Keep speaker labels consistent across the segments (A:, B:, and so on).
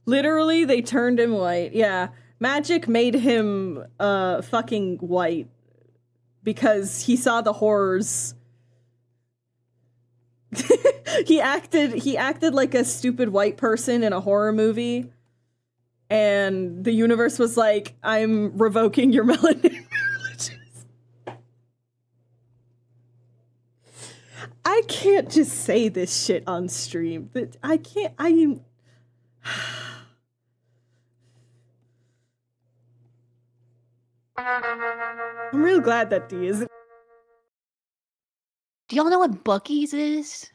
A: Literally, they turned him white. Yeah. Magic made him fucking white because he saw the horrors. he acted like a stupid white person in a horror movie. And the universe was like, I'm revoking your melanin privileges. I can't just say this shit on stream. I can't. I'm real glad that D is.
B: Do y'all know what Buc-ee's is?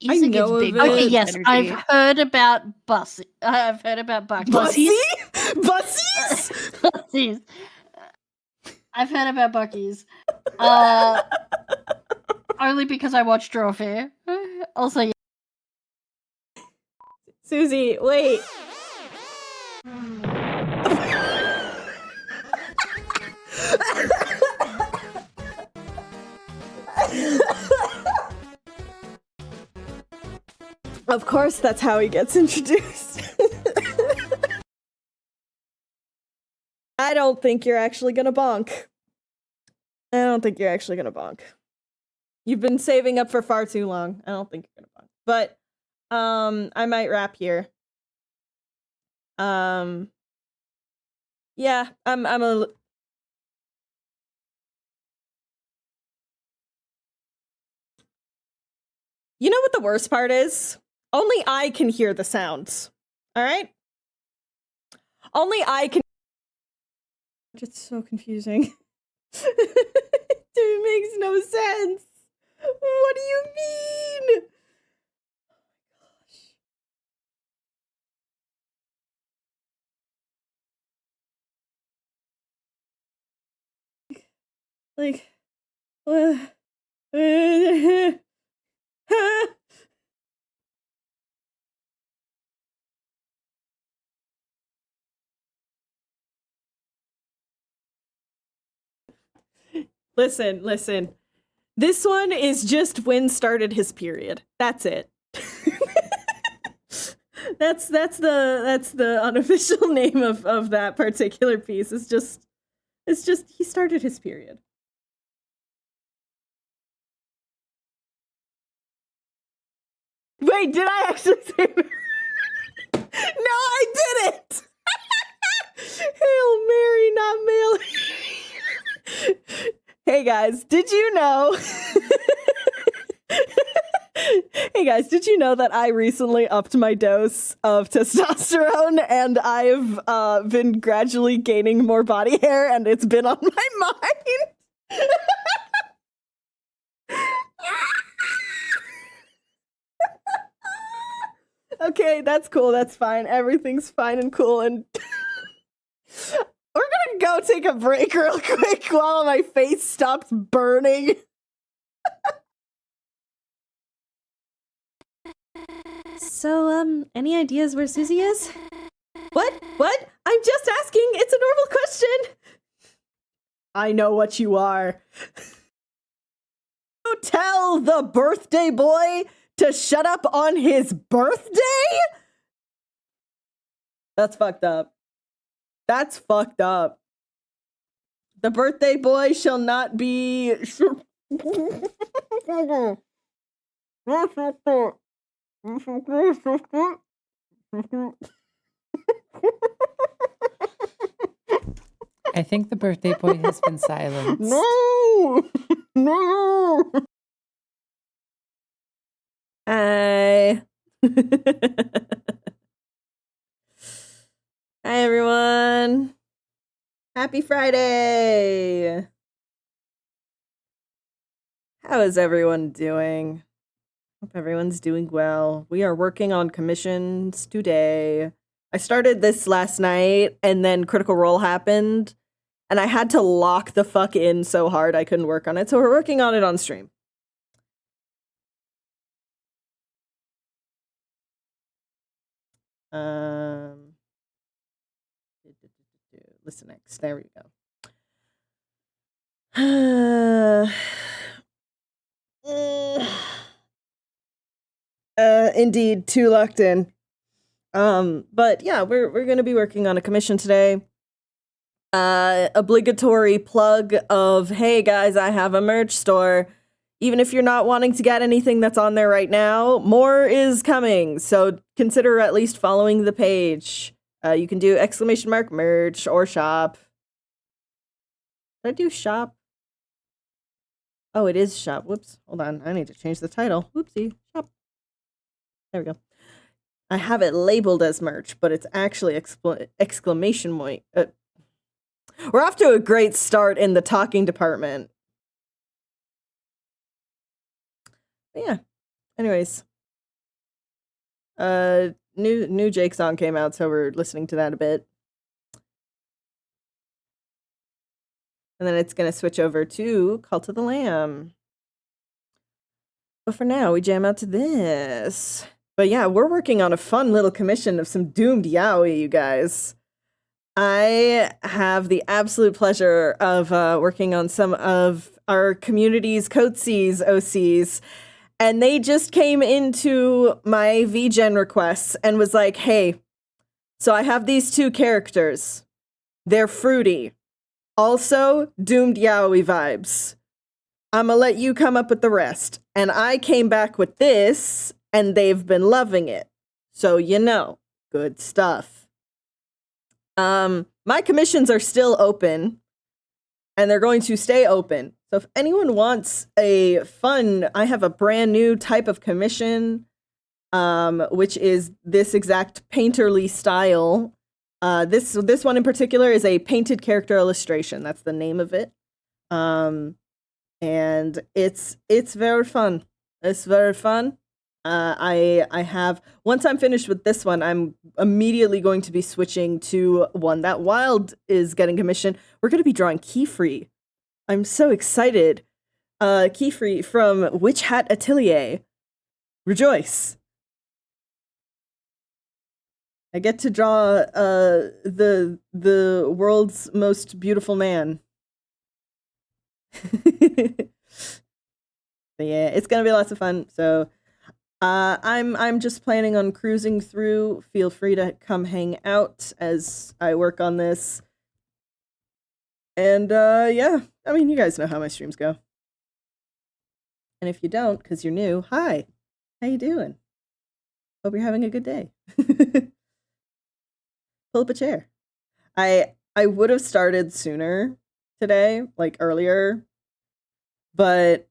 A: I know of it.
B: Okay, yes, I've heard about Bussy. I've heard about Buc-ee's.
A: Bussies?
B: Bussies. I've heard about Buc-ee's. Only because I watched Draw Fair. Also, yeah.
A: Susie, wait. Of course, that's how he gets introduced. I don't think you're actually gonna bonk. I don't think you're actually gonna bonk. You've been saving up for far too long. I don't think you're gonna bonk. But, I might wrap here. Yeah, I'm a... You know what the worst part is? Only I can hear the sounds. Alright? Only I can... It's so confusing. It makes no sense. What do you mean? Like, listen. This one is just when started his period. That's it. that's the unofficial name of that particular piece. It's just he started his period. Wait, did I actually say that? No, I didn't! Hail Mary, not Mary. Hey guys, did you know? Hey guys, did you know that I recently upped my dose of testosterone and I've been gradually gaining more body hair and it's been on my mind? Okay, that's cool, that's fine. Everything's fine and cool and... We're gonna go take a break real quick while my face stops burning. So, any ideas where Susie is? What? I'm just asking. It's a normal question. I know what you are. You tell the birthday boy to shut up on his birthday? That's fucked up. That's fucked up. The birthday boy shall not be...
C: I think the birthday boy has been silenced.
A: No! Hi. Hi, everyone. Happy Friday. How is everyone doing? Hope everyone's doing well. We are working on commissions today. I started this last night and then Critical Role happened and I had to lock the fuck in so hard I couldn't work on it. So we're working on it on stream. Listen next. There we go. Indeed, too locked in. But yeah, we're gonna be working on a commission today. Obligatory plug of, hey guys, I have a merch store. Even if you're not wanting to get anything that's on there right now, more is coming. So consider at least following the page. You can do !merch or shop. Did I do shop? Oh, it is shop. Whoops. Hold on. I need to change the title. Whoopsie. Shop. There we go. I have it labeled as merch, but it's actually exclamation point. We're off to a great start in the talking department. But yeah. Anyways. New Jake song came out, so we're listening to that a bit. And then it's gonna switch over to Cult of the Lamb. But for now, we jam out to this. But yeah, we're working on a fun little commission of some doomed yaoi, you guys. I have the absolute pleasure of working on some of our community's Coatsies OCs, and they just came into my VGen requests and was like, hey, so I have these two characters. They're fruity. Also, doomed yaoi vibes. I'ma let you come up with the rest. And I came back with this, and they've been loving it. So, you know, good stuff. My commissions are still open, and they're going to stay open. So if anyone wants a fun, I have a brand new type of commission, which is this exact painterly style. This one in particular is a painted character illustration. That's the name of it. And it's very fun. It's very fun. I have, once I'm finished with this one, I'm immediately going to be switching to one that Wild is getting commissioned. We're going to be drawing Keyfree. I'm so excited. Keyfree from Witch Hat Atelier. Rejoice. I get to draw the world's most beautiful man. But yeah, it's gonna be lots of fun. So I'm just planning on cruising through. Feel free to come hang out as I work on this. And yeah, I mean, you guys know how my streams go. And if you don't, because you're new, hi, how you doing? Hope you're having a good day. Pull up a chair. I would have started sooner today, like earlier, but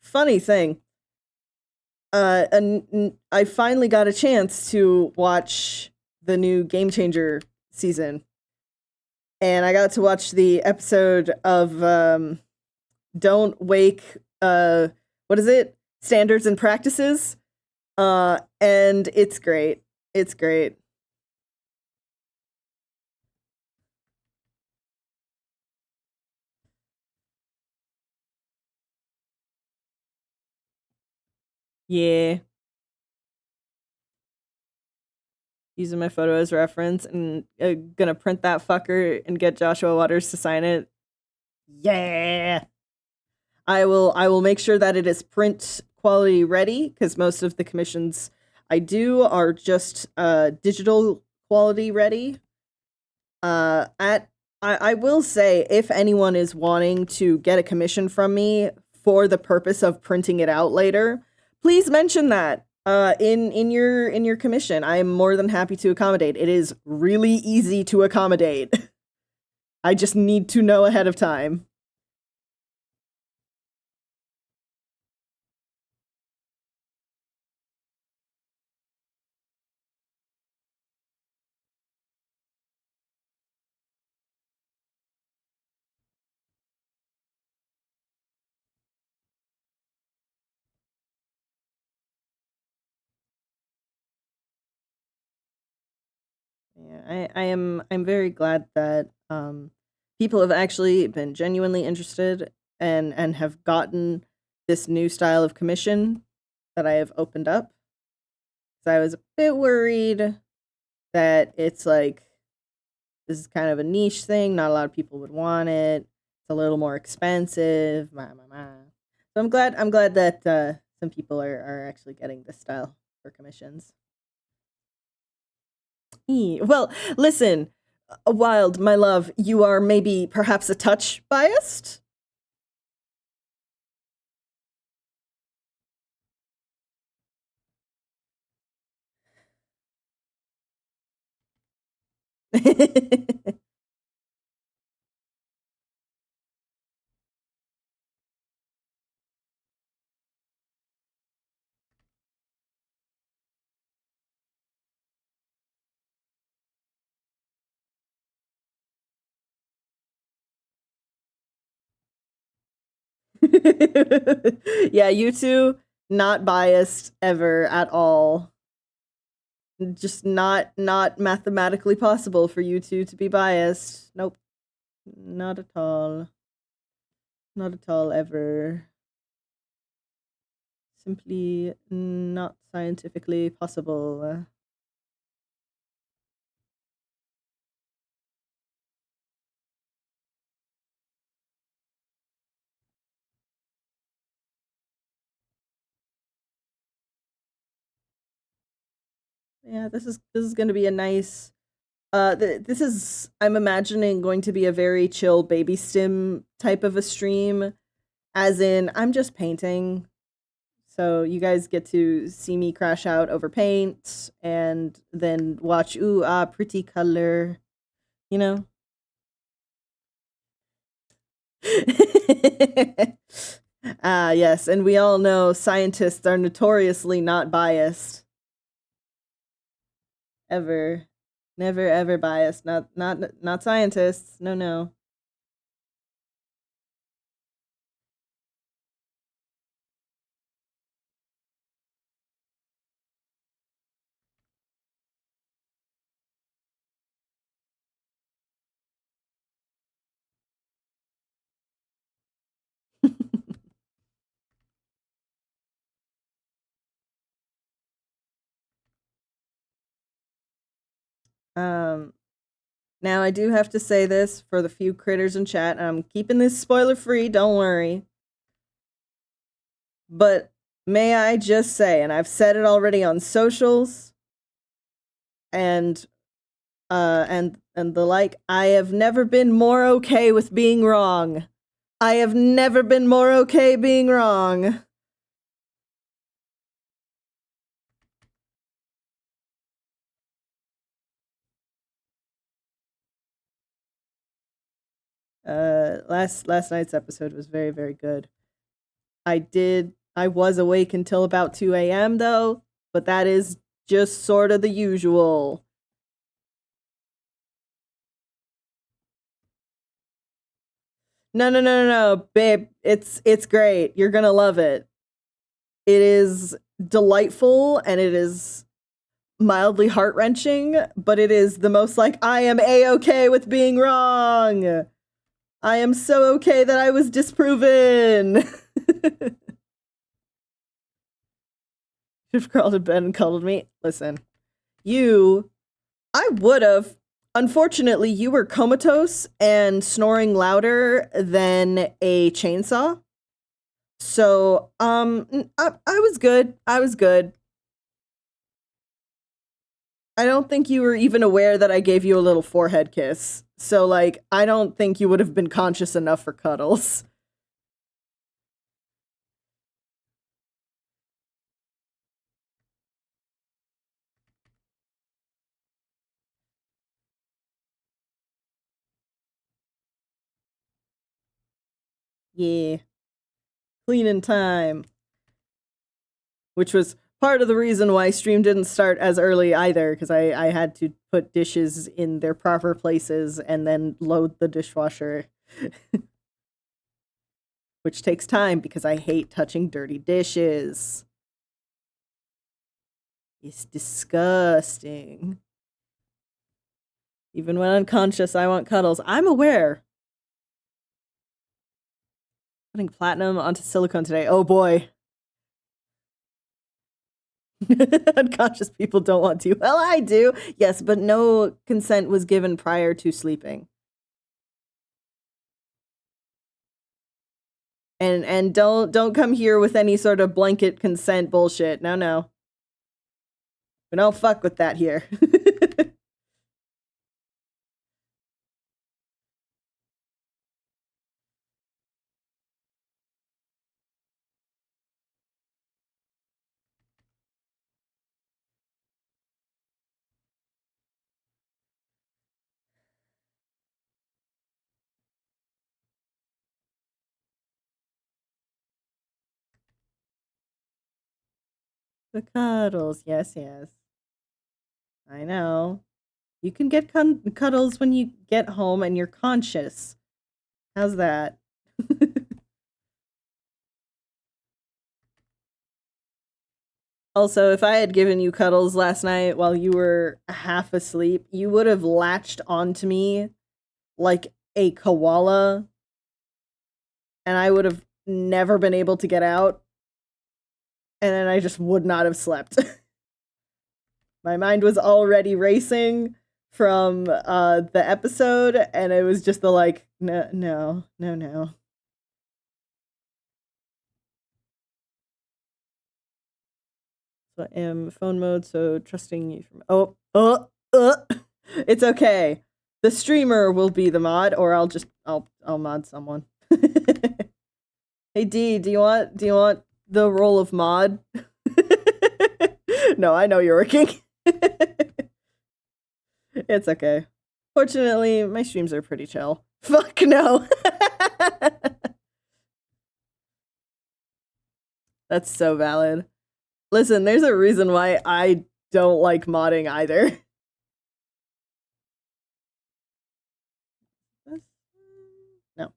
A: funny thing, I finally got a chance to watch the new Game Changer season, and I got to watch the episode of Don't Wake, what is it? Standards and Practices, and it's great. It's great. Yeah. Using my photo as reference and gonna print that fucker and get Joshua Waters to sign it. Yeah. I will make sure that it is print quality ready, because most of the commissions I do are just digital quality ready. I will say, if anyone is wanting to get a commission from me for the purpose of printing it out later, please mention that in your commission. I am more than happy to accommodate. It is really easy to accommodate. I just need to know ahead of time. Yeah, I'm very glad that people have actually been genuinely interested and have gotten this new style of commission that I have opened up. So I was a bit worried that it's like, this is kind of a niche thing, not a lot of people would want it. It's a little more expensive. So I'm glad that some people are actually getting this style for commissions. Well, listen, Wild, my love, you are maybe perhaps a touch biased? Yeah, you two, not biased ever at all. Just not mathematically possible for you two to be biased. Nope. Not at all. Not at all ever. Simply not scientifically possible. Yeah, this is going to be a nice this is, I'm imagining, going to be a very chill baby stim type of a stream, as in I'm just painting. So you guys get to see me crash out over paint and then watch, ooh, ah, pretty color, you know? Ah, yes, and we all know scientists are notoriously not biased. Ever. Never ever biased. Not scientists. No, no. Um Now I do have to say this for the few critters in chat, and I'm keeping this spoiler free, don't worry. But may I just say, and I've said it already on socials and and the like, I have never been more okay with being wrong. I have never been more okay being wrong. Last night's episode was very, very good. I was awake until about 2 a.m. though, but that is just sort of the usual. No, babe. It's great. You're gonna love it. It is delightful and it is mildly heart wrenching, but it is the most like I am a-okay with being wrong. I am so okay that I was disproven. You've crawled in bed and cuddled me. Listen, I would have. Unfortunately, you were comatose and snoring louder than a chainsaw. So, I was good. I was good. I don't think you were even aware that I gave you a little forehead kiss. So, like, I don't think you would have been conscious enough for cuddles. Yeah. Cleaning time. Which was part of the reason why stream didn't start as early either, because I had to put dishes in their proper places and then load the dishwasher. Which takes time because I hate touching dirty dishes. It's disgusting. Even when unconscious, I want cuddles. I'm aware. Putting platinum onto silicone today. Oh boy. Unconscious people don't want to. Well, I do. Yes, but no consent was given prior to sleeping. And don't come here with any sort of blanket consent bullshit. No. We don't fuck with that here. The cuddles. Yes, yes. I know. You can get cuddles when you get home and you're conscious. How's that? Also, if I had given you cuddles last night while you were half asleep, you would have latched onto me like a koala, and I would have never been able to get out, and then I just would not have slept. My mind was already racing from the episode, and it was just the like, no, no, no, no. So I am phone mode, so trusting you from it's okay. The streamer will be the mod, or I'll mod someone. Hey D, do you want the role of mod? No, I know you're working. It's okay. Fortunately, my streams are pretty chill. Fuck no. That's so valid. Listen, there's a reason why I don't like modding either. No.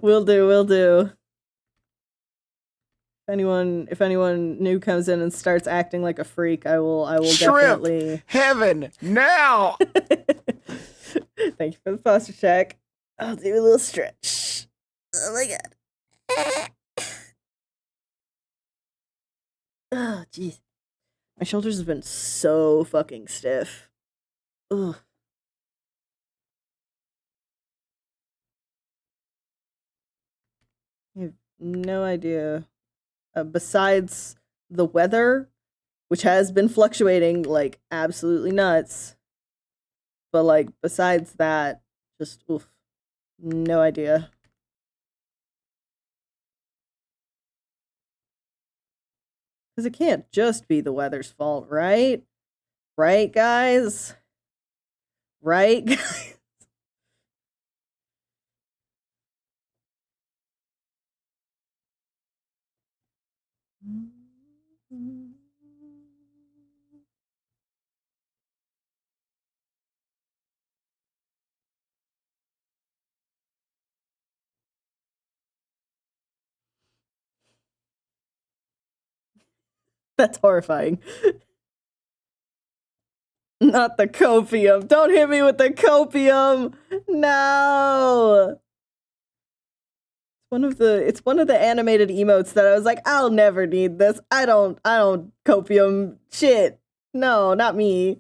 A: Will do, will do. If anyone new comes in and starts acting like a freak, I will
D: Shrimp
A: definitely
D: heaven now.
A: Thank you for the posture check. I'll do a little stretch. Oh my god. Oh jeez. My shoulders have been so fucking stiff. Ugh. I have no idea. Besides the weather, which has been fluctuating like absolutely nuts. But like besides that, just oof. No idea. Because it can't just be the weather's fault, right? Right, guys? Right, guys? That's horrifying. Not the copium. Don't hit me with the copium. No. It's one of the animated emotes that I was like, I'll never need this. I don't copium shit. No, not me.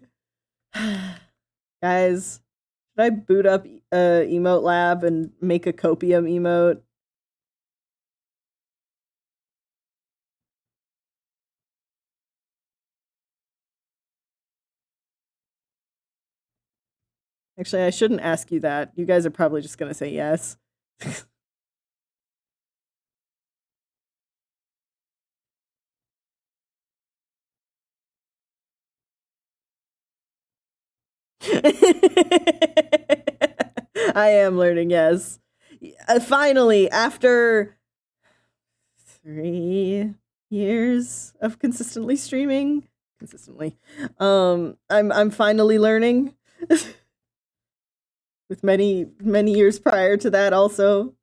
A: Guys, should I boot up Emote Lab and make a copium emote? Actually, I shouldn't ask you that. You guys are probably just gonna say yes. I am learning, yes. Finally, after 3 years of consistently streaming, I'm finally learning. With many years prior to that also.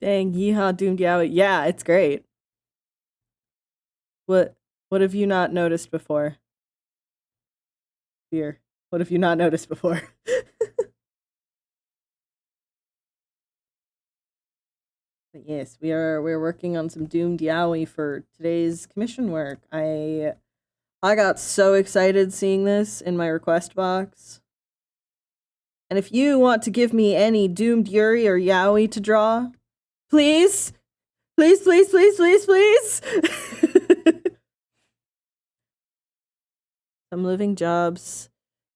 A: Dang, yeehaw, doomed yaoi. Yeah, it's great. What have you not noticed before? Here. What have you not noticed before? But yes, we're working on some doomed yaoi for today's commission work. I got so excited seeing this in my request box. And if you want to give me any doomed Yuri or yaoi to draw, please, please, please, please, please, please. Some living jobs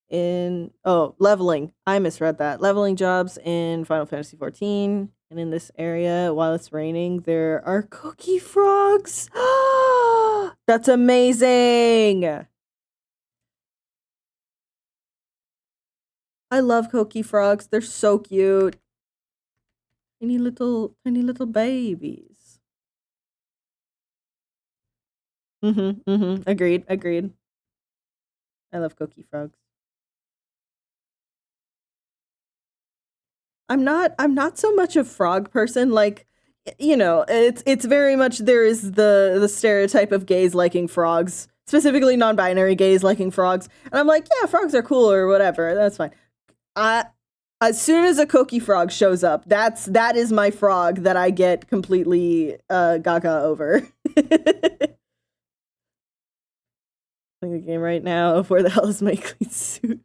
A: in leveling. I misread that. Leveling jobs in Final Fantasy 14. And in this area, while it's raining, there are cookie frogs. That's amazing. I love cookie frogs. They're so cute. Tiny little babies. Agreed. I love cookie frogs. I'm not so much a frog person. Like, you know, it's very much there is the stereotype of gays liking frogs, specifically non-binary gays liking frogs, and I'm like, yeah, frogs are cool or whatever. That's fine. As soon as a cookie frog shows up, that is my frog that I get completely gaga over. Playing the game right now of where the hell is my clean suit?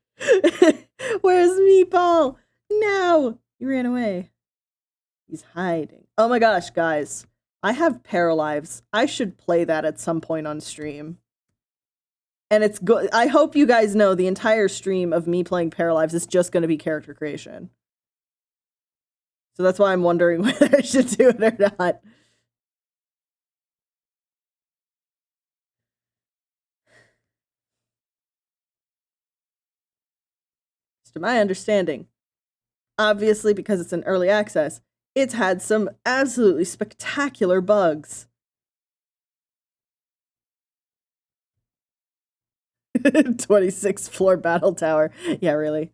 A: Where's Meatball? No, he ran away. He's hiding. Oh my gosh, guys. I have Paralives. I should play that at some point on stream. And it's good. I hope you guys know the entire stream of me playing Paralives is just going to be character creation. So that's why I'm wondering whether I should do it or not. To my understanding, obviously because it's an early access, it's had some absolutely spectacular bugs. 26th floor battle tower. Yeah, really.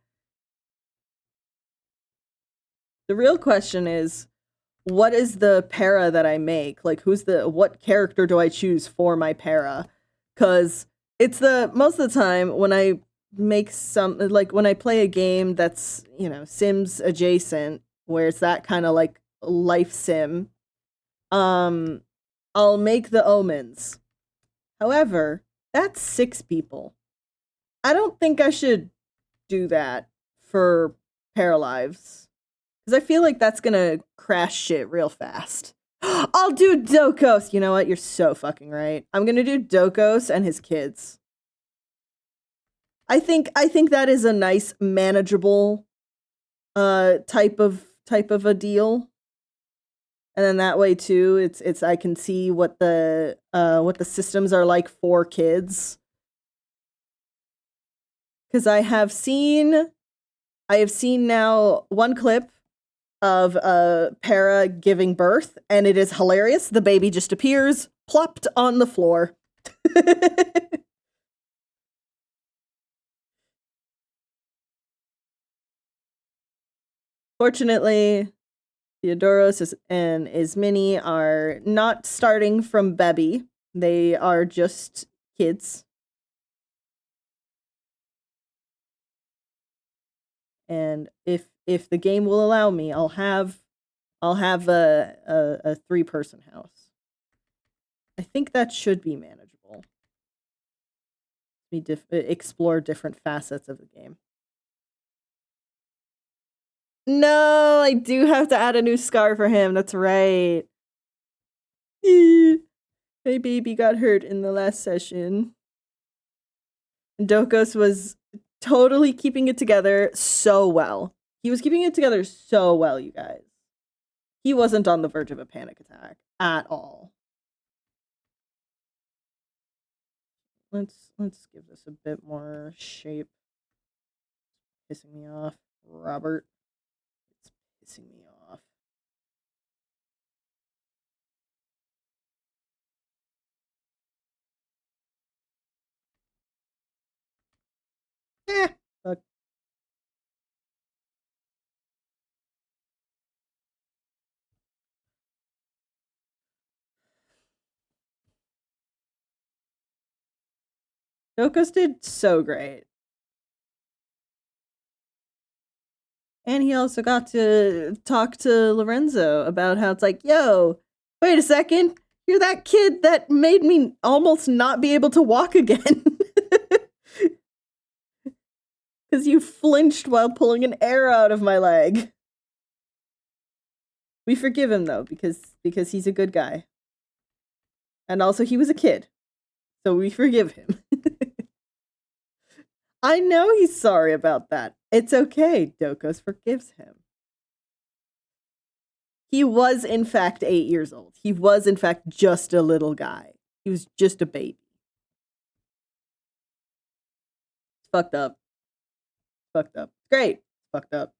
A: The real question is, what is the para that I make? Like, what character do I choose for my para? Because it's most of the time when I make when I play a game that's, you know, Sims adjacent, where it's that kind of like life sim, I'll make the omens. However, that's 6 people. I don't think I should do that for Paralives. Because I feel like that's gonna crash shit real fast. I'll do Dokos. You know what? You're so fucking right. I'm gonna do Dokos and his kids. I think that is a nice, manageable type of a deal. And then that way too, it's I can see what the systems are like for kids. Because I have seen now one clip of a para giving birth, and it is hilarious. The baby just appears, plopped on the floor. Fortunately, Theodoros and Ismini are not starting from Bebby. They are just kids. And if the game will allow me, I'll have a 3-person house. I think that should be manageable. Explore different facets of the game. No, I do have to add a new scar for him. That's right. My baby got hurt in the last session. Dokos was totally keeping it together so well. He was keeping it together so well, you guys. He wasn't on the verge of a panic attack at all. Let's give this a bit more shape. It's pissing me off, Robert. It's pissing me off. Fuck. Dokos did so great. And he also got to talk to Lorenzo about how it's like, yo, wait a second. You're that kid that made me almost not be able to walk again. Because you flinched while pulling an arrow out of my leg. We forgive him though, because he's a good guy. And also he was a kid. So we forgive him. I know he's sorry about that. It's okay. Dokos forgives him. He was, in fact, 8 years old. He was, in fact, just a little guy. He was just a baby. It's fucked up. Fucked up. Great. Fucked up.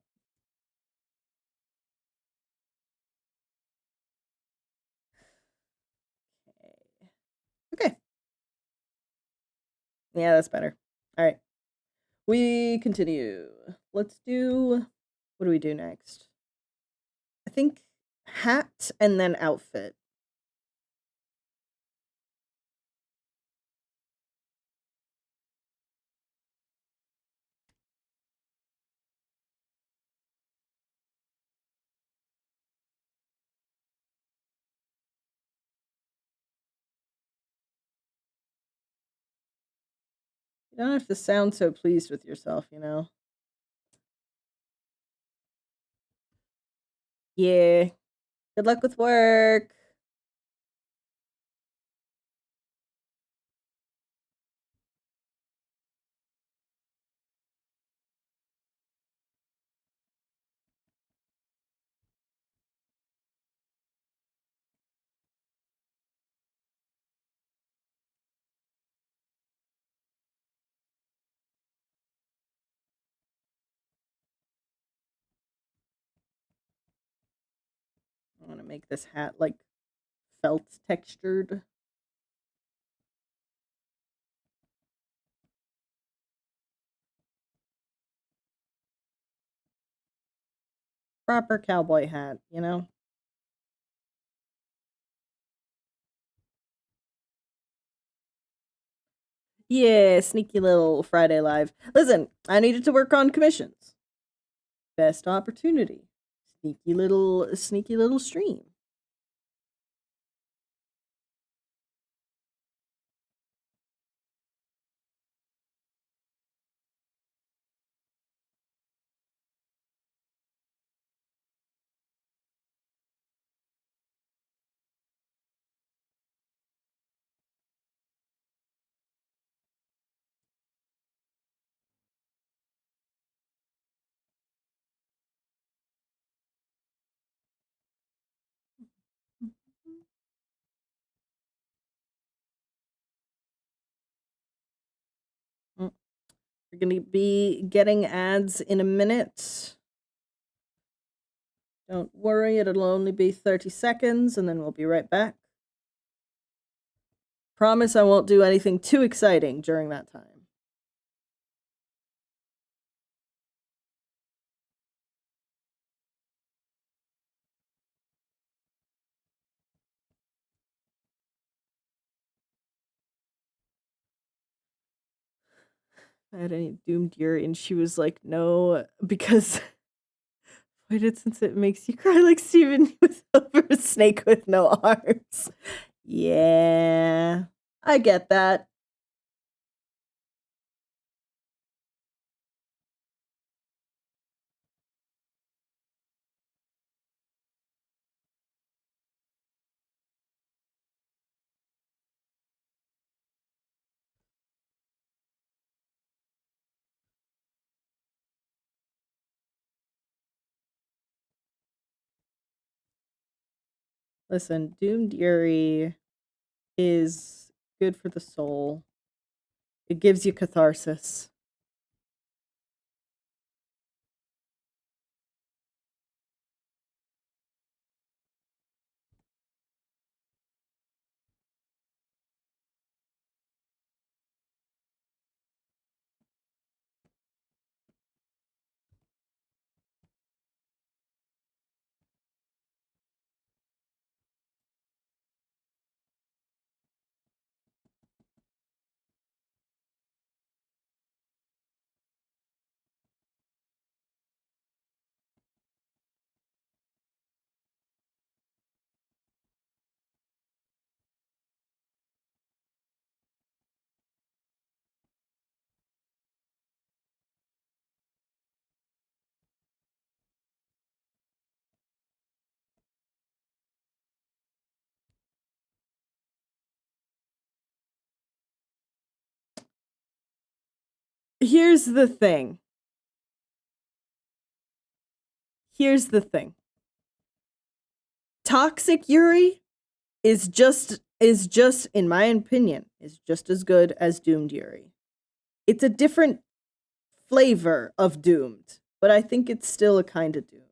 A: Okay. Yeah, that's better. All right. We continue. Let's do... What do we do next? I think hat and then outfit. You don't have to sound so pleased with yourself, you know? Yeah. Good luck with work. I want to make this hat like felt textured. Proper cowboy hat, you know? Yeah, sneaky little Friday Live. Listen, I needed to work on commissions. Best opportunity. Sneaky little stream. Mm. We're going to be getting ads in a minute. Don't worry, it'll only be 30 seconds and then we'll be right back. Promise I won't do anything too exciting during that time. I had any doomed year and she was like, no, because waited since it makes you cry like Steven was over a snake with no arms. Yeah, I get that. Listen, Doomed Yuri is good for the soul. It gives you catharsis. Here's the thing. Toxic Yuri is just in my opinion is just as good as Doomed Yuri. It's a different flavor of Doomed, but I think it's still a kind of Doomed.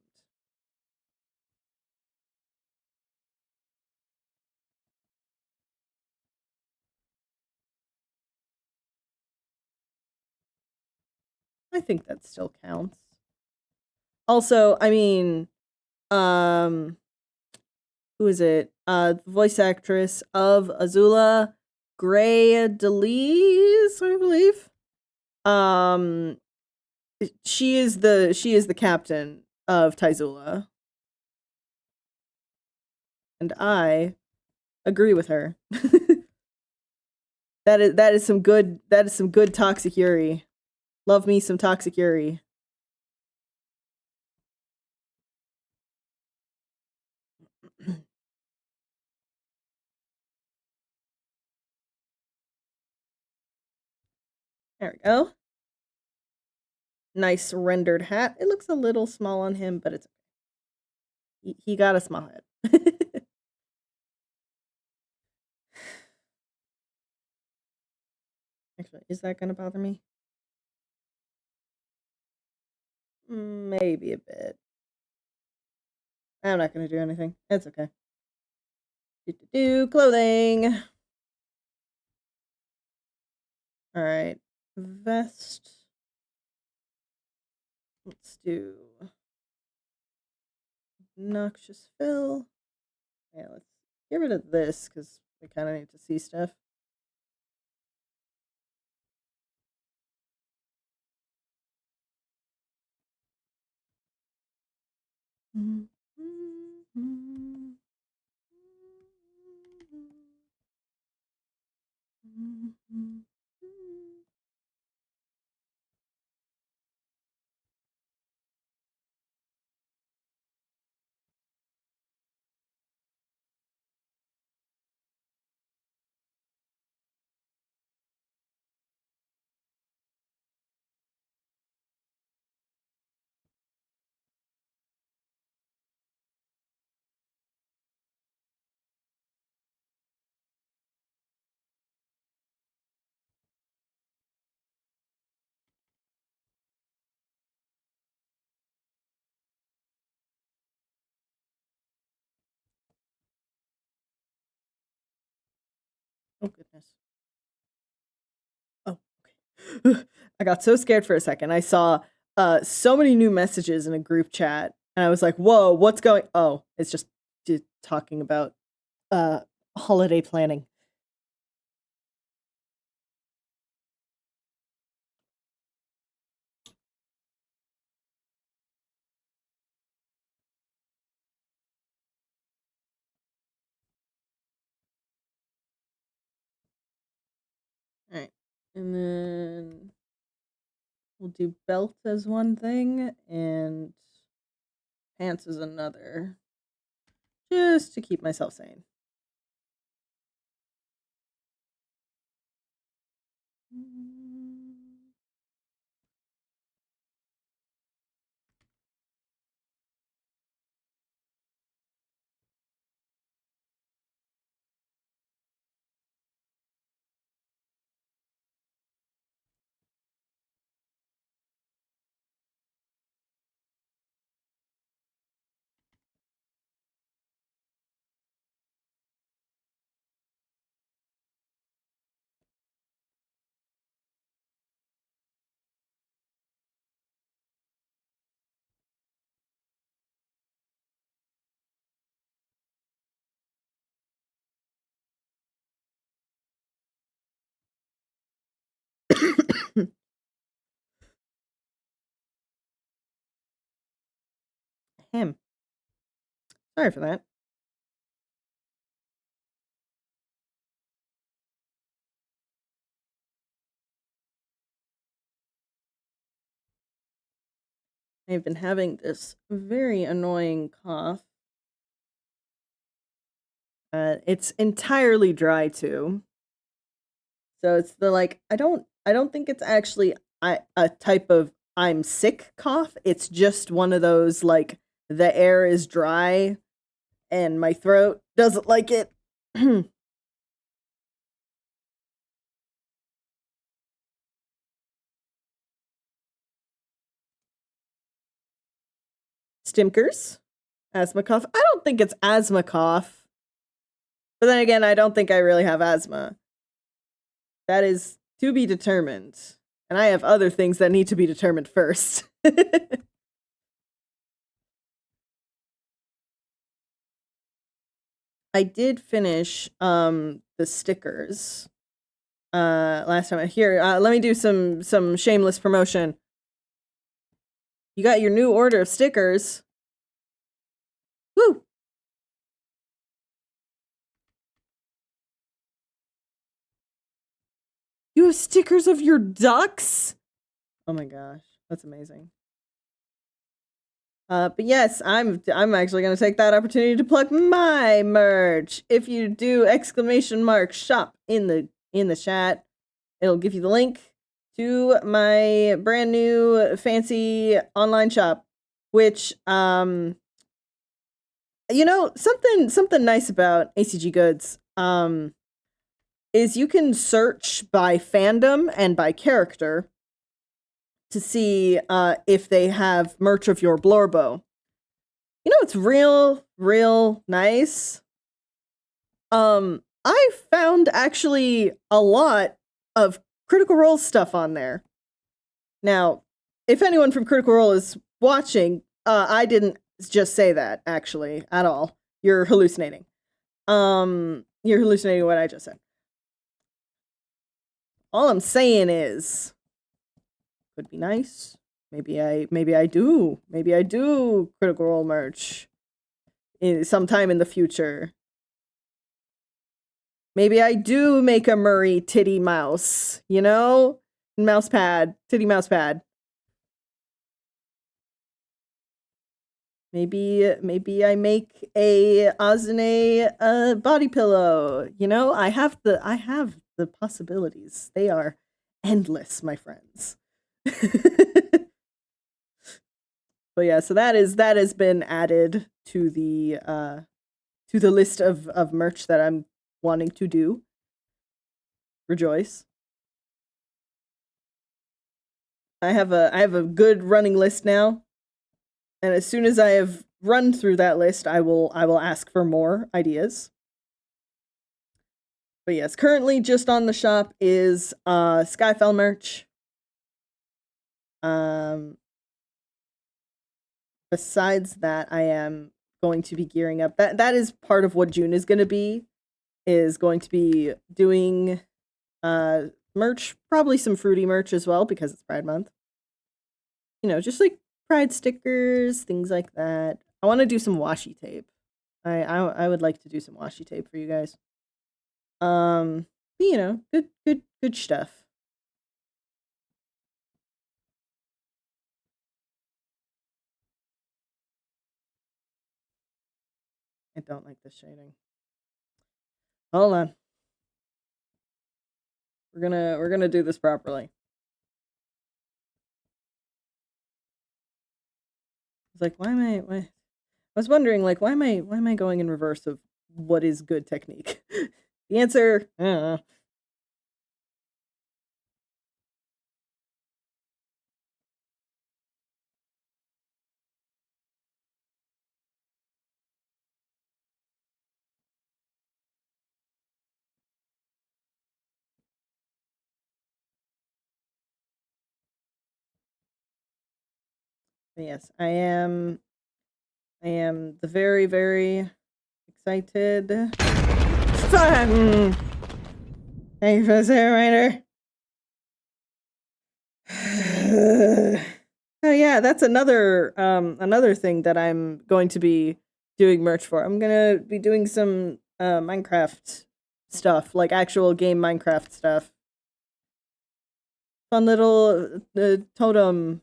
A: I think that still counts. Also, I mean, who is it? The voice actress of Azula, Gray Delise, I believe. She is the captain of Taizula. And I agree with her. that is some good Toxic Yuri. Love me some Toxic Yuri. There we go. Nice rendered hat. It looks a little small on him, but it's okay. He got a small head. Actually, is that gonna bother me? Maybe a bit. I'm not gonna do anything. It's okay. Clothing. All right, vest. Let's do noxious fill. Yeah, let's get rid of this because we kind of need to see stuff. Oh, goodness. Oh, okay. I got so scared for a second. I saw so many new messages in a group chat, and I was like, whoa, what's going... Oh, it's just talking about holiday planning. All right. And then we'll do belt as one thing and pants as another. Just to keep myself sane. Him. Sorry for that. I've been having this very annoying cough. It's entirely dry too. So it's the like I don't think it's actually a type of I'm sick cough. It's just one of those like the air is dry and my throat doesn't like it. Stimkers, asthma cough. I don't think it's asthma cough. But then again, I don't think I really have asthma. That is to be determined. And I have other things that need to be determined first. I did finish the stickers last time. Here, let me do some shameless promotion. You got your new order of stickers. Woo! You have stickers of your ducks? Oh my gosh, that's amazing. But yes, I'm actually gonna take that opportunity to plug my merch. If you do !shop in the chat, it'll give you the link to my brand new fancy online shop, which you know, something nice about ACG Goods is you can search by fandom and by character to see if they have merch of your Blorbo. You know, it's real nice. I found actually a lot of Critical Role stuff on there. Now, if anyone from Critical Role is watching, I didn't just say that actually at all. You're hallucinating. You're hallucinating what I just said. All I'm saying is, could be nice. Maybe I do. Maybe I do Critical Role merch sometime in the future. Maybe I do make a Murray titty mouse, you know? Mouse pad, titty mouse pad. Maybe I make a Azune body pillow. You know, I have the possibilities. They are endless, my friends. But yeah, so that has been added to the list of merch that I'm wanting to do. Rejoice. I have a good running list now. And as soon as I have run through that list, I will ask for more ideas. But yes, currently just on the shop is Skyfell merch. Besides that, I am going to be gearing up. That is part of what June is going to be. Is going to be doing merch, probably some fruity merch as well because it's Pride Month. You know, just like Pride stickers, things like that. I want to do some washi tape. I would like to do some washi tape for you guys. You know, good stuff. I don't like this shading. Hold on. We're gonna do this properly. It's like, why? I was wondering, like, why am I going in reverse of what is good technique? The answer, I don't know. But yes, I am the very, very excited. Fun! Thank you for the reminder. Oh yeah, that's another thing that I'm going to be doing merch for. I'm gonna be doing some Minecraft stuff, like actual game Minecraft stuff. Fun little totem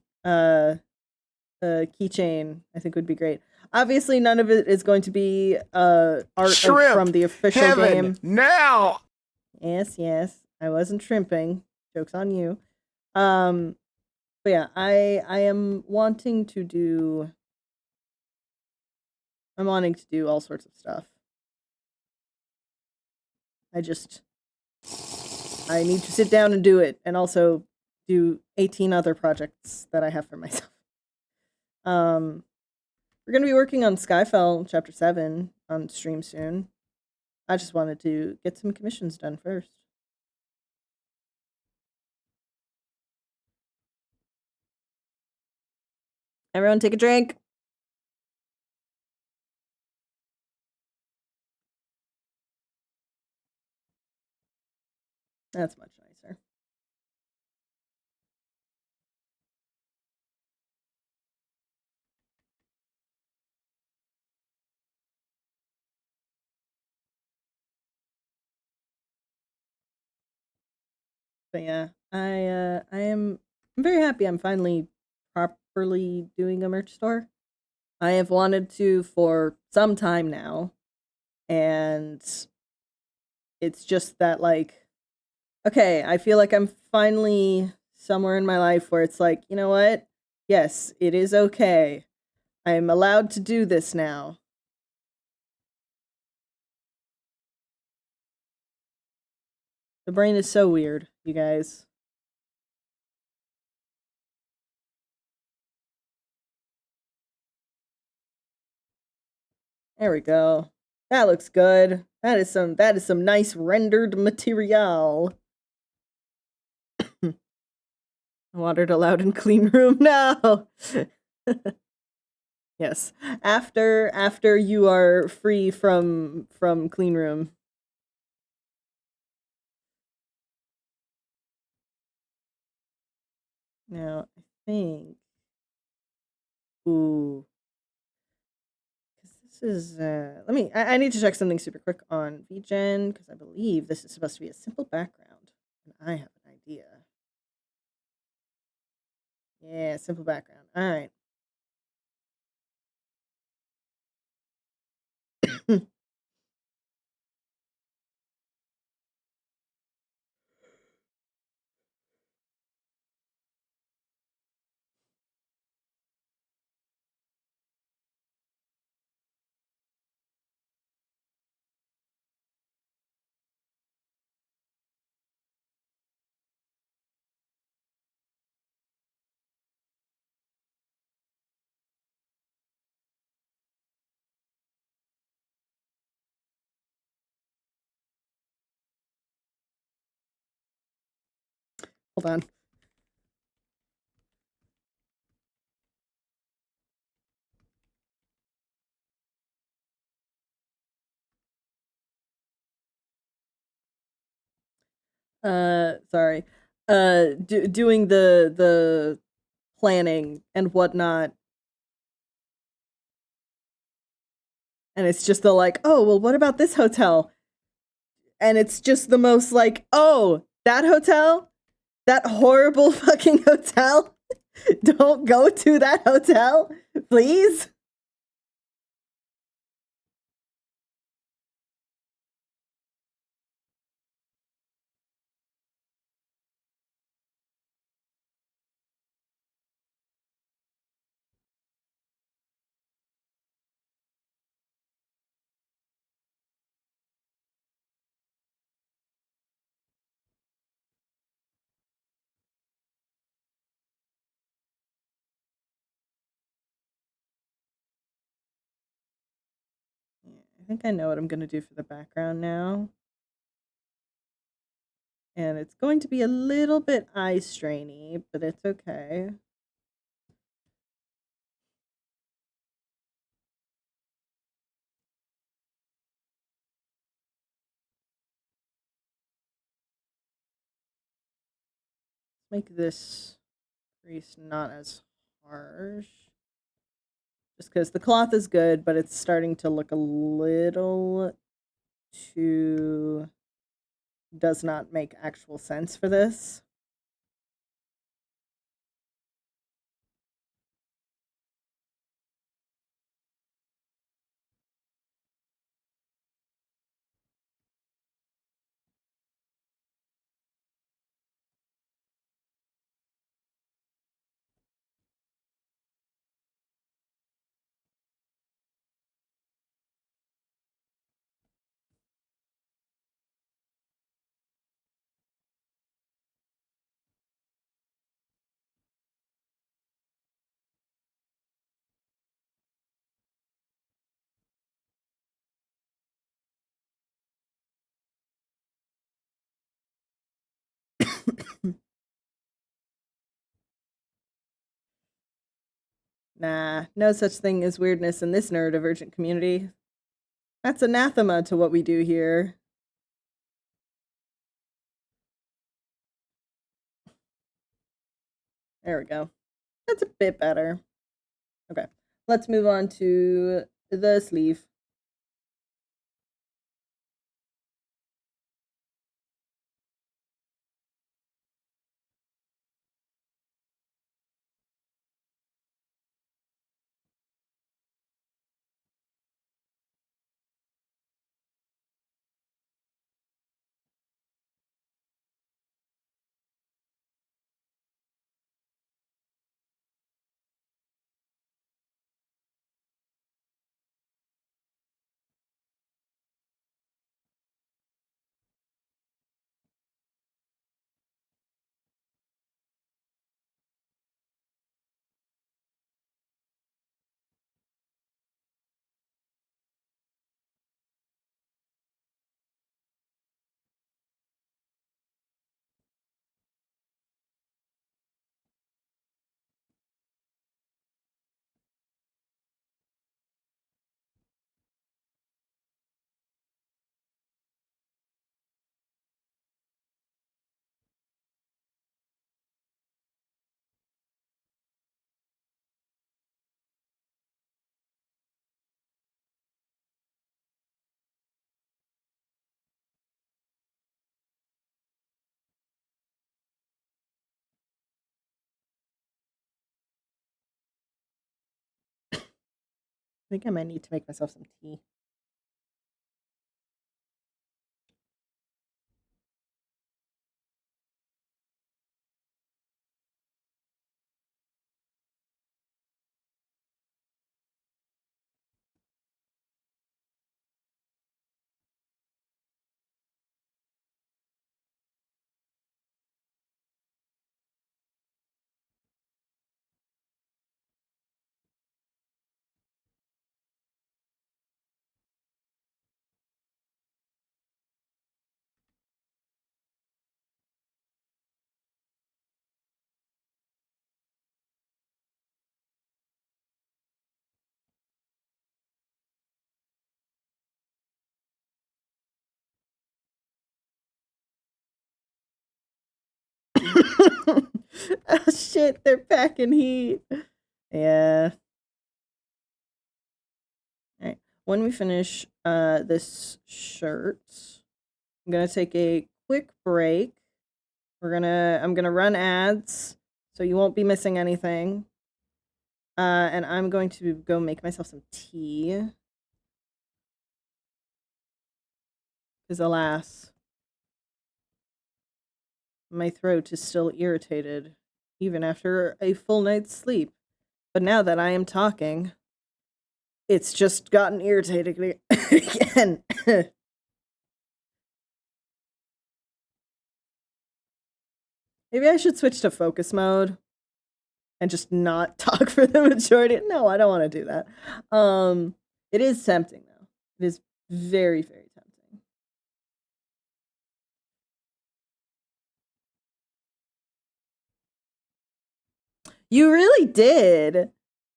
A: keychain, I think would be great. Obviously, none of it is going to be art from the official
D: Heaven,
A: game.
D: now!
A: Yes, I wasn't shrimping. Joke's on you. But yeah, I am wanting to do. I'm wanting to do all sorts of stuff. I need to sit down and do it, and also do 18 other projects that I have for myself. We're gonna be working on Skyfell Chapter 7 on stream soon. I just wanted to get some commissions done first. Everyone take a drink. That's much nicer. But yeah, I'm very happy I'm finally properly doing a merch store. I have wanted to for some time now, and it's just that, like, okay, I feel like I'm finally somewhere in my life where it's like, you know what? Yes, it is okay. I'm allowed to do this now. The brain is so weird, you guys. There we go. That looks good. That is some nice rendered material. Watered allowed in clean room. No. Yes. After you are free from clean room. Now, I think ooh. Cuz this is let me I need to check something super quick on VGen cuz I believe this is supposed to be a simple background and I have an idea. Yeah, simple background. All right. Hold on. Sorry. Doing the planning and whatnot, and it's just the like, oh well, what about this hotel? And it's just the most like, oh, that hotel, that horrible fucking hotel. Don't go to that hotel, please. Yeah, I think I know what I'm gonna do for the background now. And it's going to be a little bit eye strainy, but it's okay. Let's make this crease not as harsh. Just because the cloth is good, but it's starting to look a little too does not make actual sense for this. Nah, no such thing as weirdness in this neurodivergent community. That's anathema to what we do here. There we go. That's a bit better. Okay, let's move on to the sleeve. I think I might need to make myself some tea. Oh shit, they're packing heat. Yeah. Alright. When we finish this shirt, I'm gonna take a quick break. I'm gonna run ads, so you won't be missing anything. And I'm going to go make myself some tea. Because alas, my throat is still irritated, even after a full night's sleep. But now that I am talking, it's just gotten irritated again. Maybe I should switch to focus mode and just not talk for the majority. No, I don't want to do that. It is tempting though. It is very, very tempting. You really did.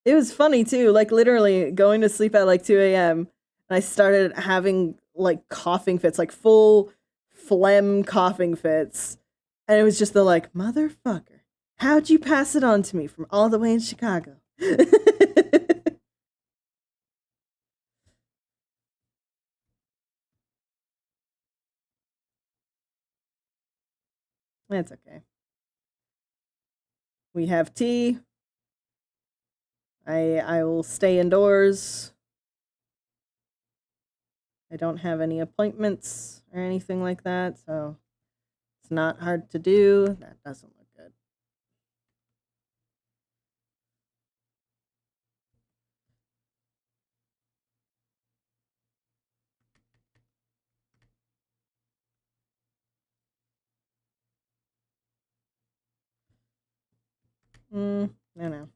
A: It was funny too. Like literally going to sleep at like 2 a.m. and I started having like coughing fits, like full phlegm coughing fits. And it was just the like, motherfucker, how'd you pass it on to me from all the way in Chicago? That's okay. We have tea. I will stay indoors. I don't have any appointments or anything like that, so it's not hard to do. That doesn't look good. No, no.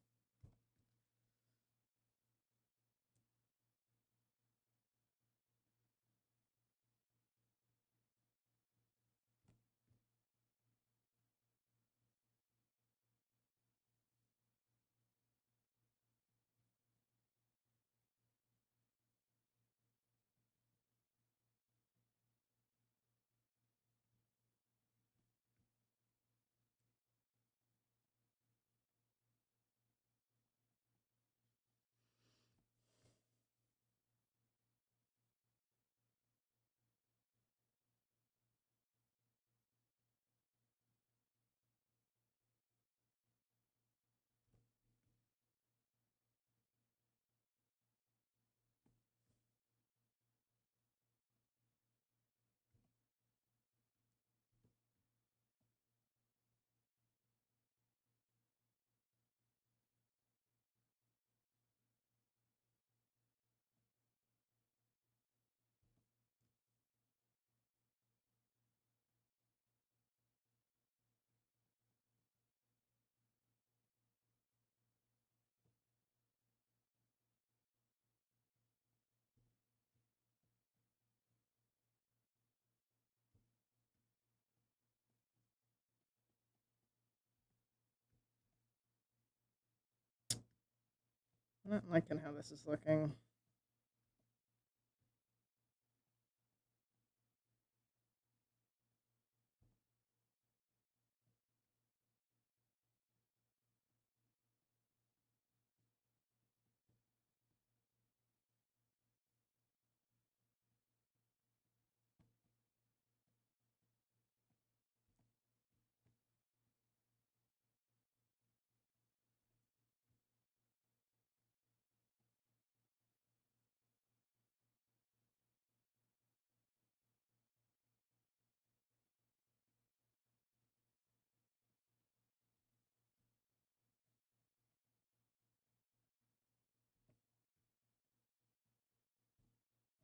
A: I'm not liking how this is looking.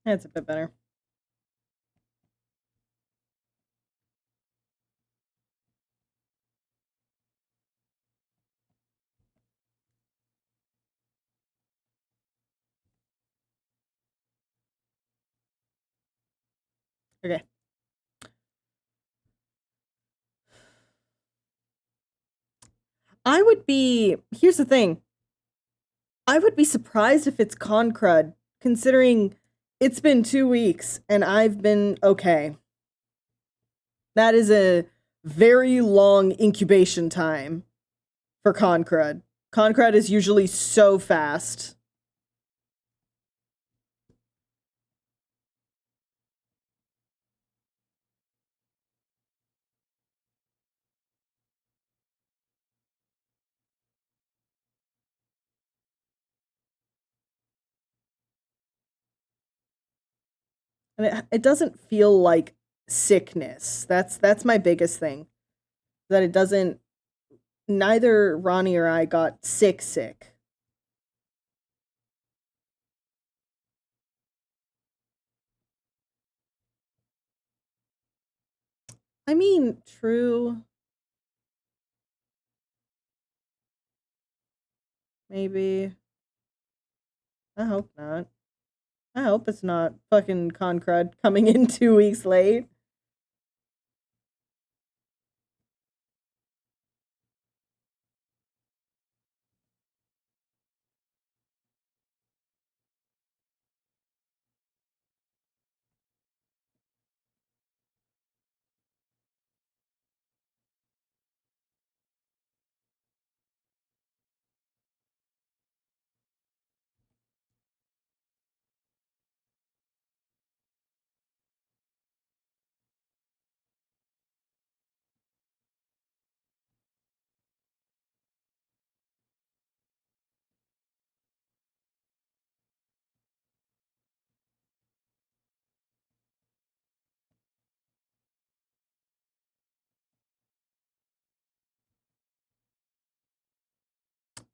A: That's a bit better. Okay. Here's the thing. I would be surprised if it's con crud, considering it's been 2 weeks and I've been okay. That is a very long incubation time for con crud. Con crud is usually so fast. And it doesn't feel like sickness. That's my biggest thing. That it doesn't, neither Ronnie or I got sick. I mean, true. Maybe. I hope not. I hope it's not fucking con crud coming in 2 weeks late.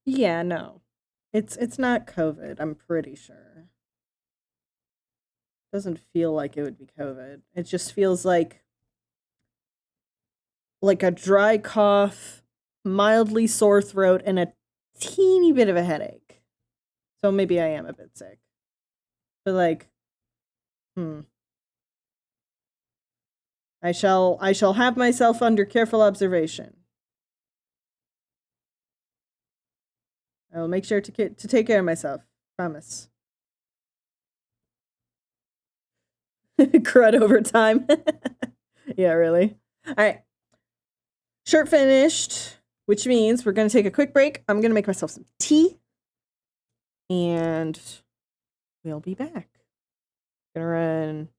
A: Yeah, no. It's not COVID, I'm pretty sure. Doesn't feel like it would be COVID. It just feels like a dry cough, mildly sore throat, and a teeny bit of a headache. So maybe I am a bit sick. But like, I shall have myself under careful observation. I will make sure to take care of myself. Promise. Crud overtime. Yeah, really. All right. Shirt finished, which means we're going to take a quick break. I'm going to make myself some tea. And we'll be back. Gonna run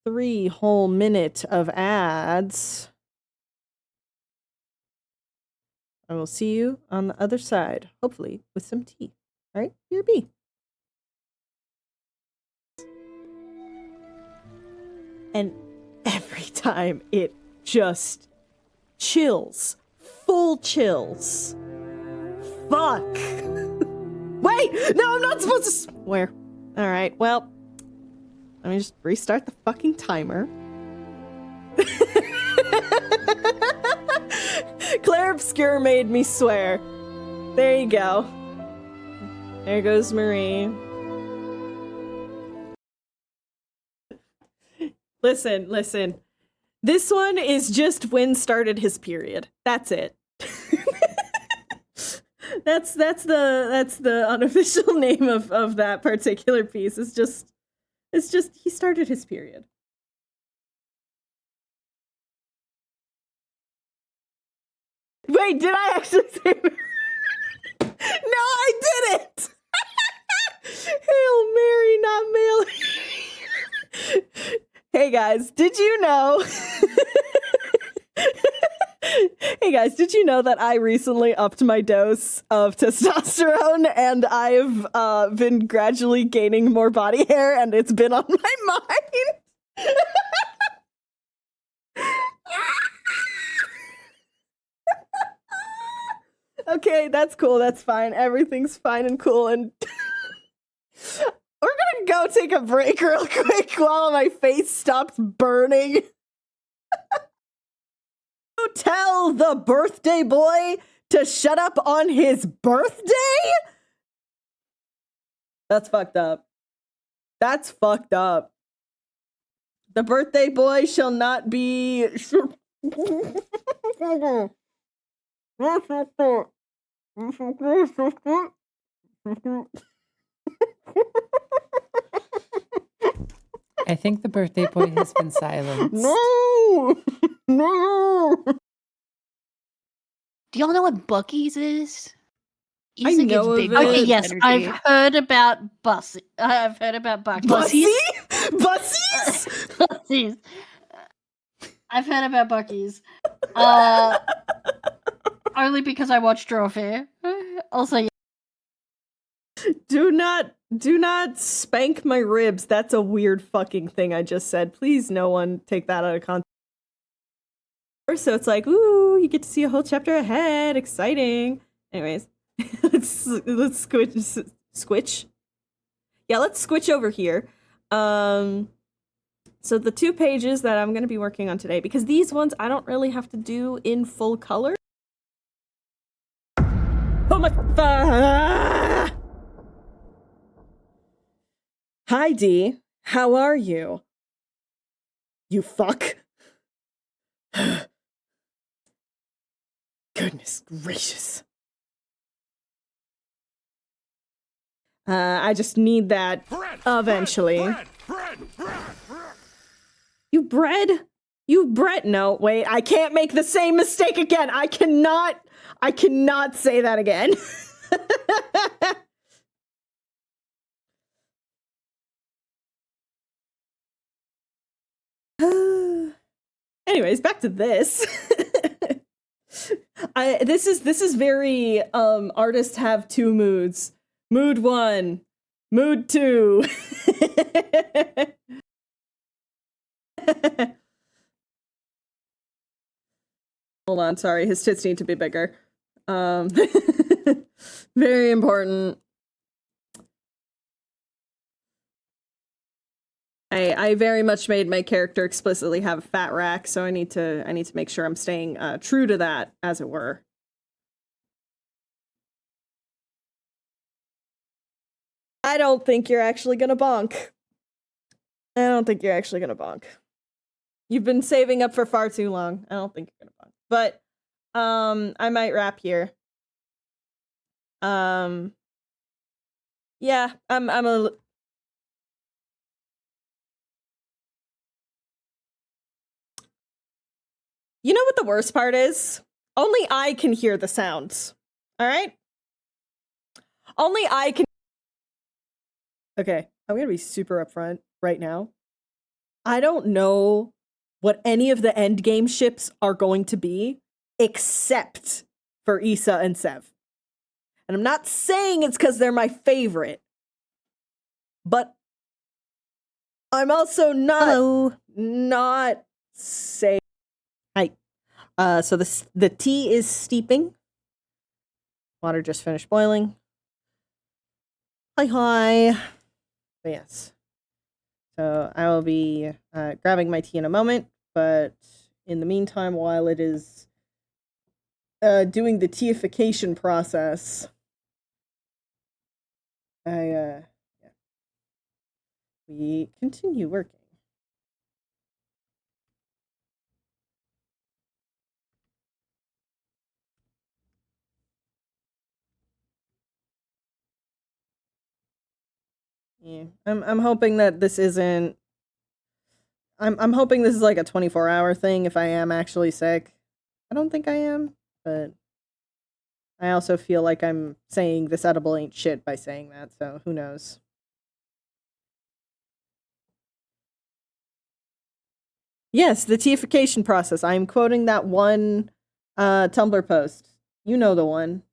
A: 3 whole minutes of ads. I will see you on the other side, hopefully with some tea. All right, here be. And every time it just chills. Full chills. Fuck. Wait, no, I'm not supposed to swear. All right, well, let me just restart the fucking timer. Claire Obscure made me swear. There you go. There goes Marie. Listen. This one is just when started his period. That's it. That's the unofficial name of that particular piece. It's just he started his period. Wait, did I actually say? No, I didn't. Hail Mary, not Mary. Hey guys, did you know? Hey guys, did you know that I recently upped my dose of testosterone and I've been gradually gaining more body hair and it's been on my mind? Okay, that's cool, that's fine. Everything's fine and cool and we're gonna go take a break real quick while my face stops burning. Tell the birthday boy to shut up on his birthday? That's fucked up. That's fucked up. The birthday boy shall not be...
C: I think the birthday boy has been silenced.
A: No! No!
B: Do y'all know what Bucky's is?
A: I
B: Isa
A: know
B: gives big
A: of it.
B: Okay, yes,
E: energy.
B: I've heard about Bussy. I've heard about
A: Bussy?
B: Bucky's.
A: Bussies?
B: Bucky's. I've heard about Bucky's. Only because I watched Draw Fair. Also, yeah.
A: Do not spank my ribs. That's a weird fucking thing I just said. Please, no one take that out of context. So it's like, ooh, you get to see a whole chapter ahead. Exciting. Anyways, let's squitch. Yeah, let's squitch over here. So the 2 pages that I'm going to be working on today, because these ones I don't really have to do in full color. Oh my... Hi, Dee. How are you? You fuck. Goodness gracious. I just need that eventually. You bread? You bread? No, wait, I can't make the same mistake again. I cannot say that again. Anyways, back to this. This is very artists have 2 moods. Mood 1, mood 2. Hold on, sorry, his tits need to be bigger. Very important. I very much made my character explicitly have a fat rack, so I need to make sure I'm staying true to that, as it were. I don't think you're actually gonna bonk. I don't think you're actually gonna bonk. You've been saving up for far too long. I don't think you're gonna bonk. But I might wrap here. Yeah, I'm a... You know what the worst part is? Only I can hear the sounds. All right? Only I can... Okay, I'm gonna be super upfront right now. I don't know what any of the endgame ships are going to be, except for Issa and Sev. And I'm not saying it's because they're my favorite, but I'm also not saying... Hi. So the tea is steeping. Water just finished boiling. Hi. But yes. So I will be grabbing my tea in a moment, but in the meantime, while it is doing the teification process, we continue working. Yeah. I'm hoping that this isn't. I'm hoping this is like a 24-hour thing if I am actually sick. I don't think I am, but I also feel like I'm saying this edible ain't shit by saying that, so who knows. Yes, the teification process. I'm quoting that one Tumblr post. You know the one.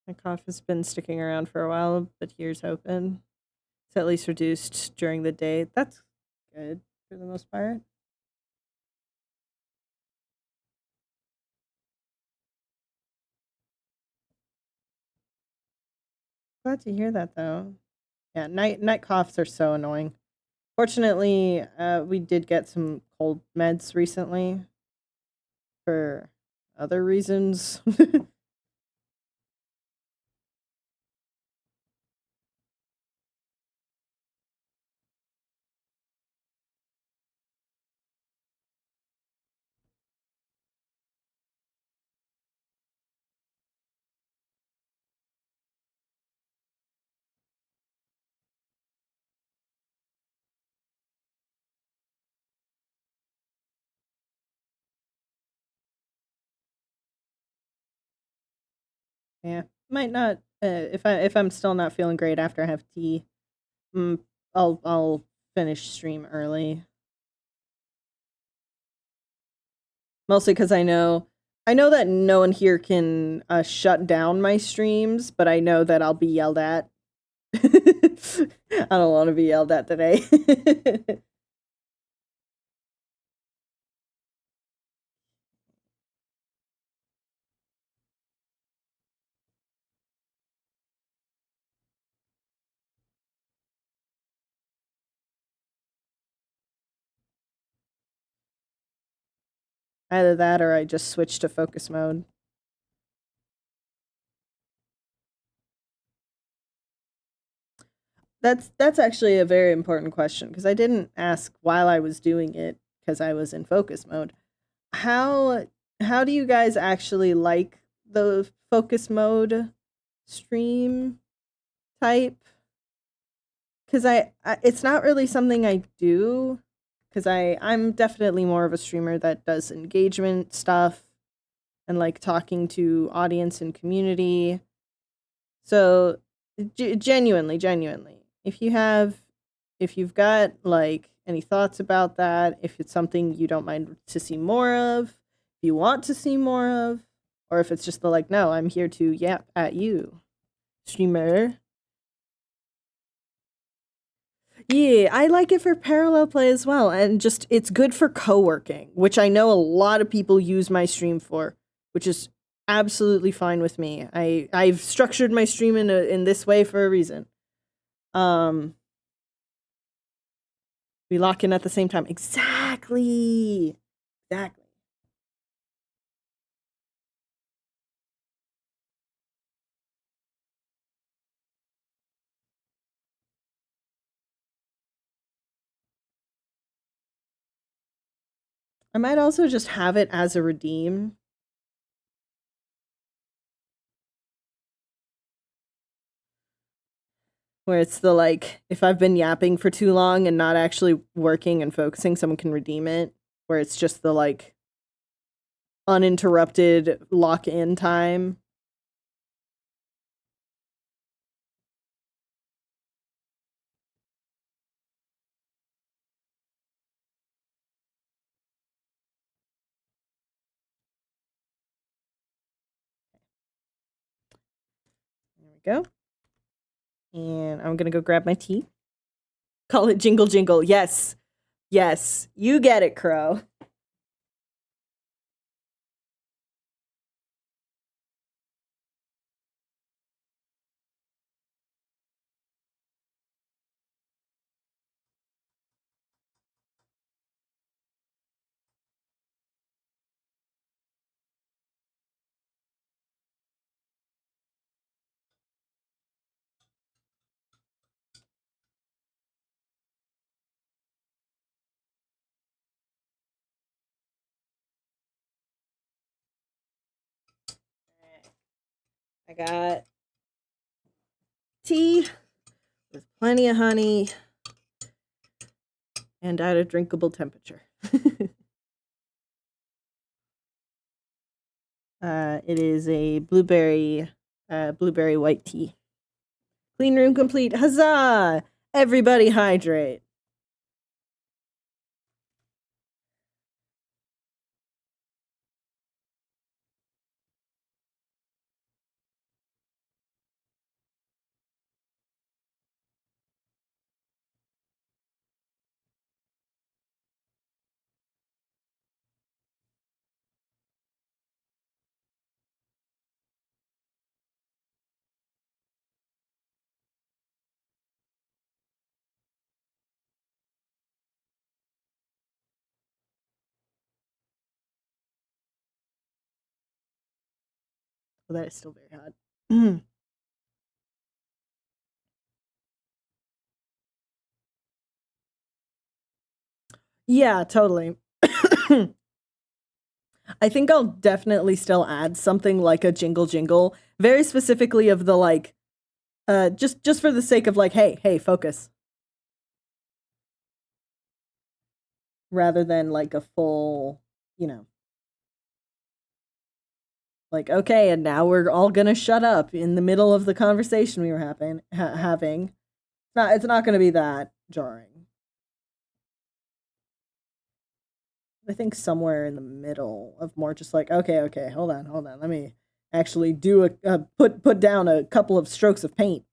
A: My cough has been sticking around for a while, but here's hoping. It's at least reduced during the day. That's good for the most part. Glad to hear that though. Yeah, night coughs are so annoying. Fortunately, we did get some cold meds recently for other reasons. Yeah, might not. If I'm still not feeling great after I have tea, mm, I'll finish stream early. Mostly because I know that no one here can shut down my streams, but I know that I'll be yelled at. I don't want to be yelled at today. Either that or I just switch to focus mode. That's actually a very important question because I didn't ask while I was doing it because I was in focus mode. How how do you guys actually like the focus mode stream type? Because I it's not really something I do because I'm definitely more of a streamer that does engagement stuff and like talking to audience and community. So genuinely, if you've got like any thoughts about that, if it's something you don't mind to see more of, if you want to see more of, or if it's just the like, no, I'm here to yap at you, streamer. Yeah, I like it for parallel play as well, and just it's good for co-working, which I know a lot of people use my stream for, which is absolutely fine with me. I've structured my stream in this way for a reason. We lock in at the same time. Exactly. Exactly. I might also just have it as a redeem. Where it's the like, if I've been yapping for too long and not actually working and focusing, someone can redeem it. Where it's just the like uninterrupted lock in time. There we go. And I'm gonna go grab my tea. Call it jingle jingle. Yes. Yes. You get it, Crow. I got tea with plenty of honey and at a drinkable temperature. It is a blueberry white tea. Clean room complete. Huzzah! Everybody hydrate. Well, that is still very hot. Yeah, totally. I think I'll definitely still add something like a jingle jingle, very specifically of the like, just for the sake of like, hey, focus, rather than like a full, like, okay, and now we're all gonna shut up in the middle of the conversation we were having. It's not gonna be that jarring. I think somewhere in the middle of more just like, okay, hold on, let me actually do put down a couple of strokes of paint.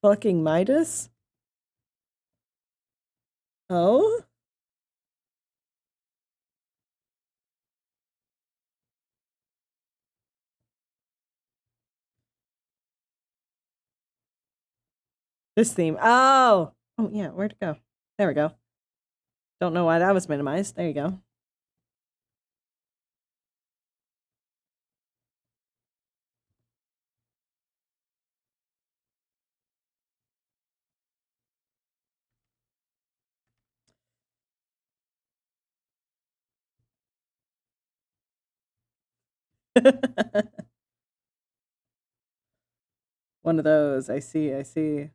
A: Fucking Midas? Oh? This theme. Oh! Oh, yeah, where'd it go? There we go. Don't know why that was minimized. There you go. One of those. I see.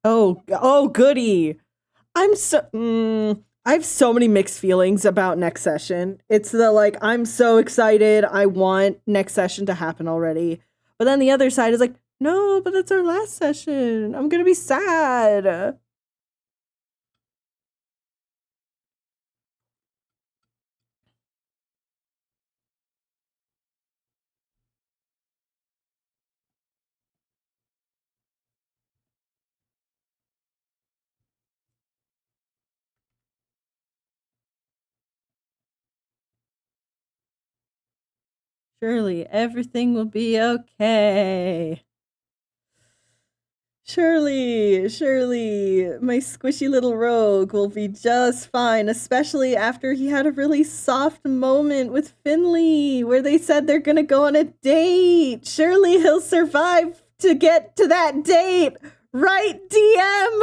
A: Oh, goody. I have so many mixed feelings about next session. It's the like, I'm so excited. I want next session to happen already. But then the other side is like, no, but it's our last session. I'm gonna be sad. Surely everything will be okay. Surely, my squishy little rogue will be just fine, especially after he had a really soft moment with Finley where they said they're gonna go on a date. Surely he'll survive to get to that date. Right, DM?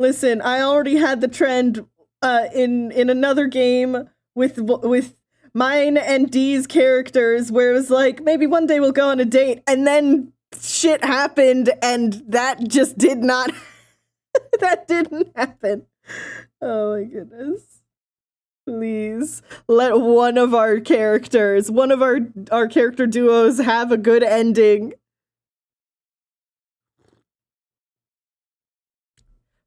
A: Listen, I already had the trend in another game with mine and Dee's characters where it was like, maybe one day we'll go on a date, and then shit happened and that just did not that didn't happen. Oh my goodness. Please let one of our characters, one of our character duos have a good ending.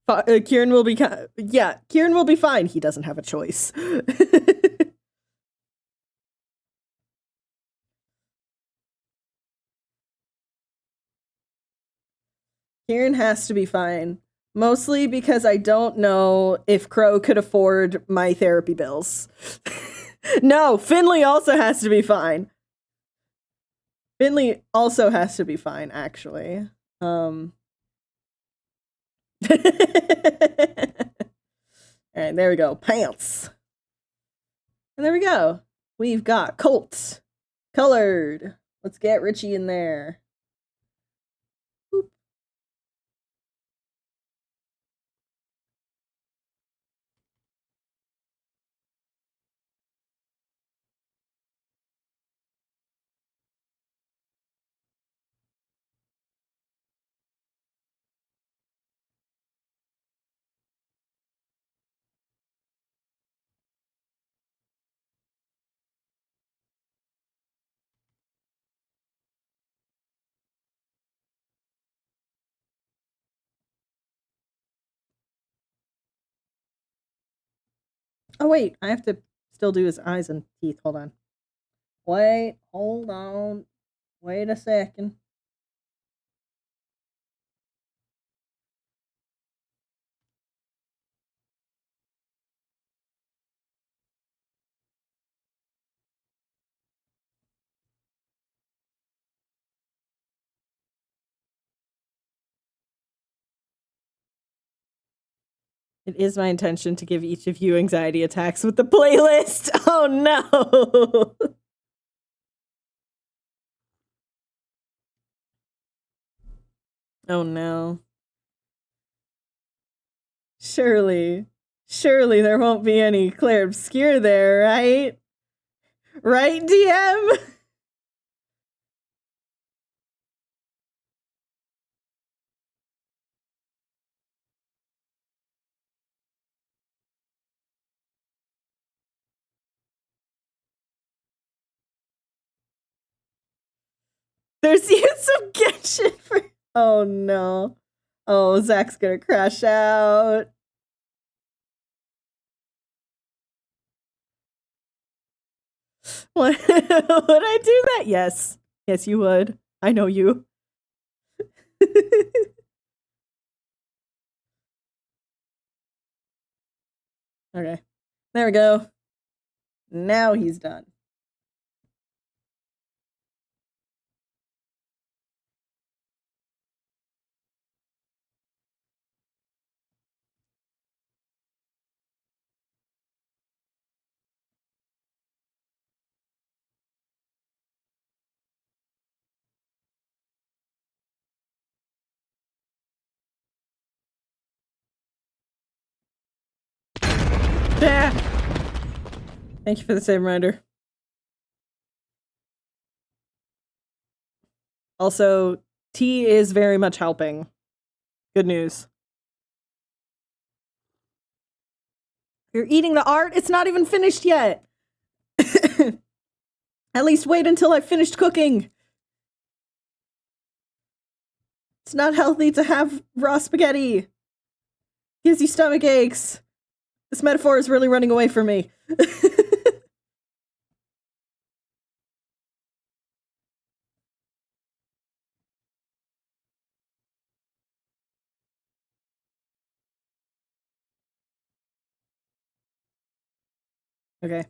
A: Kieran will be Kieran will be fine. He doesn't have a choice. Kieran has to be fine. Mostly because I don't know if Crow could afford my therapy bills. No, Finley also has to be fine. Finley also has to be fine, actually. Alright, there we go. Pants. And there we go. We've got Colts. Colored. Let's get Richie in there. Boop. Oh, wait. I have to still do his eyes and teeth. Hold on. Wait. Hold on. Wait a second. It is my intention to give each of you anxiety attacks with the playlist. Oh no. Oh no. Surely there won't be any Claire Obscure there, right? Right, DM? There's use of Genshin for. Oh no. Oh, Zach's gonna crash out. What? Would I do that? Yes. Yes, you would. I know you. Okay. There we go. Now he's done. Ah! Thank you for the same reminder. Also, tea is very much helping. Good news. You're eating the art? It's not even finished yet. At least wait until I've finished cooking. It's not healthy to have raw spaghetti. Gives you stomach aches. This metaphor is really running away from me. Okay.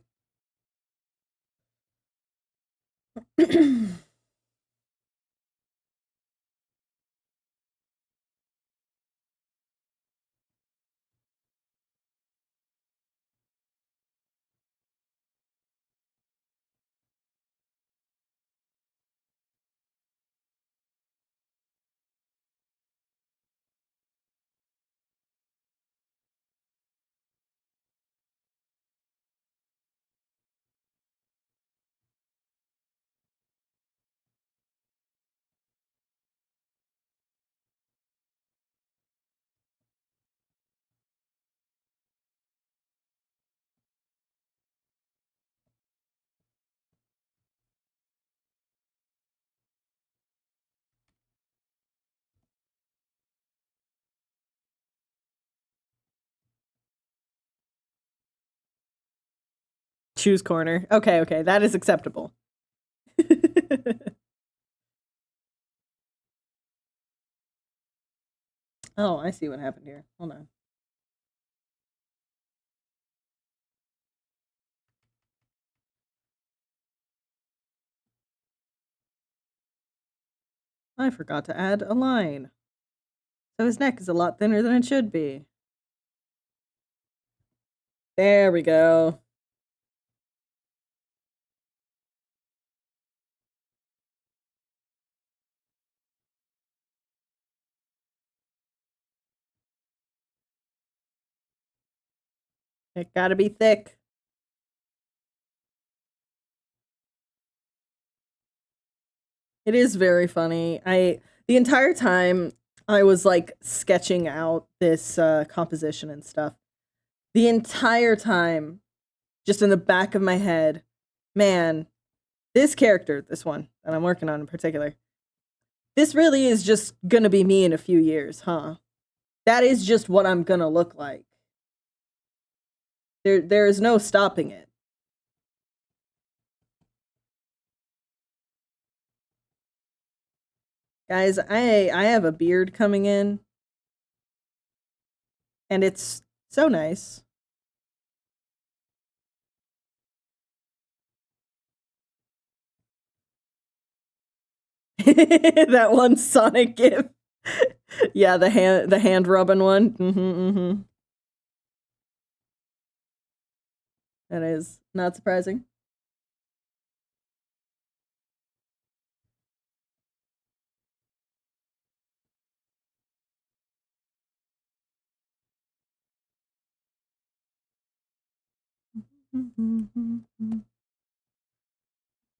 A: choose corner. Okay, that is acceptable. Oh, I see what happened here. Hold on. I forgot to add a line. So his neck is a lot thinner than it should be. There we go. It gotta be thick. It is very funny. The entire time I was like sketching out this composition and stuff. The entire time, just in the back of my head, man, this character, this one that I'm working on in particular, this really is just gonna be me in a few years, huh? That is just what I'm gonna look like. There is no stopping it. Guys, I have a beard coming in, and it's so nice. That one Sonic gif. Yeah, the hand rubbing one. That is not surprising.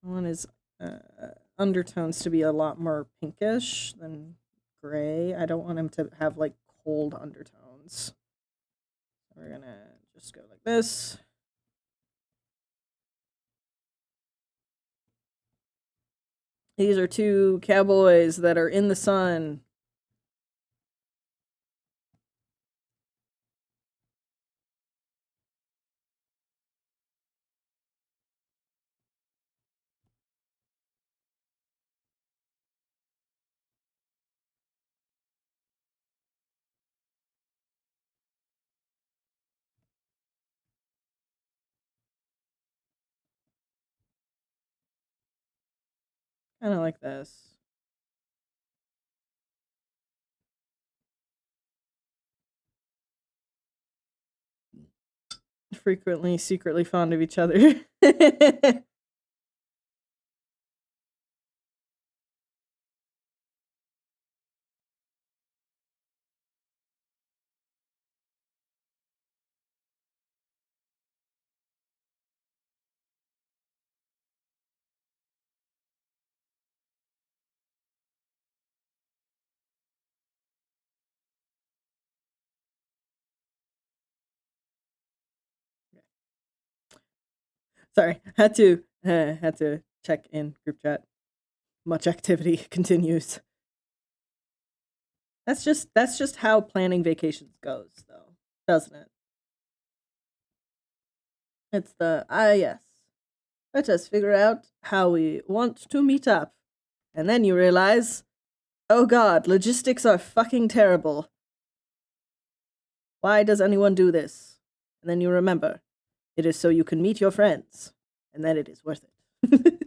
A: One is undertones to be a lot more pinkish than gray. I don't want him to have like cold undertones. We're gonna just go like this. These are two cowboys that are in the sun. Kind of like this. Frequently, secretly fond of each other. Sorry, had to check in group chat. Much activity continues. That's just how planning vacations goes, though, doesn't it? It's the yes. Let us figure out how we want to meet up, and then you realize, oh God, logistics are fucking terrible. Why does anyone do this? And then you remember, it is so you can meet your friends, and then it is worth it.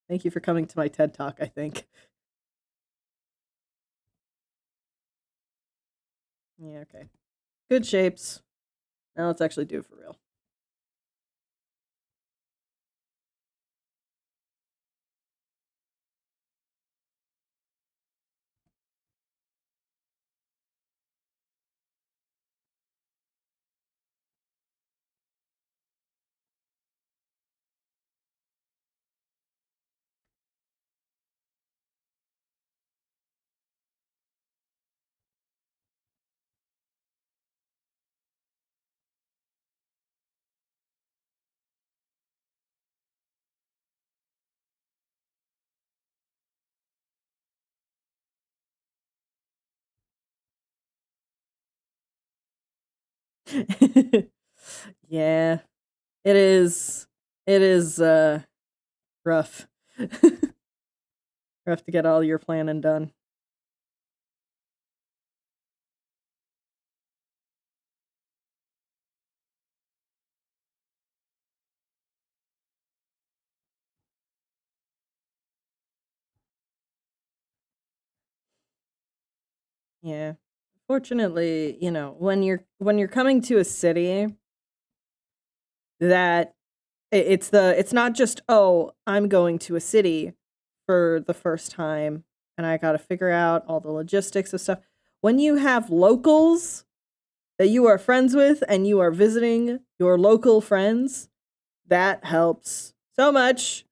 A: Thank you for coming to my TED Talk, I think. Yeah, okay. Good shapes. Now let's actually do it for real. Yeah, it is. It is rough. Rough to get all your planning done. Yeah. Fortunately, when you're coming to a city that it's not just, "Oh, I'm going to a city for the first time and I gotta figure out all the logistics of stuff." When you have locals that you are friends with and you are visiting your local friends, that helps so much.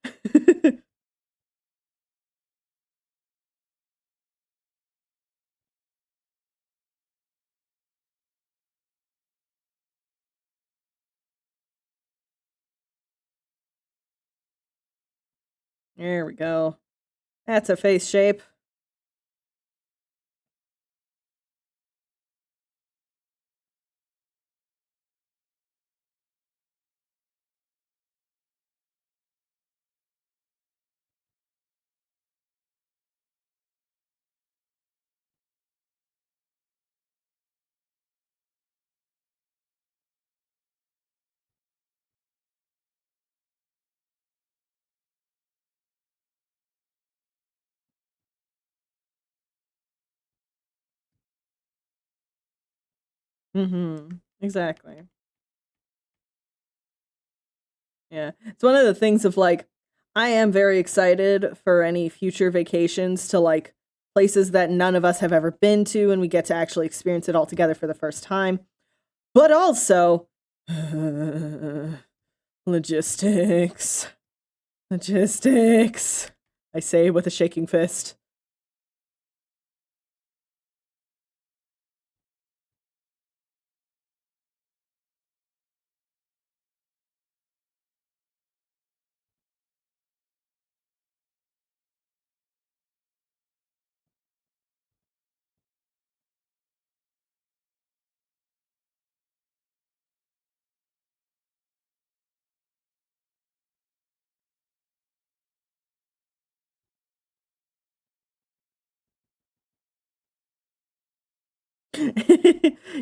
A: There we go. That's a face shape. Mhm. Exactly. Yeah. It's one of the things of, like, I am very excited for any future vacations to, like, places that none of us have ever been to, and we get to actually experience it all together for the first time. But also, logistics. Logistics. I say with a shaking fist.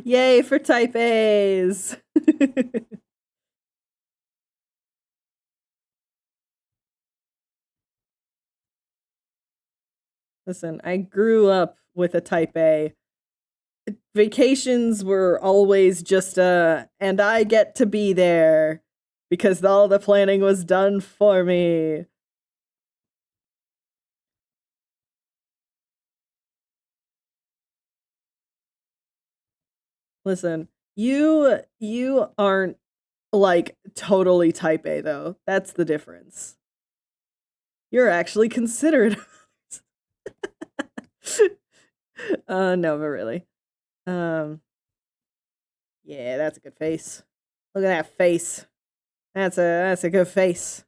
A: Yay for type A's. Listen, I grew up with a type A. Vacations were always just and I get to be there because all the planning was done for me. Listen, you aren't like totally type A though. That's the difference. You're actually considerate. No, but really. Um, yeah, that's a good face. Look at that face. That's a good face.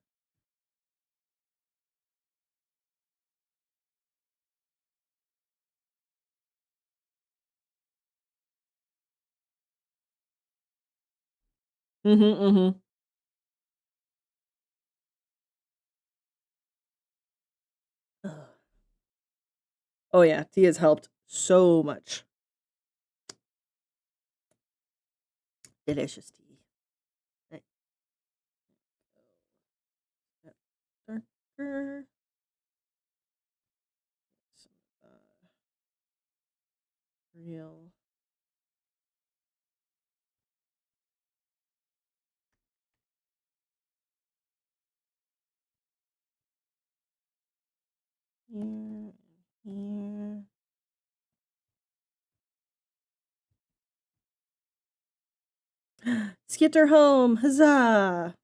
A: Mhm, mhm. Ugh. Oh yeah, tea has helped so much. Delicious tea. Right. Darker. Some real. Here, here. Skitter home, huzzah!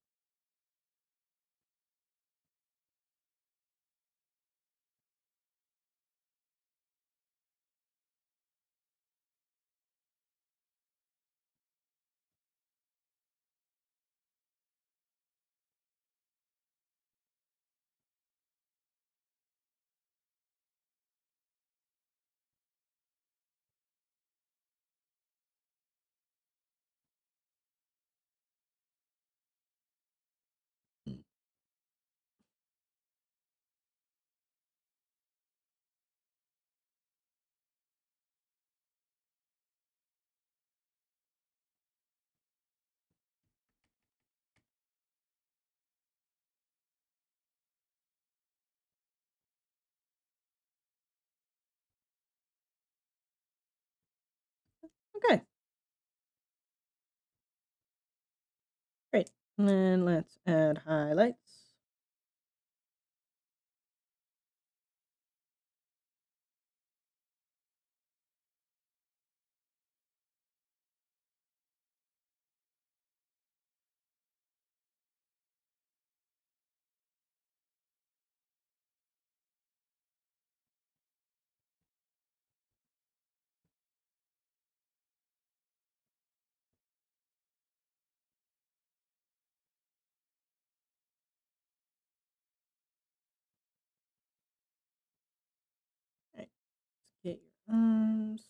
A: Okay. Great. And then let's add highlights. Right. Let's get your arms.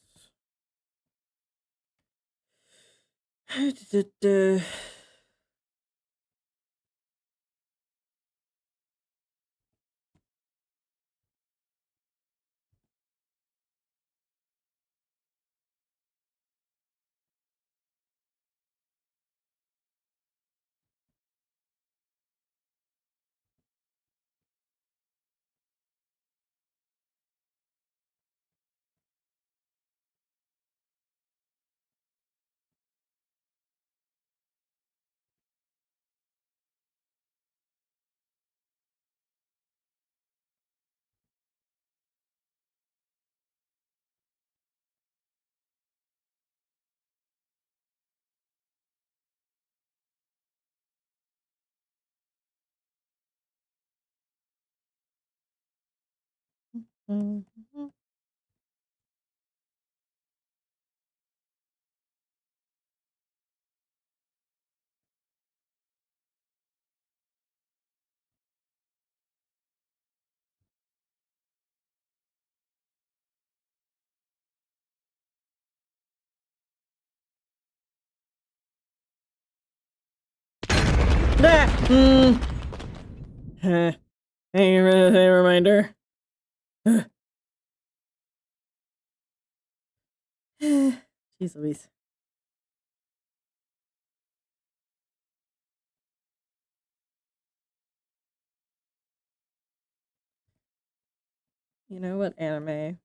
A: Mhm. Nah. Hey, reminder. Jeez Louise. You know what anime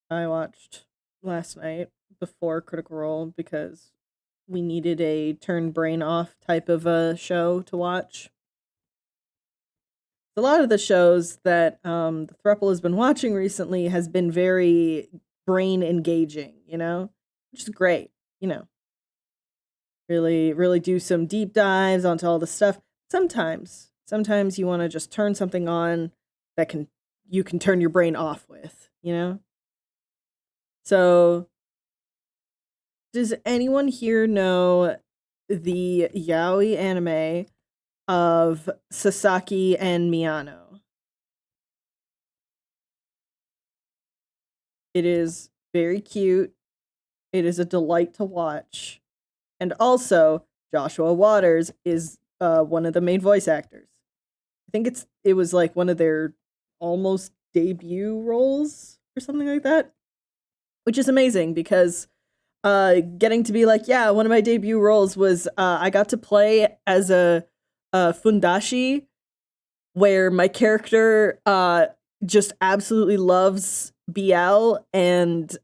A: I watched last night before Critical Role because we needed a turn brain off type of a show to watch? A lot of the shows that the throuple has been watching recently has been very brain engaging, which is great, you know, really do some deep dives onto all the stuff. Sometimes you want to just turn something on that you can turn your brain off with. So, does anyone here know the yaoi anime of Sasaki and Miyano? It is very cute. It is a delight to watch. And also, Joshua Waters is one of the main voice actors. I think it was like one of their almost debut roles or something like that, which is amazing because getting to be like, yeah, one of my debut roles was I got to play as a fundashi where my character just absolutely loves BL and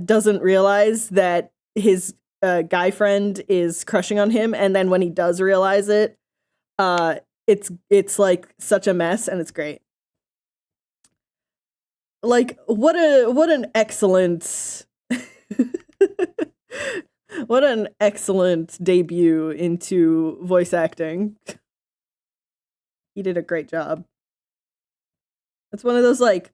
A: doesn't realize that his guy friend is crushing on him, and then when he does realize it, uh, it's like such a mess, and it's great. Like what an excellent what an excellent debut into voice acting. He did a great job. It's one of those like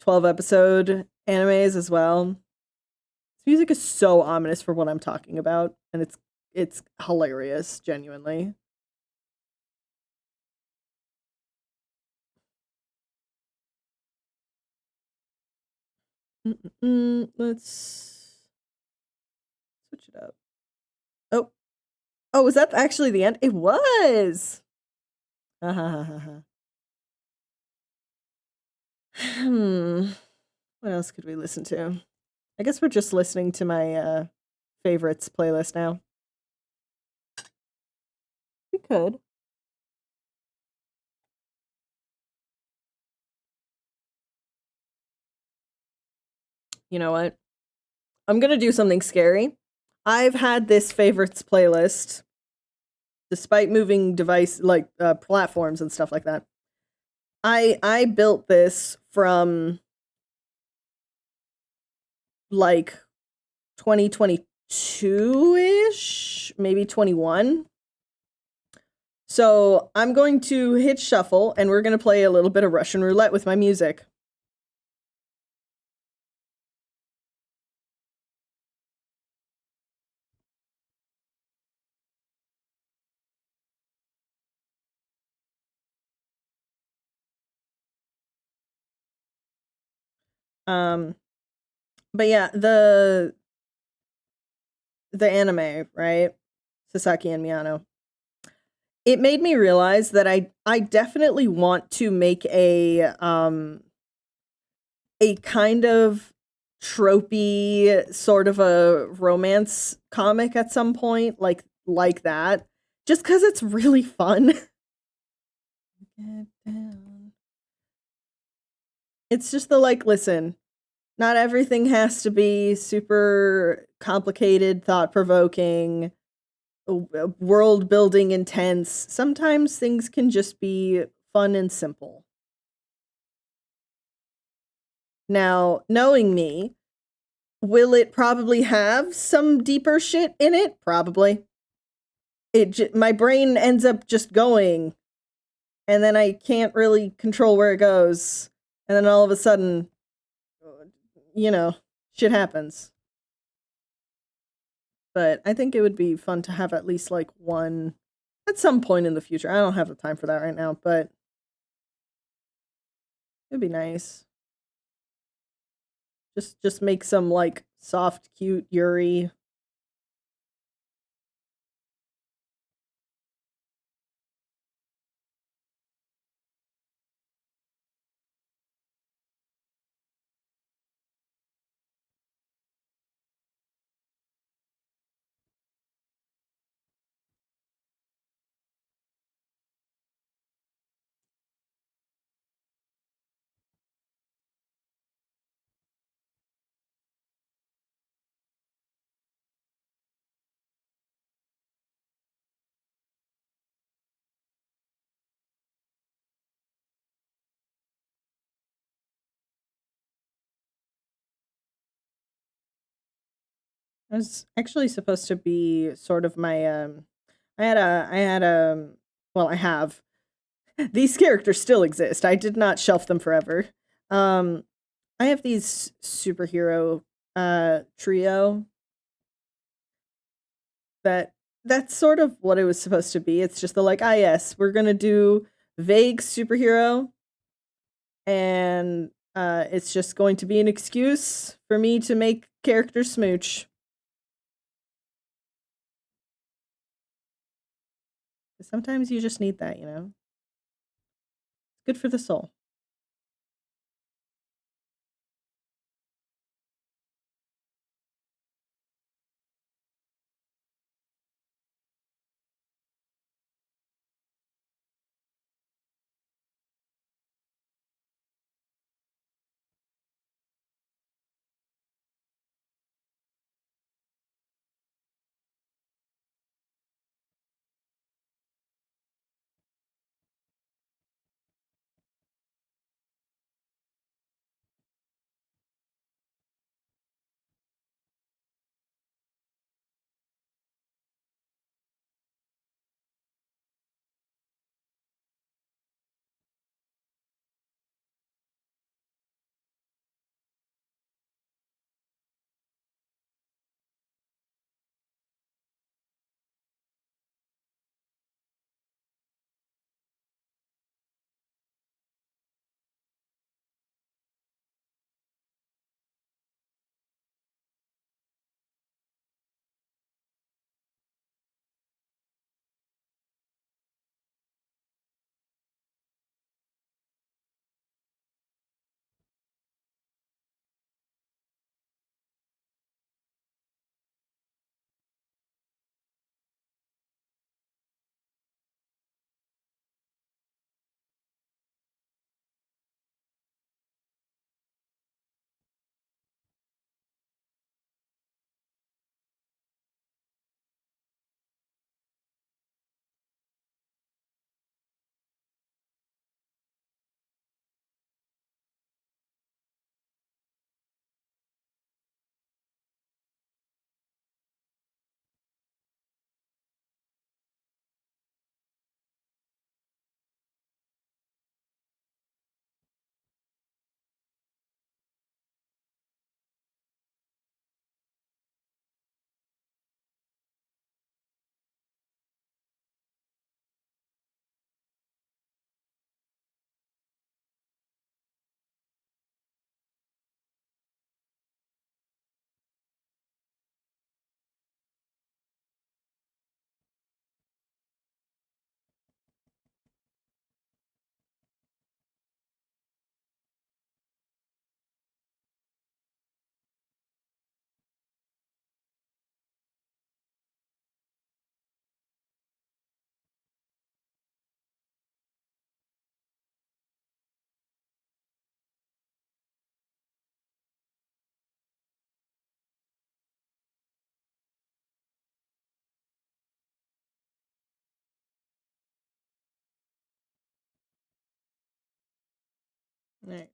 A: 12 episode animes as well. This music is so ominous for what I'm talking about, and it's hilarious, genuinely. Let's switch it up. Oh, oh, was that actually the end? It was. Hmm. What else could we listen to? I guess we're just listening to my favorites playlist now. We could. You know what? I'm gonna do something scary. I've had this favorites playlist, despite moving platforms and stuff like that. I built this from like 2022 ish, maybe 21. So I'm going to hit shuffle, and we're gonna play a little bit of Russian roulette with my music. Um, but yeah, the anime, right? Sasaki and Miyano. It made me realize that I definitely want to make a kind of tropey sort of a romance comic at some point, like that, just because it's really fun. Get down. It's just the listen, not everything has to be super complicated, thought provoking, world building intense. Sometimes things can just be fun and simple. Now, knowing me, will it probably have some deeper shit in it? Probably. My brain ends up just going, and then I can't really control where it goes. And then all of a sudden, shit happens. But I think it would be fun to have at least one at some point in the future. I don't have the time for that right now, but it'd be nice. Just make some soft, cute Yuri. It was actually supposed to be sort of my I have these characters still exist. I did not shelf them forever. I have these superhero trio that's sort of what it was supposed to be. It's just yes, we're gonna do vague superhero, and it's just going to be an excuse for me to make characters smooch. Sometimes you just need that, It's good for the soul. Right.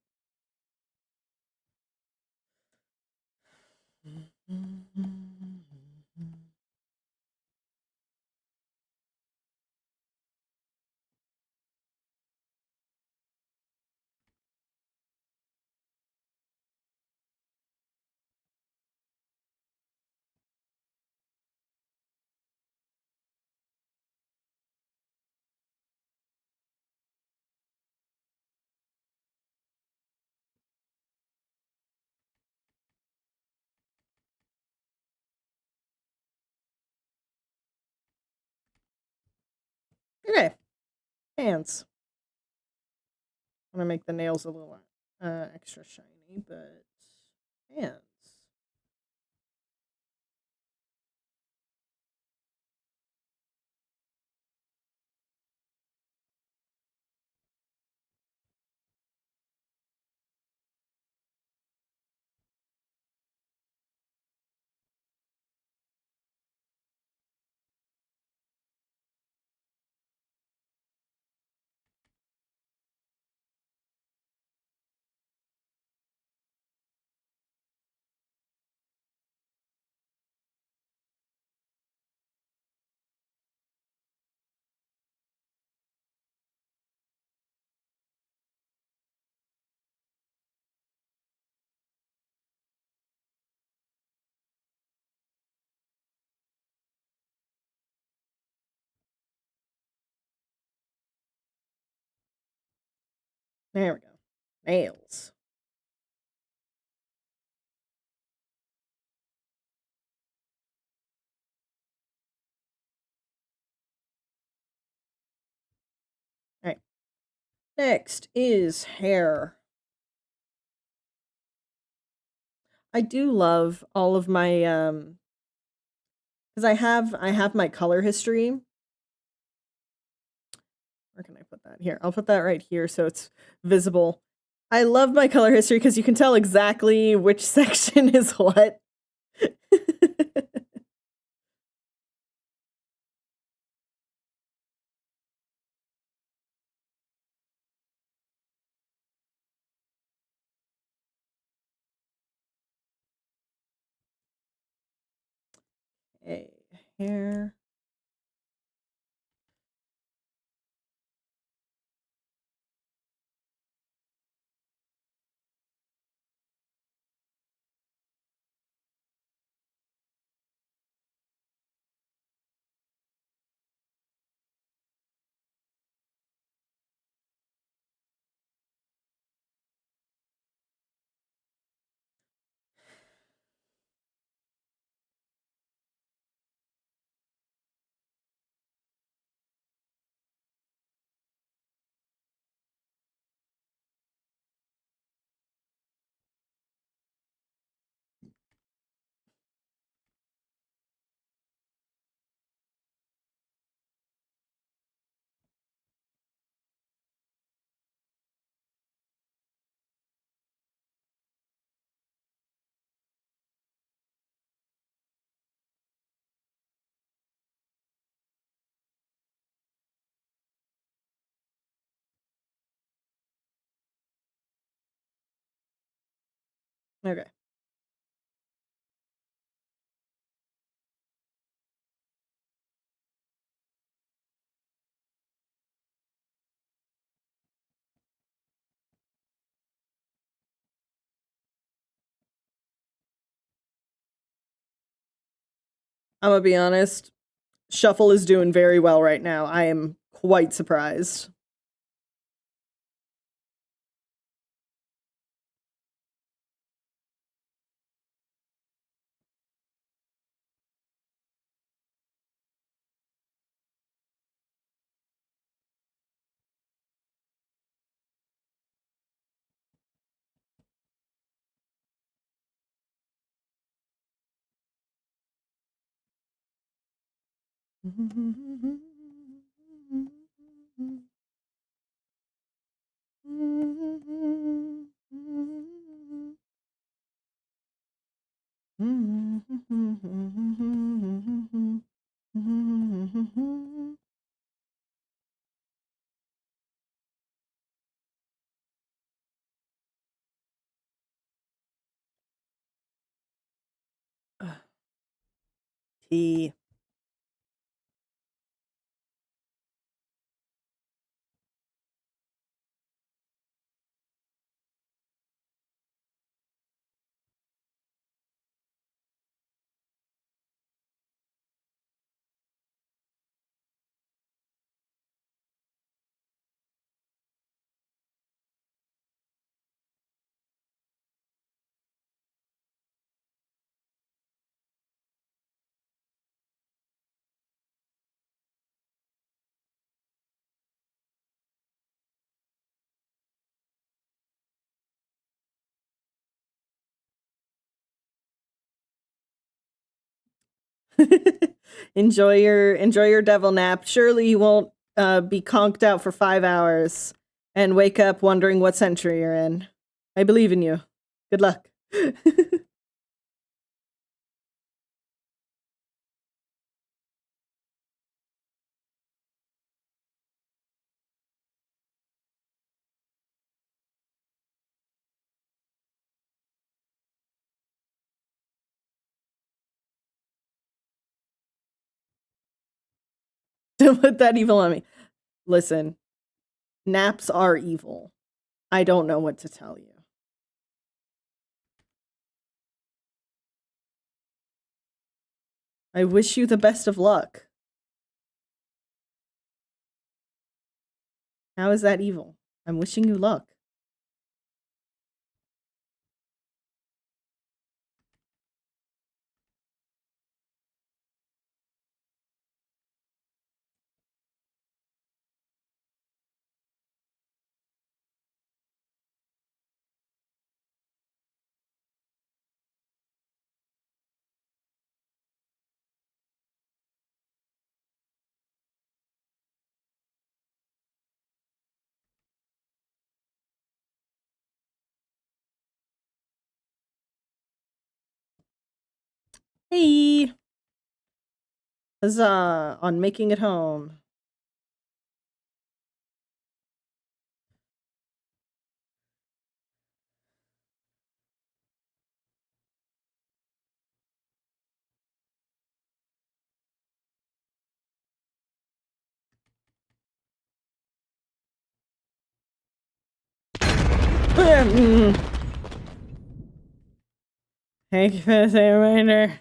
A: Okay. Hands. I'm gonna make the nails a little extra shiny, but hands. There we go. Nails. All right. Next is hair. I do love all of my because I have my color history. Where can I put that? Here, I'll put that right here so it's visible. I love my color history because you can tell exactly which section is what. Okay, hair. Okay. I'm gonna be honest. Shuffle is doing very well right now. I am quite surprised. Tea. enjoy your devil nap. Surely you won't be conked out for 5 hours and wake up wondering what century you're in. I believe in you. Good luck. Don't put that evil on me. Listen, naps are evil. I don't know what to tell you. I wish you the best of luck. How is that evil? I'm wishing you luck. Hey! Huzzah on making it home. Thank you for the reminder.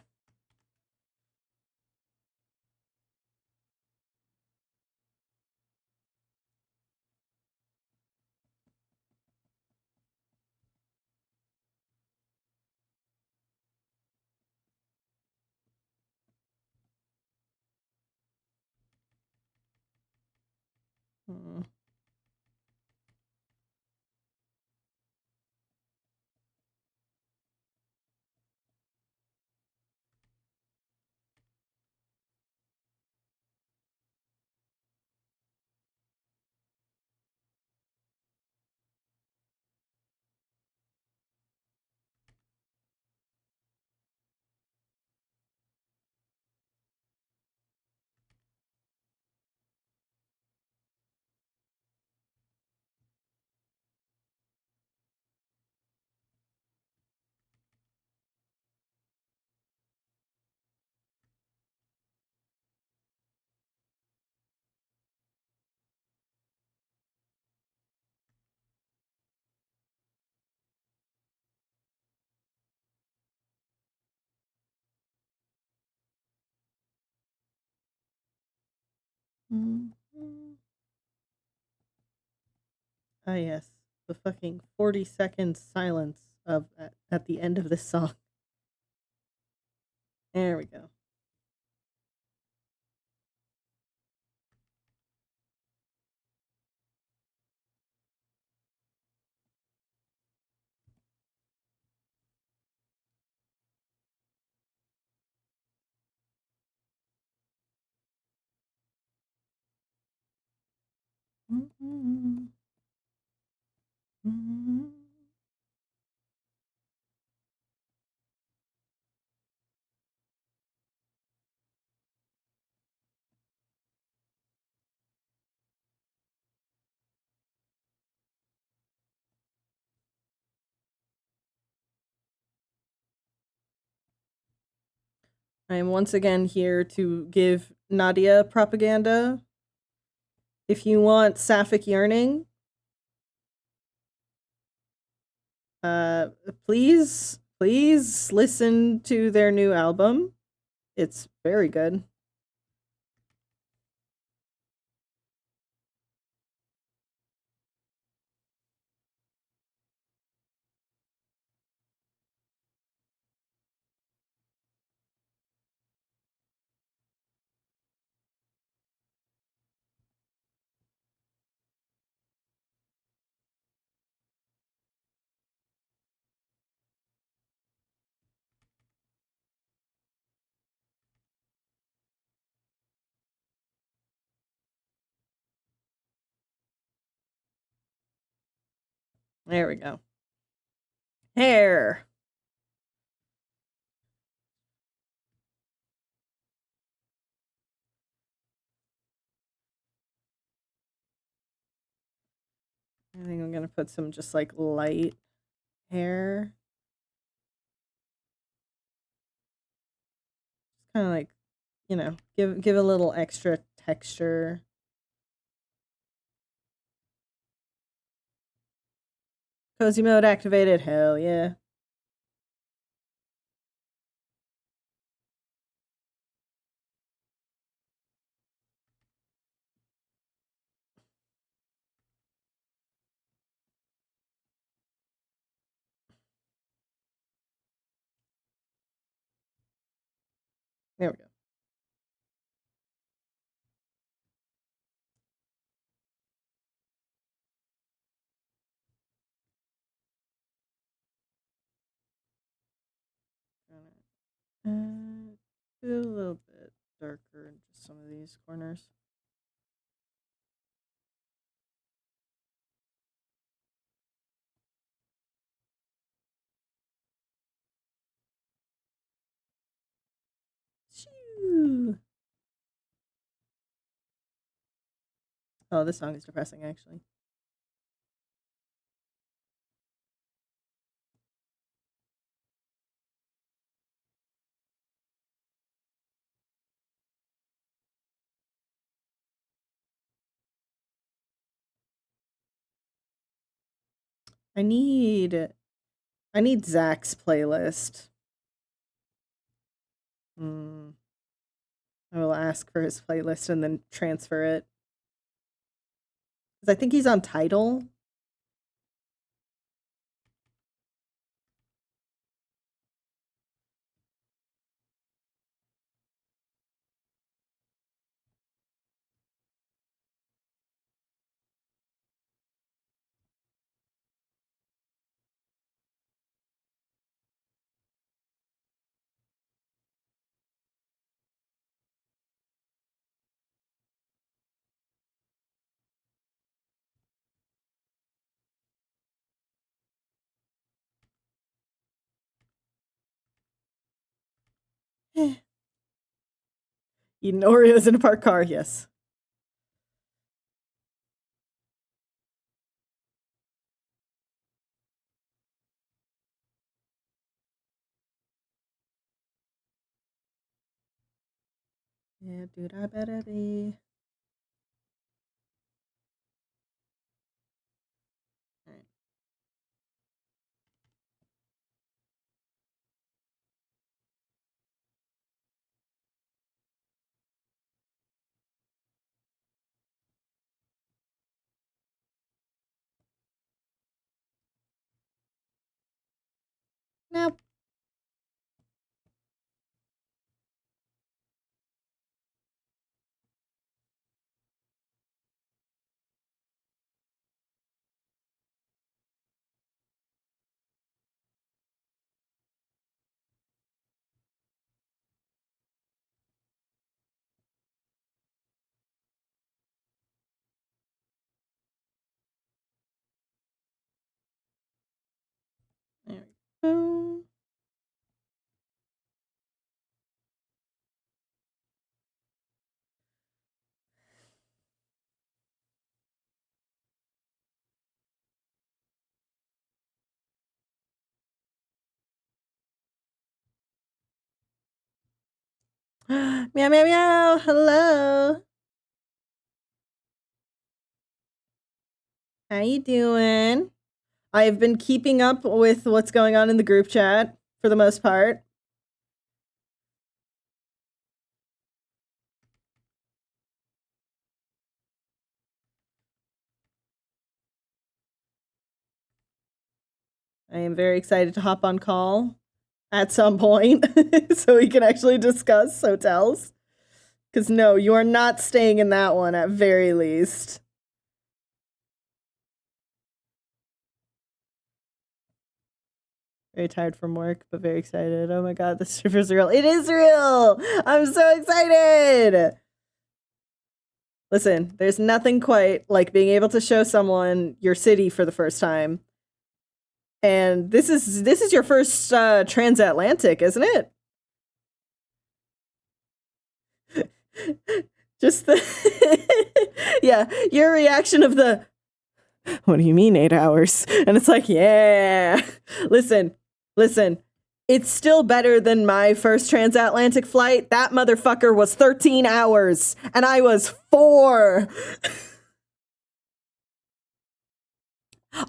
A: Ah, yes. The fucking 40-second silence of at the end of this song. There we go. I am once again here to give Nadia propaganda. If you want sapphic yearning, please listen to their new album. It's very good. There we go. Hair. I think I'm gonna put some just like light hair. Just kind of like, you know, give a little extra texture. Cozy mode activated. Hell yeah. There we go. Do a little bit darker in just some of these corners. Shoo. Oh, this song is depressing, actually. I need Zach's playlist. I will ask for his playlist and then transfer it. Because I think he's on Tidal. Eating Oreos in a parked car, yes. Yeah, dude, I better be. All right. Nope. There we go. Meow, meow, meow. Hello. How you doing? I have been keeping up with what's going on in the group chat for the most part. I am very excited to hop on call at some point so we can actually discuss hotels. Because no, you are not staying in that one at very least. Very tired from work, but very excited. Oh my god, this trip is real. It is real! I'm so excited! Listen, there's nothing quite like being able to show someone your city for the first time. And this is your first transatlantic, isn't it? Just the yeah, your reaction of the what do you mean 8 hours? And it's like, yeah. Listen. It's still better than my first transatlantic flight. That motherfucker was 13 hours and I was 4.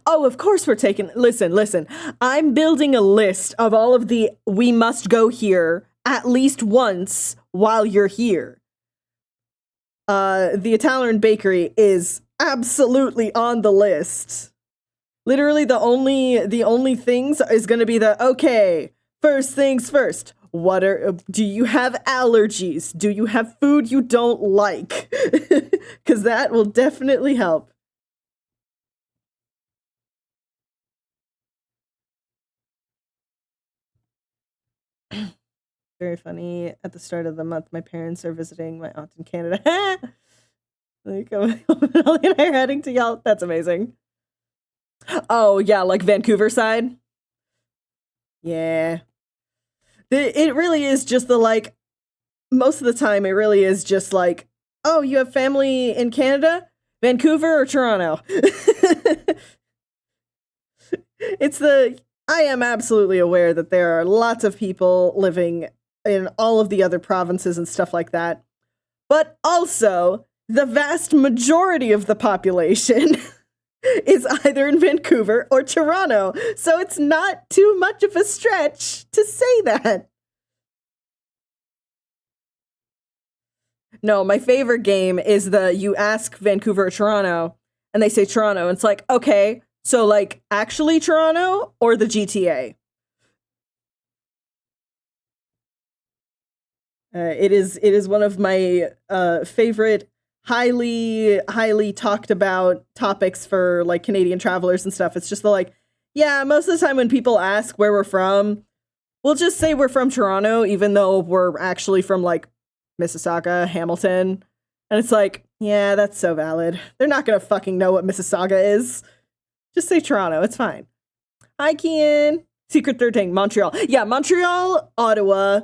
A: Oh, of course we're taking. Listen. I'm building a list of all of the we must go here at least once while you're here. The Italian bakery is absolutely on the list. Literally the only things is going to be the okay, first things first. Do you have allergies? Do you have food you don't like? Cuz that will definitely help. Very funny. At the start of the month, my parents are visiting my aunt in Canada. Like, Ollie and I are heading to y'all. That's amazing. Oh, yeah, like Vancouver side? Yeah. It really is just the, like, most of the time, it really is just like, oh, you have family in Canada? Vancouver or Toronto? I am absolutely aware that there are lots of people living in all of the other provinces and stuff like that. But also, the vast majority of the population is either in Vancouver or Toronto. So it's not too much of a stretch to say that. No, my favorite game is you ask Vancouver or Toronto, and they say Toronto. And it's like, okay, so like actually Toronto or the GTA? It is one of my favorite highly talked about topics for like Canadian travelers and stuff. It's just yeah, most of the time when people ask where we're from, we'll just say we're from Toronto, even though we're actually from like Mississauga, Hamilton. And it's like, yeah, that's so valid. They're not gonna fucking know what Mississauga is. Just say Toronto, it's fine. Hi, Kian. Secret third thing, Montreal. Yeah, Montreal, Ottawa,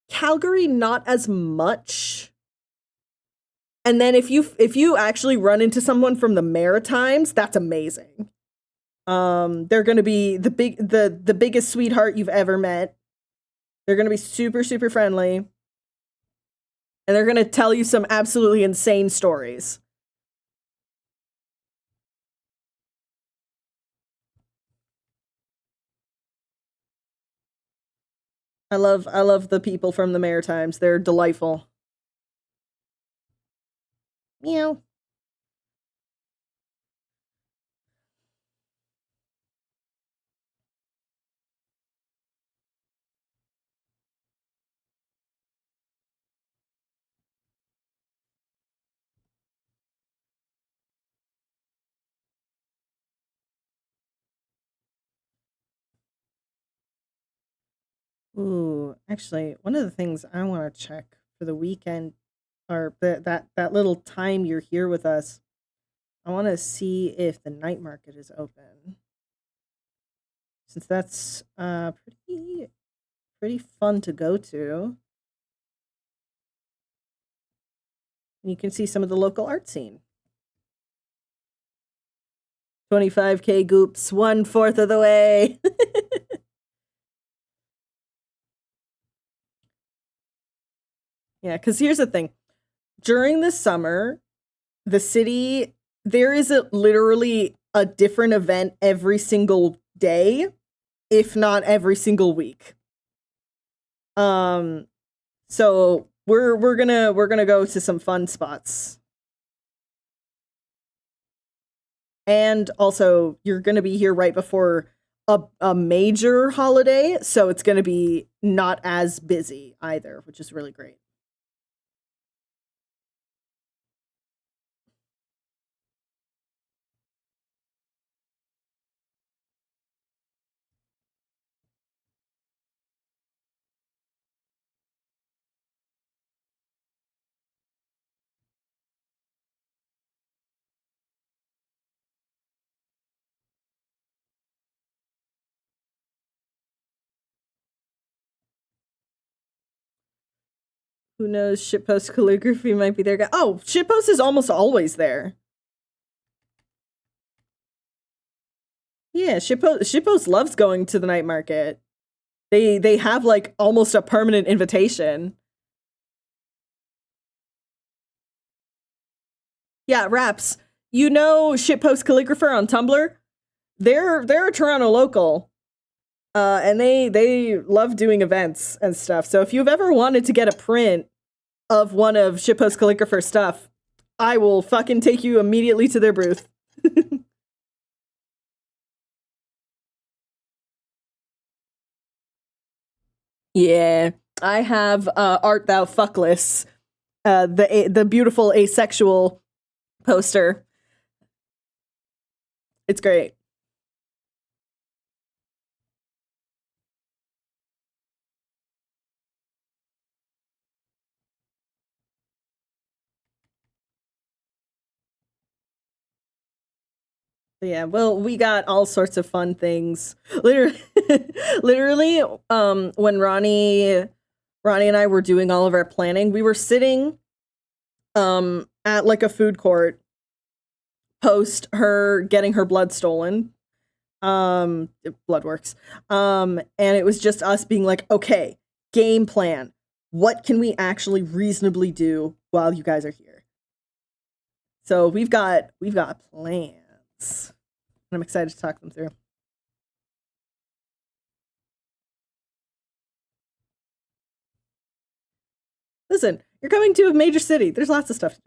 A: Calgary, not as much. And then if you actually run into someone from the Maritimes, that's amazing. They're gonna be the biggest sweetheart you've ever met. They're gonna be super, super friendly. And they're gonna tell you some absolutely insane stories. I love the people from the Maritimes. They're delightful. Meow. Ooh, actually, one of the things I want to check for the weekend, or that little time you're here with us, I want to see if the night market is open, since that's pretty fun to go to. And you can see some of the local art scene. 25K goops, 1/4 of the way. Yeah, because here's the thing. During the summer, the city, there is literally a different event every single day, if not every single week. So we're gonna go to some fun spots. And also, you're gonna be here right before a major holiday, so it's gonna be not as busy either, which is really great. Who knows? Shitpost calligraphy might be there. Oh, shitpost is almost always there. Yeah, shitpost loves going to the night market. They have like almost a permanent invitation. Yeah, Raps. You know shitpost calligrapher on Tumblr? They're a Toronto local. And they love doing events and stuff. So if you've ever wanted to get a print of one of shitpost calligrapher's stuff, I will fucking take you immediately to their booth. Yeah, I have Art Thou Fuckless, the beautiful asexual poster. It's great. Yeah, well, we got all sorts of fun things. Literally, when Ronnie and I were doing all of our planning, we were sitting at like a food court post her getting her blood stolen. Bloodworks. And it was just us being like, okay, game plan. What can we actually reasonably do while you guys are here? So we've got plans. And I'm excited to talk them through. Listen, you're coming to a major city. There's lots of stuff to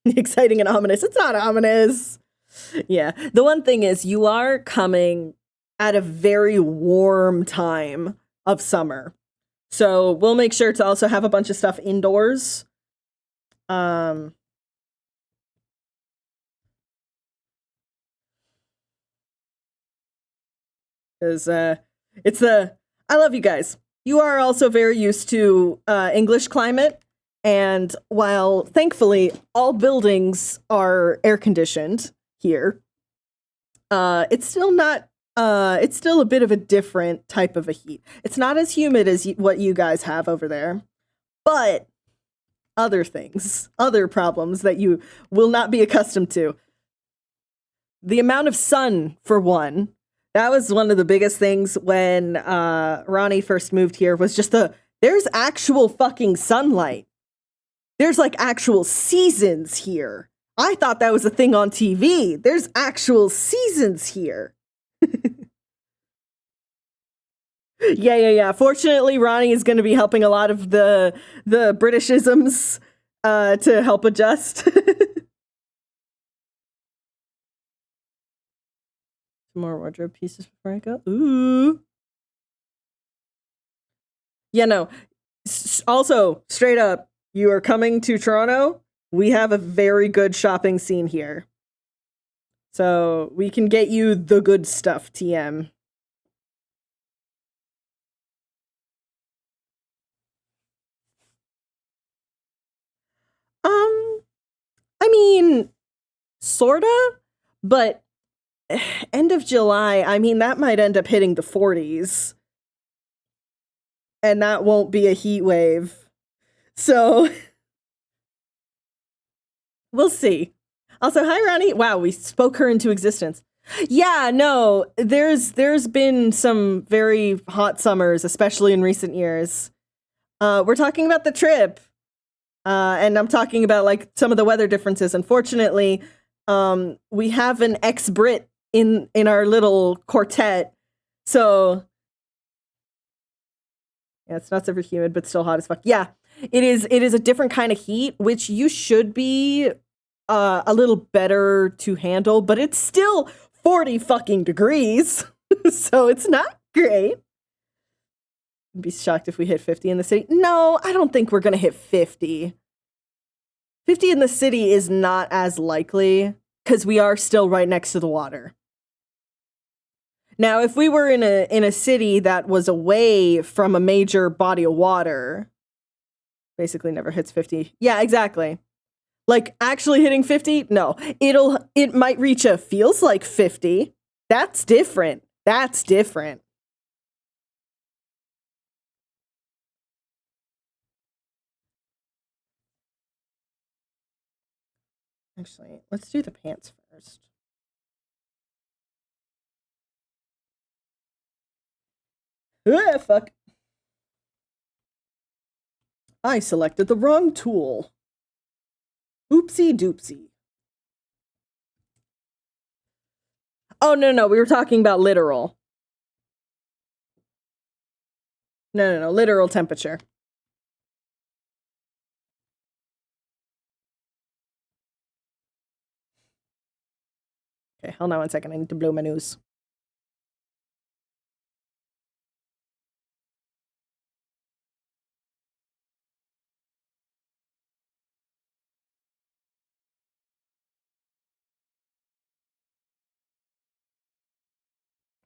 A: do. Exciting and ominous. It's not ominous. Yeah. The one thing is you are coming at a very warm time of summer. So we'll make sure to also have a bunch of stuff indoors. Because I love you guys. You are also very used to English climate. And while thankfully all buildings are air conditioned here, it's still not. It's still a bit of a different type of a heat. It's not as humid as what you guys have over there, but other things, other problems that you will not be accustomed to. The amount of sun, for one. That was one of the biggest things when Ronnie first moved here, was just there's actual fucking sunlight. There's like actual seasons here. I thought that was a thing on TV. There's actual seasons here. Yeah. Fortunately, Ronnie is going to be helping a lot of the Britishisms to help adjust. More wardrobe pieces before I go. Ooh. Yeah, no. Also, straight up, you are coming to Toronto. We have a very good shopping scene here. So we can get you the good stuff, TM. I mean, sorta, but end of July, I mean, that might end up hitting the 40s. And that won't be a heat wave. So we'll see. Also, hi, Ronnie. Wow, we spoke her into existence. Yeah, no, there's been some very hot summers, especially in recent years. We're talking about the trip, and I'm talking about like some of the weather differences. Unfortunately, we have an ex-Brit in our little quartet, so yeah, it's not super humid, but still hot as fuck. Yeah, it is. It is a different kind of heat, which you should be a little better to handle, but it's still 40 fucking degrees, so it's not great. I'd be shocked if we hit 50 in the city. No, I don't think we're gonna hit 50. 50 in the city is not as likely because we are still right next to the water. Now, if we were in a city that was away from a major body of water, basically never hits 50. Yeah, exactly. Like actually hitting 50? No. It might reach a feels like 50. That's different. That's different. Actually, let's do the pants first. Ah, fuck. I selected the wrong tool. Oopsie doopsie. Oh, no, we were talking about literal. No, literal temperature. Okay, hold on one second. I need to blow my nose.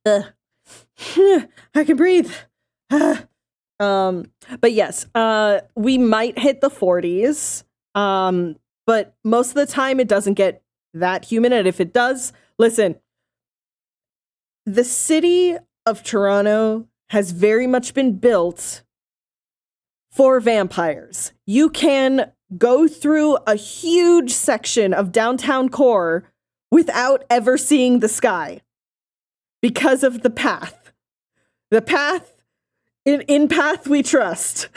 A: Ugh. I can breathe. But yes, we might hit the 40s. But most of the time it doesn't get that humid, and if it does, listen, the city of Toronto has very much been built for vampires. You can go through a huge section of downtown core without ever seeing the sky because of the path. The path in path we trust.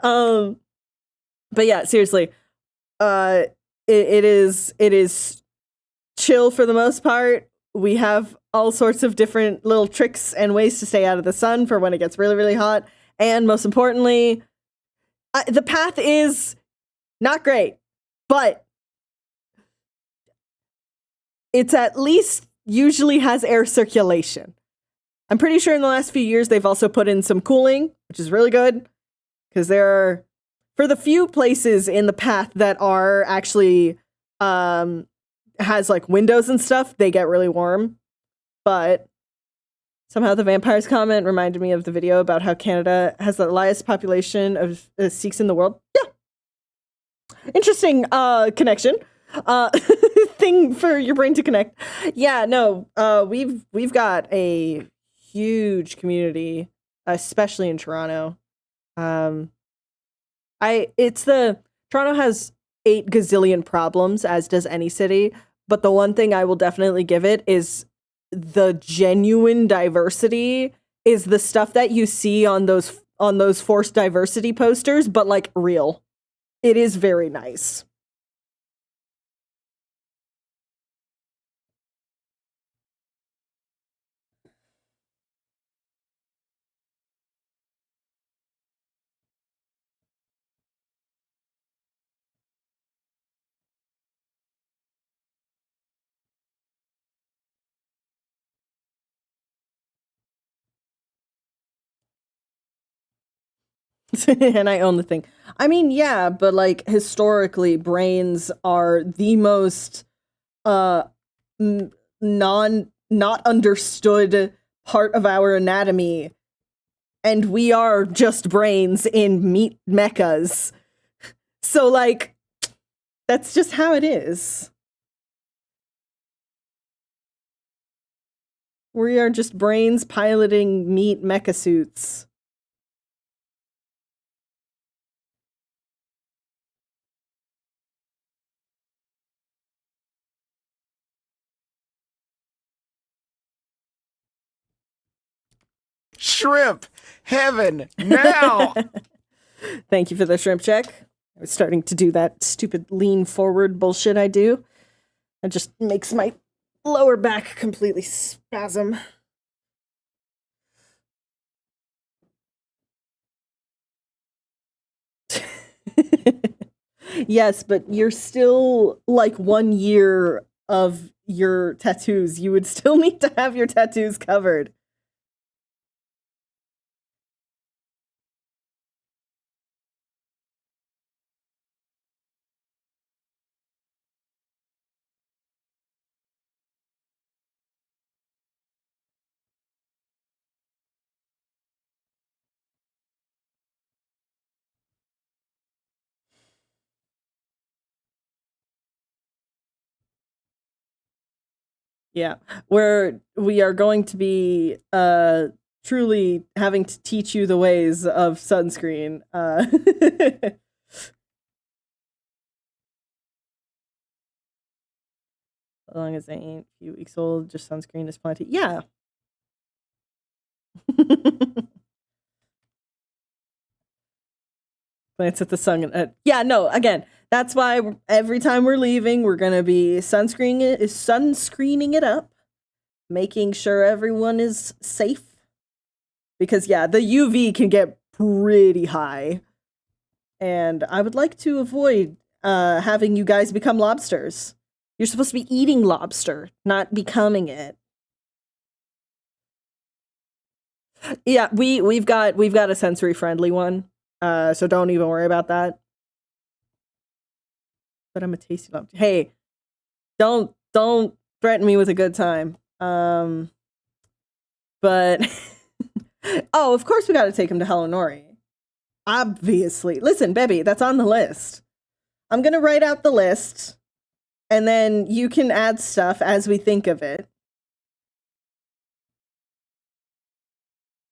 A: But yeah, seriously, it is chill for the most part. We have all sorts of different little tricks and ways to stay out of the sun for when it gets really, really hot. And most importantly, the path is not great, but it's at least usually has air circulation. I'm pretty sure in the last few years they've also put in some cooling, which is really good because there are, for the few places in the path that are actually has like windows and stuff, they get really warm. But somehow the vampires comment reminded me of the video about how Canada has the highest population of Sikhs in the world. Yeah. Interesting connection. Thing for your brain to connect. Yeah, no, we've got a huge community, especially in Toronto. Toronto has 8 gazillion problems, as does any city, but the one thing I will definitely give it is the genuine diversity is the stuff that you see on those forced diversity posters, but like real. It is very nice. And I own the thing. I mean, yeah, but like historically, brains are the most not understood part of our anatomy, and we are just brains in meat mechas. So like, that's just how it is. We are just brains piloting meat mecha suits.
D: Shrimp. Heaven. Now.
A: Thank you for the shrimp check. I was starting to do that stupid lean forward bullshit I do. It just makes my lower back completely spasm. Yes, but you're still like 1 year of your tattoos. You would still need to have your tattoos covered. Yeah, where we are going to be truly having to teach you the ways of sunscreen. As long as they ain't a few weeks old, just sunscreen is plenty. Yeah. Glance at the sun. Yeah, no, again, that's why every time we're leaving, we're going to be sunscreening it up, making sure everyone is safe. Because, yeah, the UV can get pretty high. And I would like to avoid having you guys become lobsters. You're supposed to be eating lobster, not becoming it. Yeah, we've got a sensory friendly one. So don't even worry about that. But I'm a tasty lobster. Hey, don't threaten me with a good time. But oh, of course we got to take him to Hellenori. Obviously. Listen, baby, that's on the list. I'm going to write out the list and then you can add stuff as we think of it.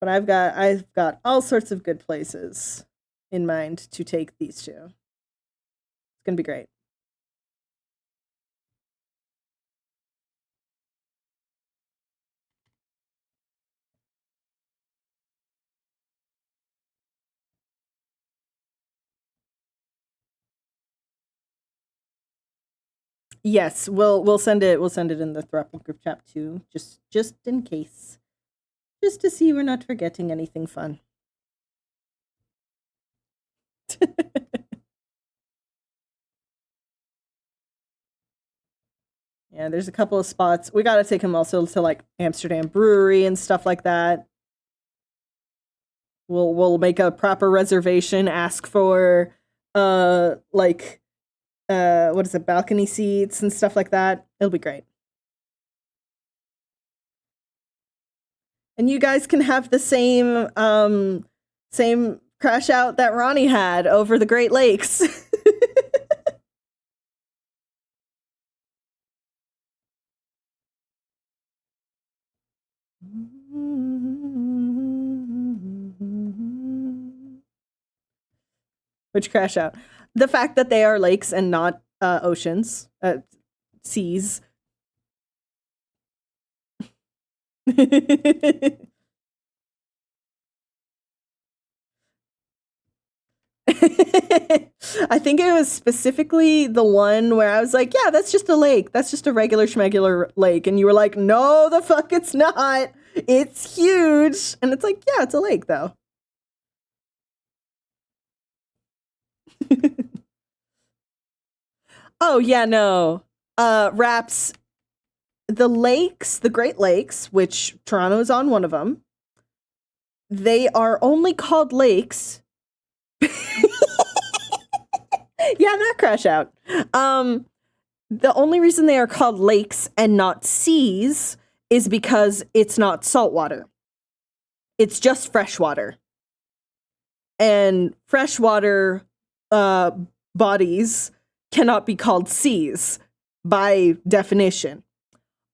A: But I've got all sorts of good places in mind to take these two. It's going to be great. Yes, we'll send it in the Thruple group chat too, just in case. Just to see we're not forgetting anything fun. Yeah, there's a couple of spots. We got to take him also to like Amsterdam Brewery and stuff like that. We'll make a proper reservation, ask for what is it, balcony seats and stuff like that. It'll be great. And you guys can have the same crash out that Ronnie had over the Great Lakes. Which crash out? The fact that they are lakes and not oceans, seas. I think it was specifically the one where I was like, yeah, that's just a lake. That's just a regular schmegular lake. And you were like, no, the fuck it's not. It's huge. And it's like, yeah, it's a lake though. Oh, yeah, no. Raps, the lakes, the Great Lakes, which Toronto is on one of them, they are only called lakes. Yeah, that crash out. The only reason they are called lakes and not seas is because it's not saltwater. It's just freshwater. And freshwater bodies cannot be called seas by definition.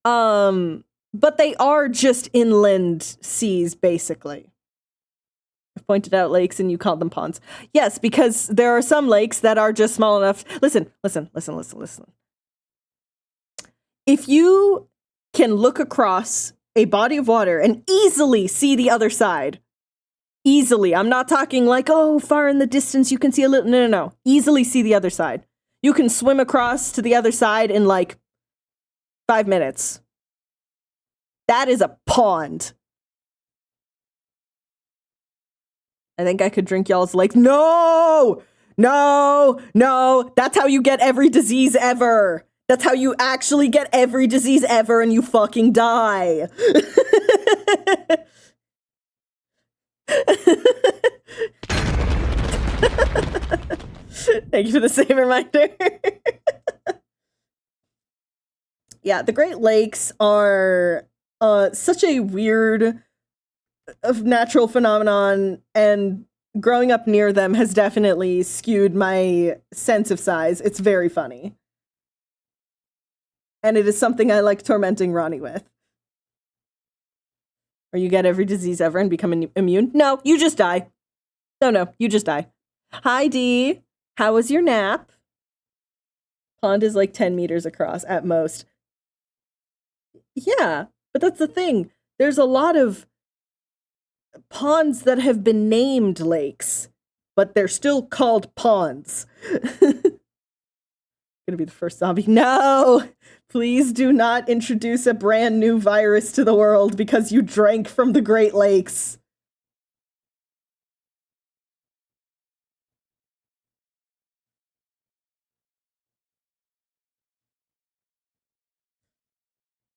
A: But they are just inland seas, basically. I've pointed out lakes and you called them ponds. Yes, because there are some lakes that are just small enough. Listen. If you can look across a body of water and easily see the other side. Easily. I'm not talking like, oh, far in the distance you can see a little. No, no, no. Easily see the other side. You can swim across to the other side in like 5 minutes. That is a pond. I think I could drink y'all's like, no, no, no. That's how you get every disease ever. That's how you actually get every disease ever and you fucking die. Thank you for the same reminder. Yeah, the Great Lakes are such a weird natural phenomenon, and growing up near them has definitely skewed my sense of size. It's very funny. And it is something I like tormenting Ronnie with. Or you get every disease ever and become immune? No, you just die. No, you just die. Hi, Dee. How was your nap? Pond is like 10 meters across at most. Yeah, but that's the thing. There's a lot of ponds that have been named lakes, but they're still called ponds. Gonna be the first zombie. No! Please do not introduce a brand new virus to the world because you drank from the Great Lakes.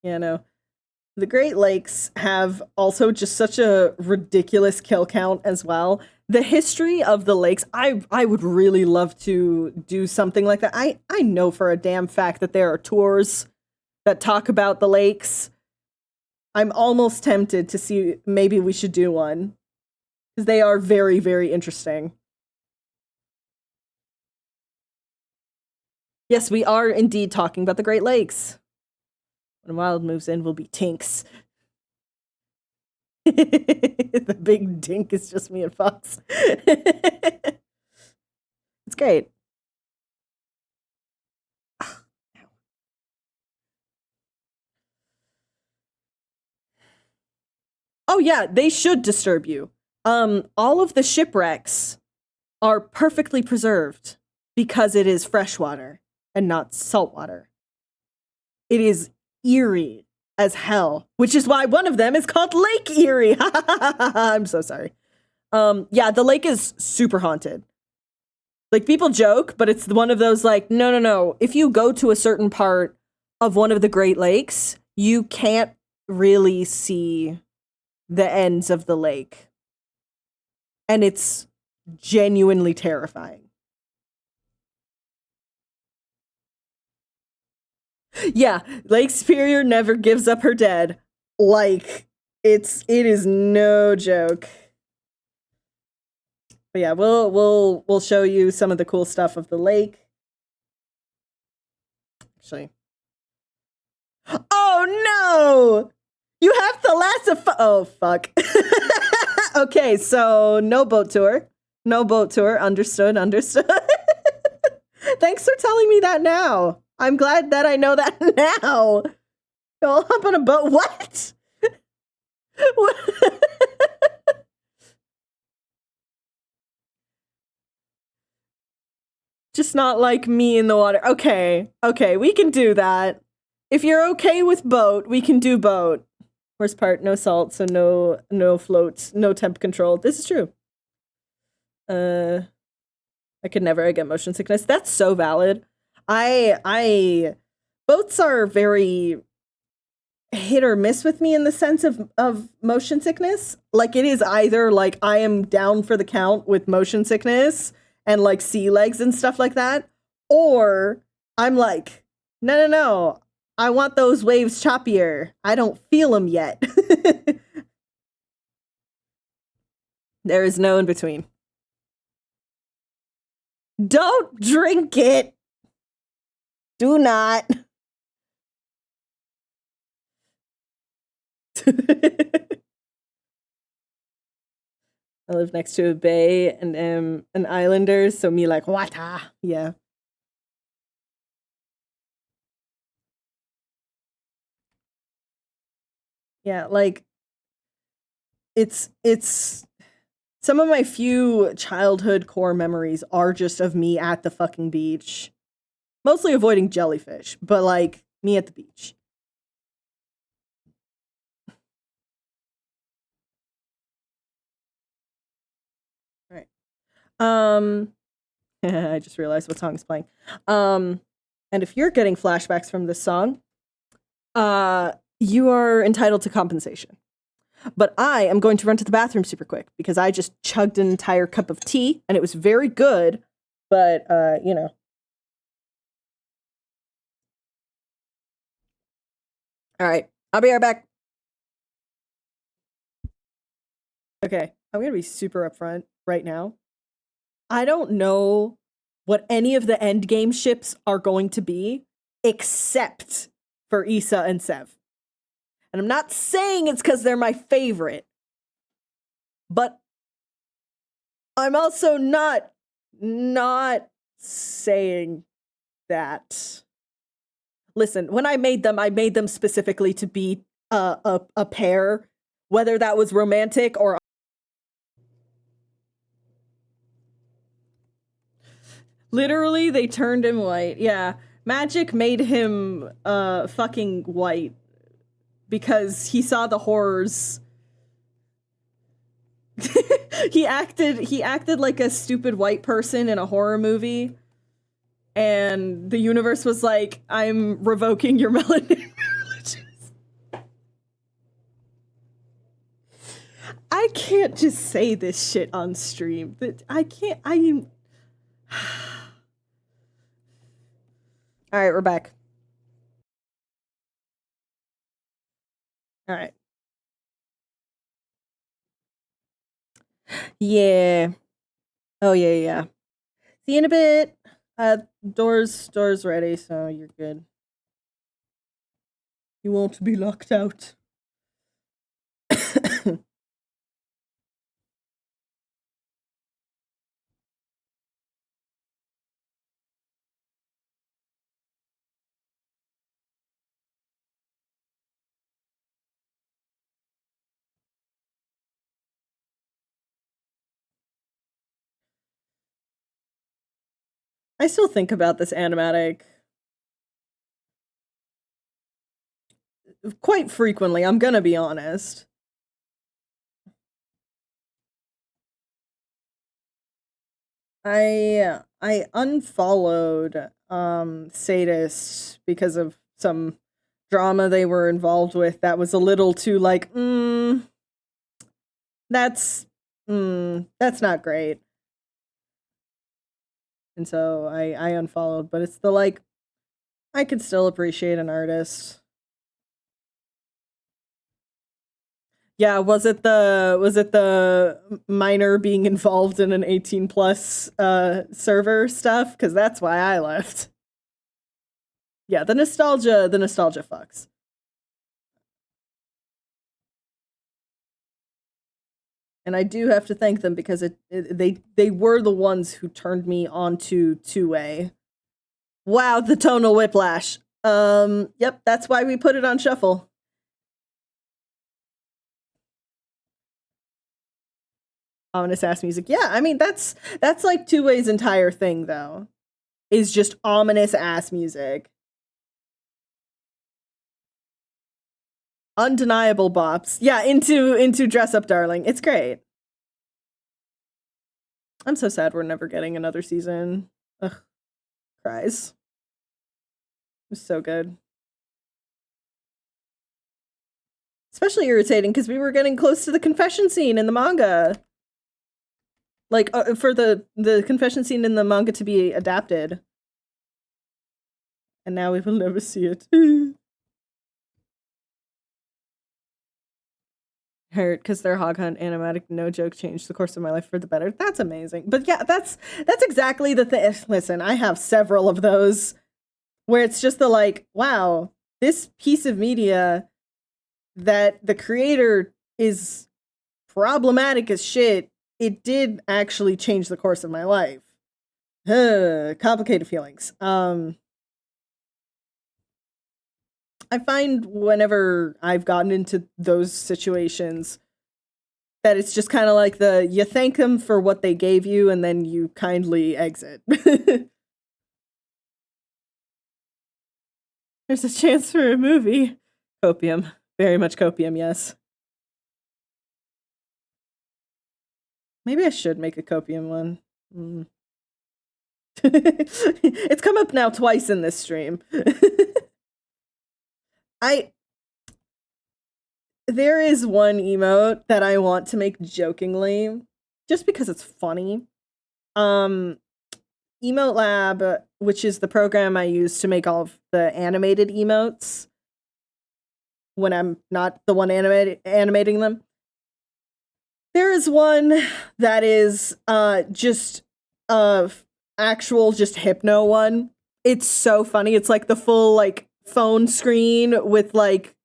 A: Yeah, no. The Great Lakes have also just such a ridiculous kill count as well. The history of the lakes, I would really love to do something like that. I know for a damn fact that there are tours that talk about the lakes. I'm almost tempted to see maybe we should do one. Because they are very, very interesting. Yes, we are indeed talking about the Great Lakes. When Wild moves in, we'll be Tinks. The big dink is just me and Fox. It's great. Oh yeah, they should disturb you. All of the shipwrecks are perfectly preserved because it is freshwater and not saltwater. It is eerie as hell, which is why one of them is called Lake Erie. I'm so sorry. Yeah, the lake is super haunted. Like, people joke, but it's one of those like, no. If you go to a certain part of one of the Great Lakes, you can't really see the ends of the lake. And it's genuinely terrifying. Yeah, Lake Superior never gives up her dead. Like, it is no joke. But yeah, we'll show you some of the cool stuff of the lake. Actually. Oh no! You have to lasso oh fuck. Okay, so no boat tour. No boat tour. Understood. Thanks for telling me that now. I'm glad that I know that now. I'll hop on a boat. What? What? Just not like me in the water. Okay, we can do that. If you're okay with boat, we can do boat. Worst part, no salt, so no floats, no temp control. This is true. I could never get motion sickness. That's so valid. Boats are very hit or miss with me in the sense of motion sickness. Like, it is either like I am down for the count with motion sickness and like sea legs and stuff like that, or I'm like, no. I want those waves choppier. I don't feel them yet. There is no in between. Don't drink it. Do not. I live next to a bay and am an islander, so me like, water. Yeah. Yeah, like it's some of my few childhood core memories are just of me at the fucking beach. Mostly avoiding jellyfish, but like me at the beach. All right. I just realized what song is playing. And if you're getting flashbacks from this song, you are entitled to compensation. But I am going to run to the bathroom super quick because I just chugged an entire cup of tea and it was very good, but you know. All right, I'll be right back. Okay, I'm gonna be super upfront right now. I don't know what any of the end game ships are going to be, except for Issa and Sev. And I'm not saying it's because they're my favorite, but I'm also not saying that. Listen, when I made them specifically to be a pair, whether that was romantic or literally they turned him white. Yeah. Magic made him fucking white because he saw the horrors. he acted like a stupid white person in a horror movie. And the universe was like, I'm revoking your melanin privileges. I can't just say this shit on stream. I can't. All right, we're back. All right. Yeah. Oh, yeah. See you in a bit. Doors ready, so you're good. You won't be locked out. I still think about this animatic quite frequently, I'm gonna be honest. I unfollowed Sadist because of some drama they were involved with that was a little too like, that's not great. And so I unfollowed, but it's the like I could still appreciate an artist. Yeah, was it the minor being involved in an 18 plus server stuff? Because that's why I left. Yeah, the nostalgia fucks. And I do have to thank them because they were the ones who turned me onto 2A. Wow, the tonal whiplash. Yep, that's why we put it on shuffle. Ominous ass music. Yeah, I mean that's like 2A's entire thing though. Is just ominous ass music. Undeniable bops. Yeah, into Dress Up Darling. It's great. I'm so sad we're never getting another season. Ugh. Cries. It was so good. Especially irritating because we were getting close to the confession scene in the manga. Like, for the confession scene in the manga to be adapted. And now we will never see it. Hurt because their hog hunt animatic, no joke, changed the course of my life for the better. That's amazing. But yeah, that's exactly the thing. Listen, I have several of those where it's just the like, wow, this piece of media that the creator is problematic as shit, it did actually change the course of my life. Complicated feelings. I find whenever I've gotten into those situations that it's just kind of like you thank them for what they gave you and then you kindly exit. There's a chance for a movie. Copium. Very much copium, yes. Maybe I should make a copium one. It's come up now twice in this stream. There is one emote that I want to make jokingly, just because it's funny. Emote Lab, which is the program I use to make all of the animated emotes when I'm not the one animating them. There is one that is just actual just hypno one. It's so funny. It's like the full like phone screen with like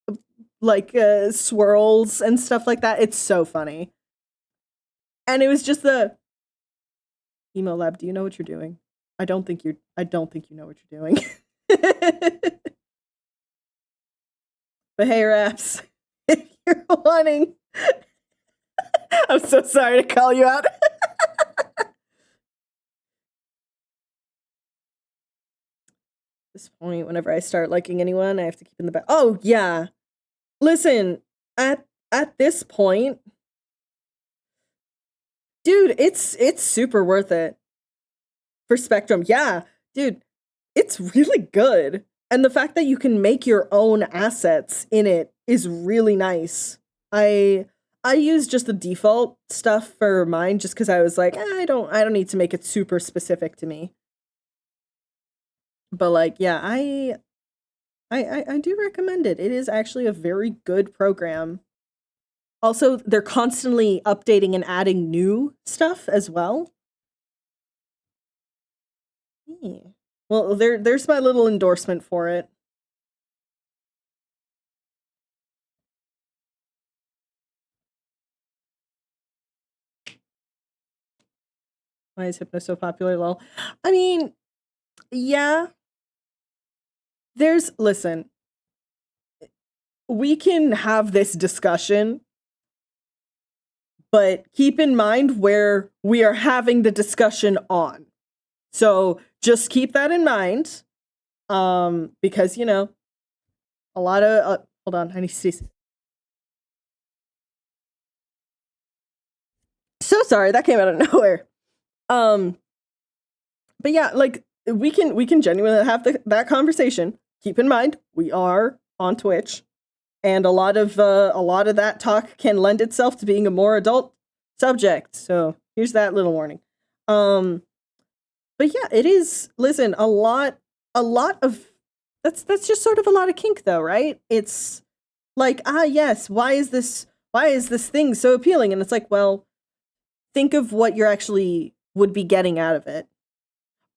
A: swirls and stuff like that. It's so funny. And it was just the Emo Lab, do you know what you're doing? I don't think you know what you're doing. But hey, Raps, if you're wanting, I'm so sorry to call you out. At this point, whenever I start liking anyone, I have to keep in the back. Oh yeah, listen, at this point, dude, it's super worth it for Spectrum. Yeah, dude, it's really good. And the fact that you can make your own assets in it is really nice. I use just the default stuff for mine just because I was like, I don't need to make it super specific to me. But like, yeah, I do recommend it. It is actually a very good program. Also, they're constantly updating and adding new stuff as well. Yeah. Well, there's my little endorsement for it. Why is Hypno so popular? Lol. I mean, yeah. Listen, we can have this discussion, but keep in mind where we are having the discussion on. So just keep that in mind. Because, you know, a lot of, hold on, I need to see. So sorry, that came out of nowhere. But yeah, like we can genuinely have that conversation. Keep in mind, we are on Twitch, and a lot of that talk can lend itself to being a more adult subject. So here's that little warning. But yeah, it is. Listen, a lot of that's just sort of a lot of kink, though, right? It's like, yes, why is this thing so appealing? And it's like, well, think of what you're actually would be getting out of it.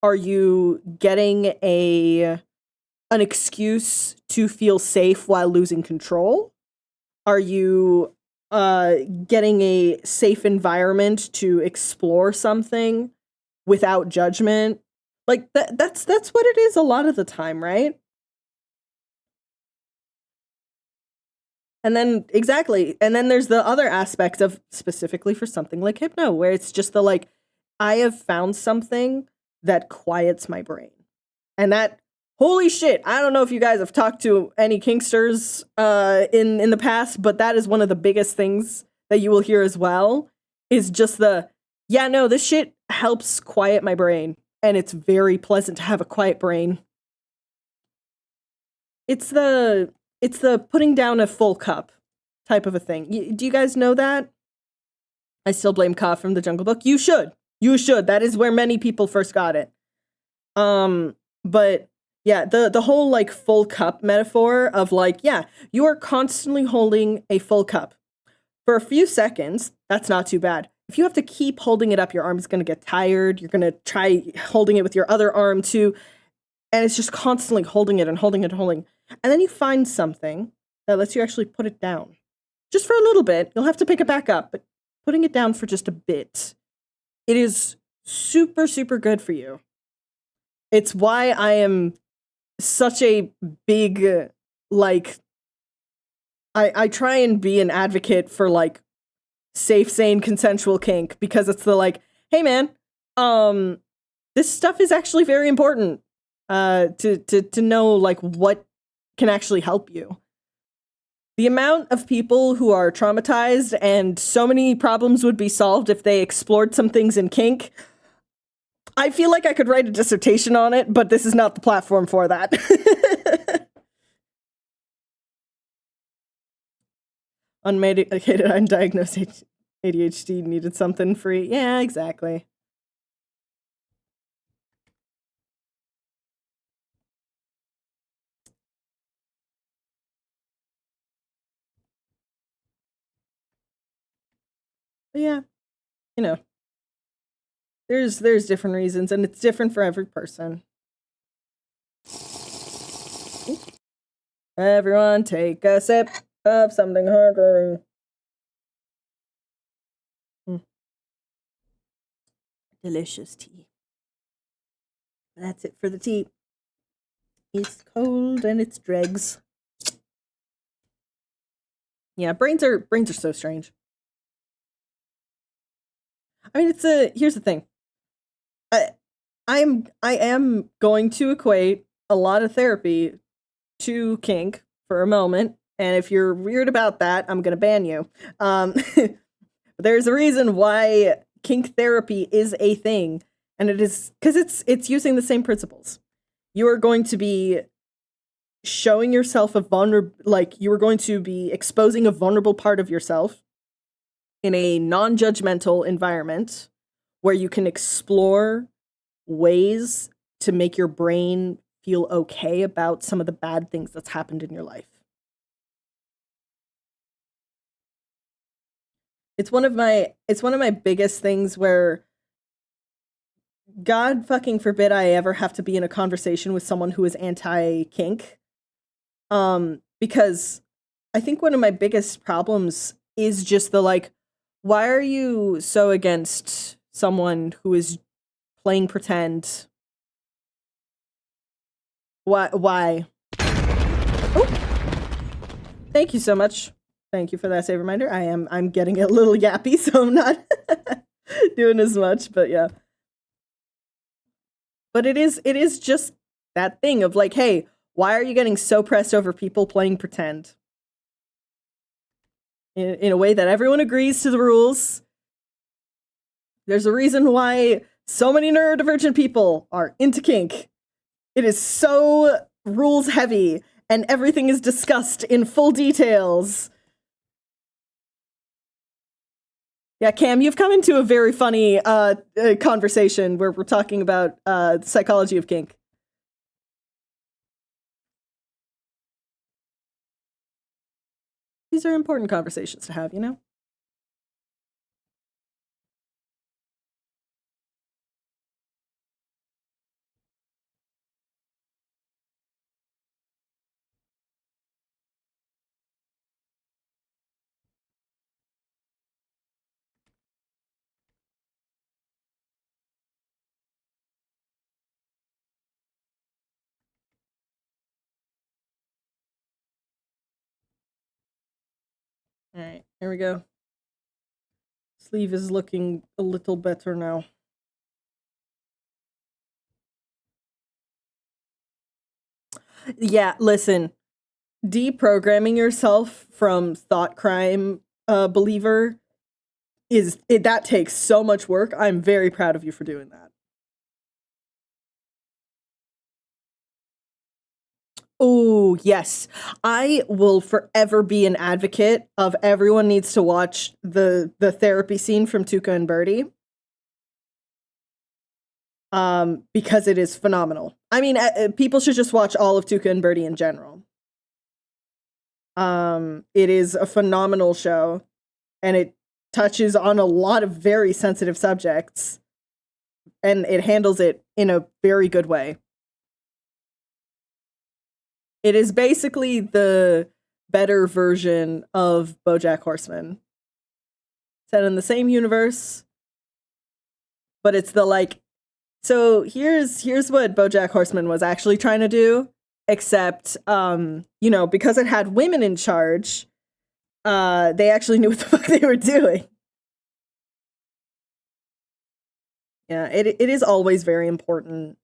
A: Are you getting an excuse to feel safe while losing control? Are you getting a safe environment to explore something without judgment? Like that's what it is a lot of the time, right? And then exactly. And then there's the other aspects of specifically for something like hypno, where it's just the like, I have found something that quiets my brain. And that, holy shit, I don't know if you guys have talked to any kinksters in the past, but that is one of the biggest things that you will hear as well, is just yeah, no, this shit helps quiet my brain. And it's very pleasant to have a quiet brain. It's the putting down a full cup type of a thing. Do you guys know that? I still blame Ka from the Jungle Book. You should. That is where many people first got it. But yeah, the whole like full cup metaphor of like, yeah, you are constantly holding a full cup. For a few seconds, that's not too bad. If you have to keep holding it up, your arm is going to get tired. You're going to try holding it with your other arm too. And it's just constantly holding it and holding it and holding. And then you find something that lets you actually put it down. Just for a little bit. You'll have to pick it back up, but putting it down for just a bit. It is super, super good for you. It's why I am such a big, like I try and be an advocate for like safe, sane, consensual kink because it's the like, hey man, this stuff is actually very important to know like what can actually help you. The amount of people who are traumatized and so many problems would be solved if they explored some things in kink. I feel like I could write a dissertation on it, but this is not the platform for that. Unmedicated, undiagnosed ADHD needed something free. Yeah, exactly. But yeah, you know, there's different reasons, and it's different for every person. Everyone take a sip of something harder. Delicious tea. That's it for the tea. It's cold and it's dregs. Yeah, brains are so strange. I mean, here's the thing. I am going to equate a lot of therapy to kink for a moment, and if you're weird about that, I'm gonna ban you. There's a reason why kink therapy is a thing, and it is because it's using the same principles. You are going to be showing yourself you are going to be exposing a vulnerable part of yourself in a non-judgmental environment where you can explore ways to make your brain feel okay about some of the bad things that's happened in your life. It's one of my biggest things where God fucking forbid I ever have to be in a conversation with someone who is anti-kink. Because I think one of my biggest problems is just the like, why are you so against someone who is playing pretend? Why? Oh, thank you so much. Thank you for that save reminder. I'm getting a little yappy, so I'm not doing as much, but yeah. But it is just that thing of like, hey, why are you getting so pressed over people playing pretend? In a way that everyone agrees to the rules. There's a reason why so many neurodivergent people are into kink. It is so rules heavy, and everything is discussed in full details. Yeah, Cam, you've come into a very funny conversation where we're talking about the psychology of kink. These are important conversations to have, you know? All right, here we go. Sleeve is looking a little better now. Yeah, listen. Deprogramming yourself from thought crime believer that takes so much work. I'm very proud of you for doing that. Oh, yes. I will forever be an advocate of everyone needs to watch the therapy scene from Tuca and Birdie. Because it is phenomenal. I mean, people should just watch all of Tuca and Birdie in general. It is a phenomenal show, and it touches on a lot of very sensitive subjects, and it handles it in a very good way. It is basically the better version of BoJack Horseman. Set in the same universe, but it's the like, so here's what BoJack Horseman was actually trying to do. except because it had women in charge, they actually knew what the fuck they were doing. Yeah, it is always very important.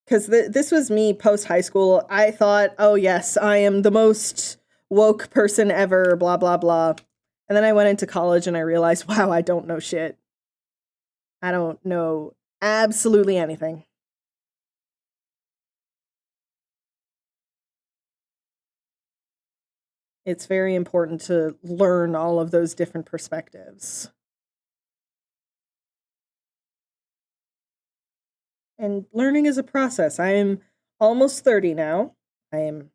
A: Because this was me post high school. I thought, oh yes, I am the most woke person ever, blah, blah, blah. And then I went into college and I realized, wow, I don't know shit. I don't know absolutely anything. It's very important to learn all of those different perspectives. And learning is a process. I am almost 30 now. I am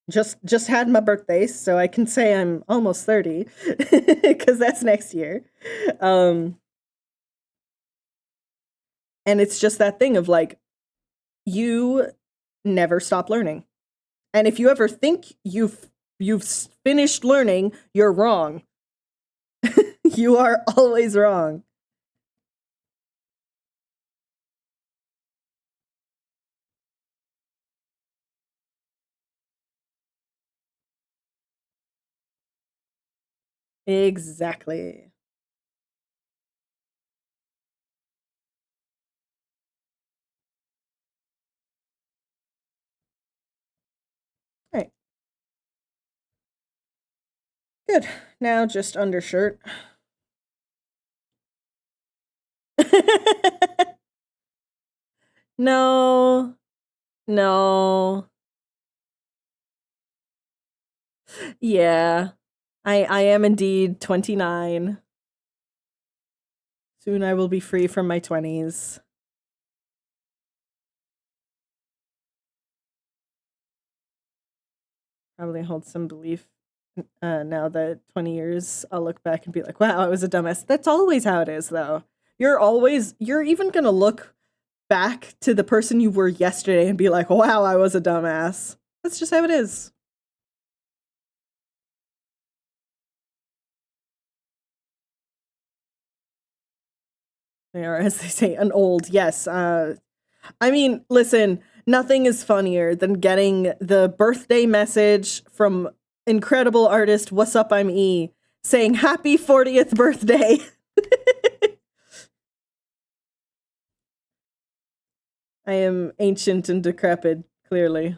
A: just had my birthday, so I can say I'm almost 30 because that's next year. And it's just that thing of like, you never stop learning. And if you ever think you've finished learning, you're wrong. You are always wrong. Exactly. All right. Good. Now just undershirt. No. No. Yeah. I am indeed 29. Soon I will be free from my 20s. Probably hold some belief now that 20 years I'll look back and be like, wow, I was a dumbass. That's always how it is though. You're even gonna look back to the person you were yesterday and be like, wow, I was a dumbass. That's just how it is. Or as they say, an old, yes. I mean, listen, nothing is funnier than getting the birthday message from incredible artist What's Up, I'm E, saying happy 40th birthday. I am ancient and decrepit, clearly.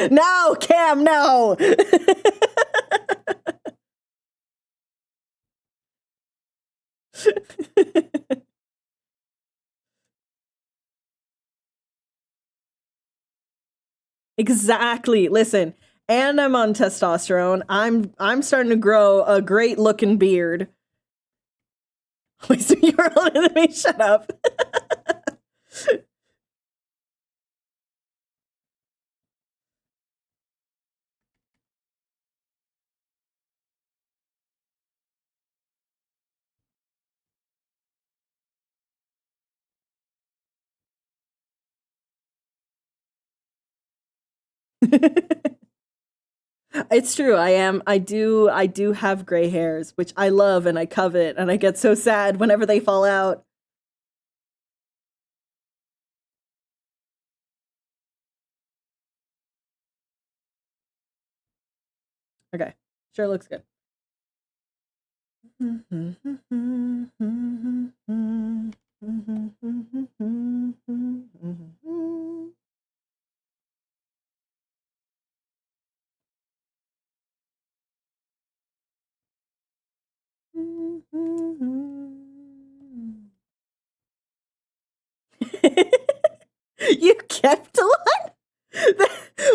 A: No, Cam, no! Exactly. Listen, and I'm on testosterone. I'm starting to grow a great looking beard. Wait, so you were older than me? Shut up. It's true. I do have gray hairs, which I love and I covet, and I get so sad whenever they fall out. Okay. Sure looks good. You kept a lot?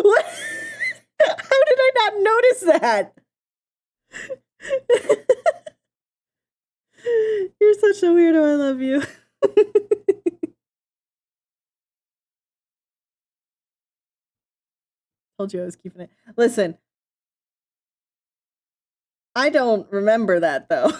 A: What? How did I not notice that? You're such a weirdo. I love you. Told you I was keeping it. Listen, I don't remember that though.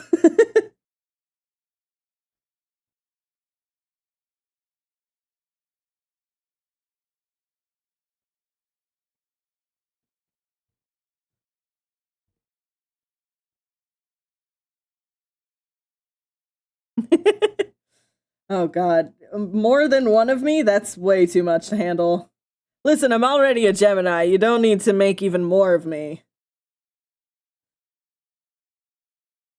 A: Oh god, more than one of me? That's way too much to handle. Listen, I'm already a Gemini. You don't need to make even more of me.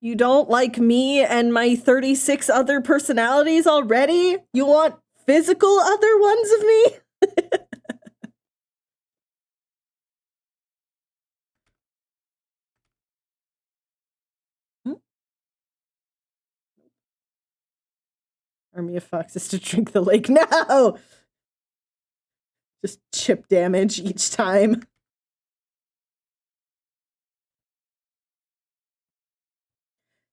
A: You don't like me and my 36 other personalities already? You want physical other ones of me? Army of foxes to drink the lake. No! Just chip damage each time.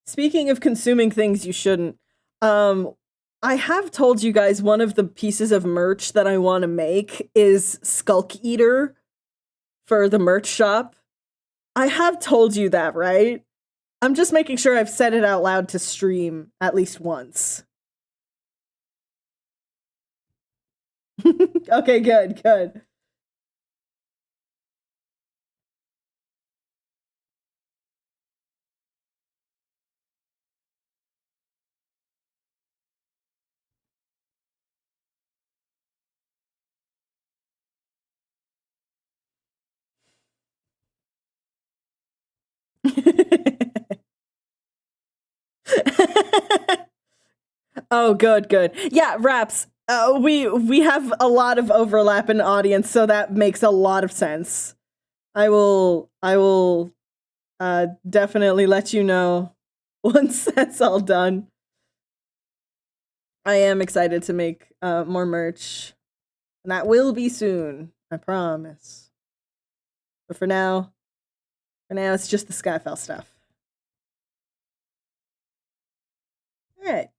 A: Speaking of consuming things you shouldn't, I have told you guys one of the pieces of merch that I want to make is Skulk Eater for the merch shop. I have told you that, right? I'm just making sure I've said it out loud to stream at least once. Okay, good, good. Oh, good, good. Yeah, Raps. We have a lot of overlap in audience, so that makes a lot of sense. I will definitely let you know once that's all done. I am excited to make more merch, and that will be soon. I promise. But for now, it's just the Skyfell stuff. All right.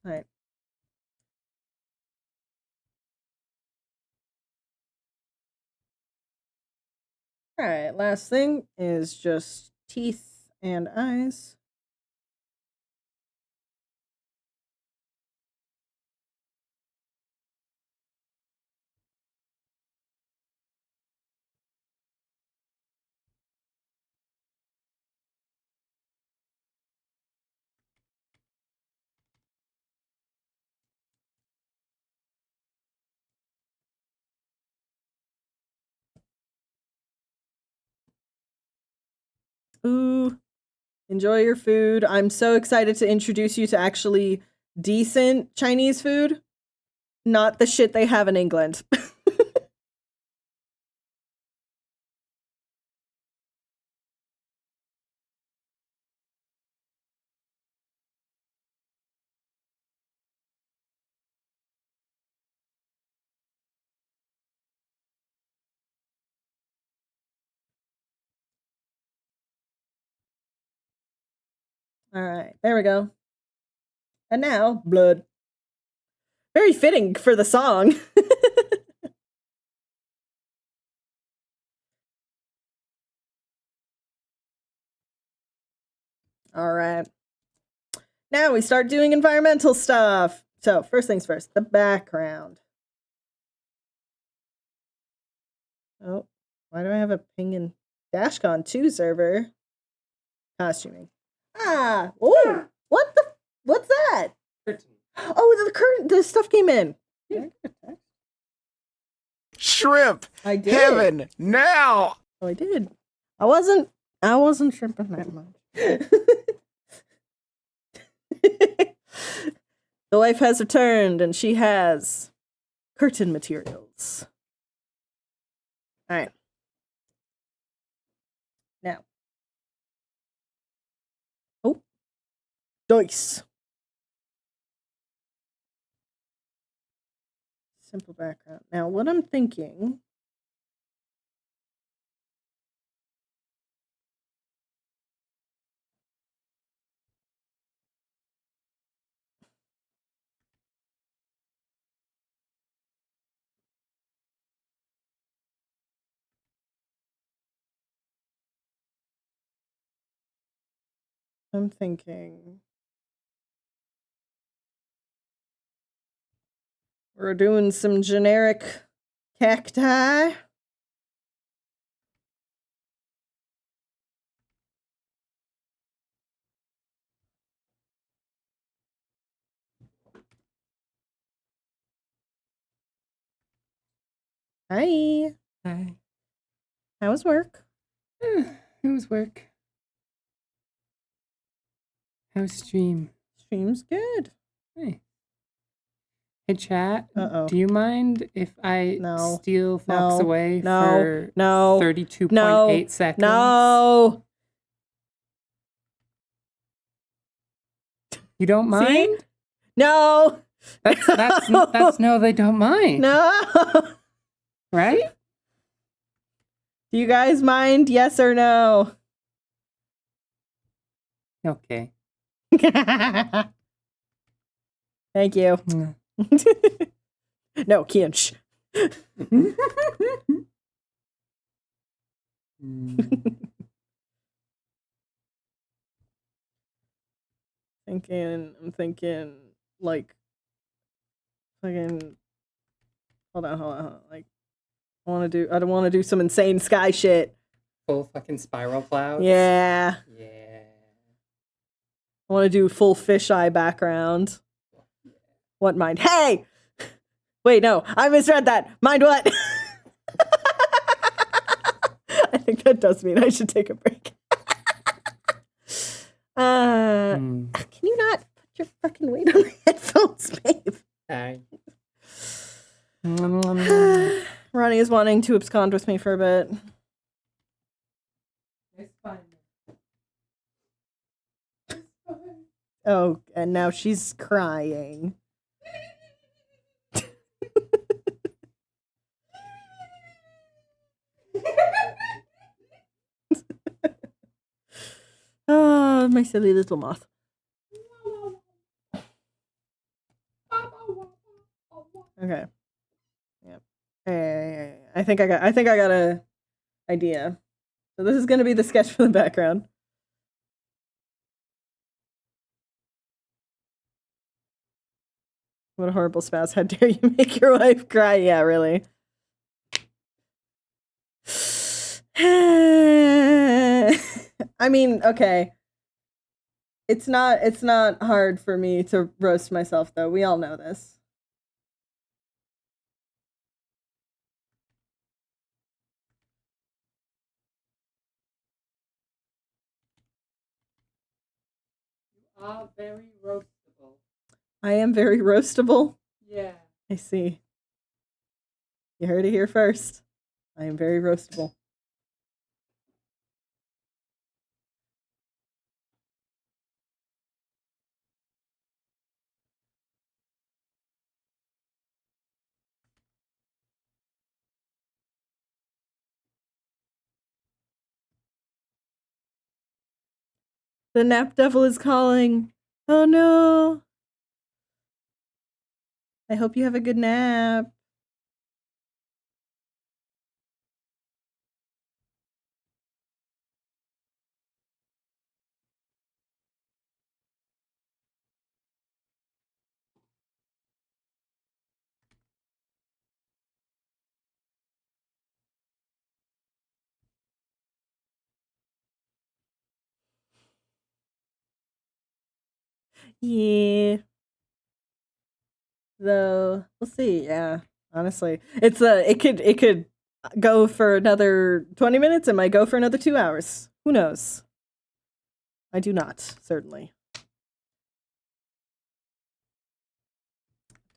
A: All right. All right. Last thing is just teeth and eyes. Ooh, enjoy your food. I'm so excited to introduce you to actually decent Chinese food, not the shit they have in England. All right, there we go. And now, blood. Very fitting for the song. All right. Now we start doing environmental stuff. So, first things first, the background. Oh, why do I have a ping in Dashcon 2 server? Costuming. Ah, oh, what's that? Oh, the stuff came in.
D: Shrimp.
A: I did.
D: Heaven now.
A: Oh, I did. I wasn't shrimping that much. The wife has returned, and she has curtain materials. All right. Now. Oh. Dice. Simple background. Now, what I'm thinking... We're doing some generic cacti. Hi.
C: Hi.
A: How was work?
C: It was work. How's stream?
A: Stream's good.
C: Hey. Hey, chat.
A: Uh-oh.
C: Do you mind if I
A: No.
C: steal Fox
A: No.
C: away
A: No.
C: for
A: No.
C: 32.8 seconds?
A: No.
C: You don't mind?
A: No.
C: That's no, they don't mind.
A: No.
C: Right?
A: Do you guys mind? Yes or no?
C: Okay.
A: Thank you.
C: Mm.
A: No, Kinch. I'm thinking, like, fucking, hold on. Like, I don't want to do some insane sky shit.
C: Full fucking spiral clouds?
A: Yeah.
C: Yeah.
A: I want to do full fisheye background. What mind? Hey! Wait, no, I misread that. Mind what? I think that does mean I should take a break. Can you not put your fucking weight on the headphones, babe?
C: Hi.
A: Ronnie is wanting to abscond with me for a bit.
C: It's fine.
A: Oh, and now she's crying. Oh, my silly little moth. Okay. Yep. Hey, I think I got a idea. So this is gonna be the sketch for the background. What a horrible spouse. How dare you make your wife cry? Yeah, really. I mean, okay. It's not hard for me to roast myself though. We all know this.
C: You are very roastable.
A: I am very roastable.
C: Yeah.
A: I see. You heard it here first. I am very roastable. The nap devil is calling. Oh no. I hope you have a good nap. Yeah. Though we'll see. Yeah. Honestly, it could go for another 20 minutes. It might go for another 2 hours. Who knows? I do not, certainly.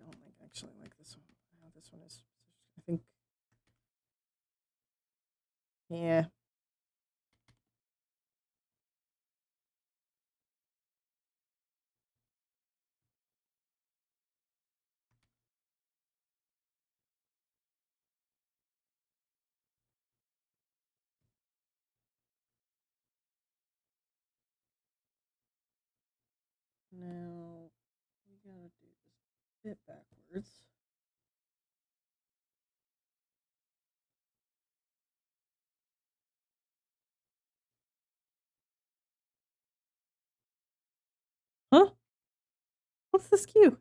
A: I don't actually like this one. How this one is. I think. Yeah. Now we gotta do this bit backwards. Huh? What's this cue?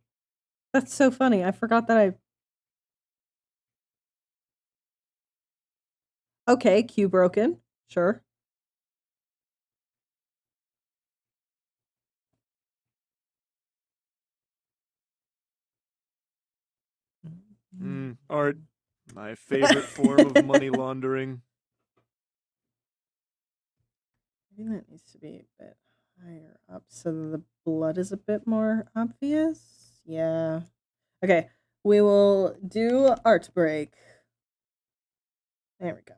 A: That's so funny. I forgot that I Okay, cue broken. Sure.
D: Art, my favorite form of money laundering.
A: I think that needs to be a bit higher up so the blood is a bit more obvious. Yeah. Okay, we will do art break. There we go.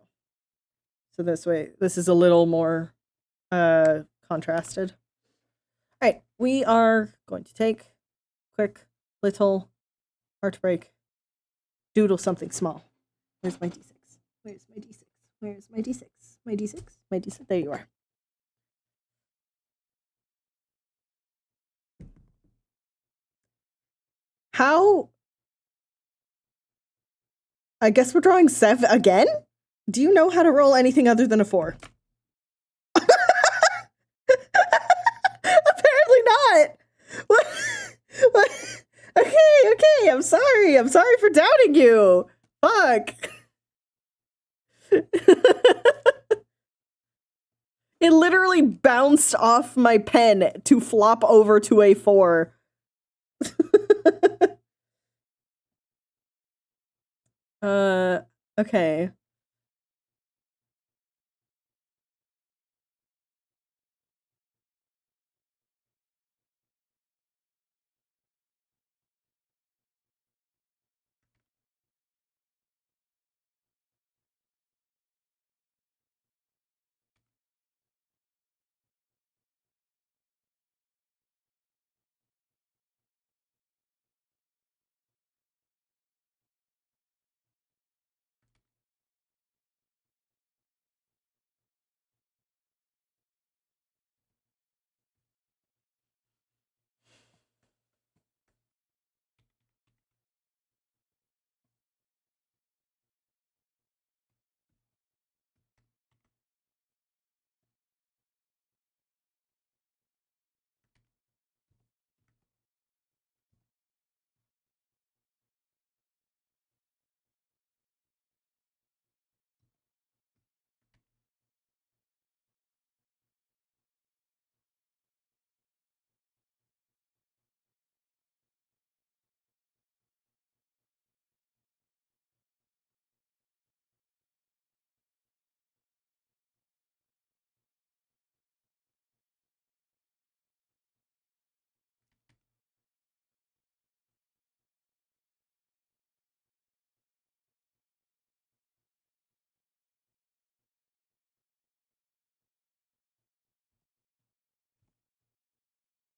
A: So this way, this is a little more contrasted. All right, we are going to take quick little art break. Doodle something small. Where's my D6? Where's my D6? Where's my D6? My D6? My D6? There you are. How? I guess we're drawing 7 again? Do you know how to roll anything other than a 4? Apparently not. What? What? Okay. I'm sorry. I'm sorry for doubting you. Fuck. It literally bounced off my pen to flop over to a 4. Okay.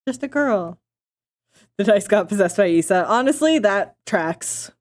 A: Just a girl. The dice got possessed by Issa. Honestly, that tracks.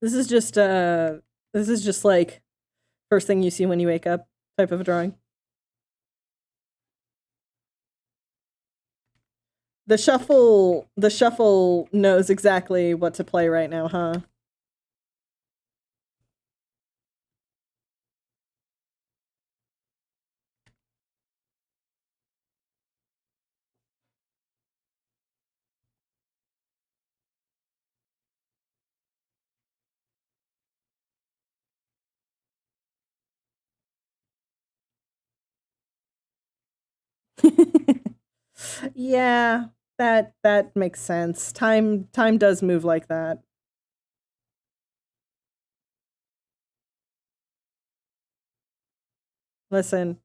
A: This is just like first thing you see when you wake up type of a drawing. The shuffle knows exactly what to play right now, huh? Yeah, that makes sense. Time does move like that. Listen,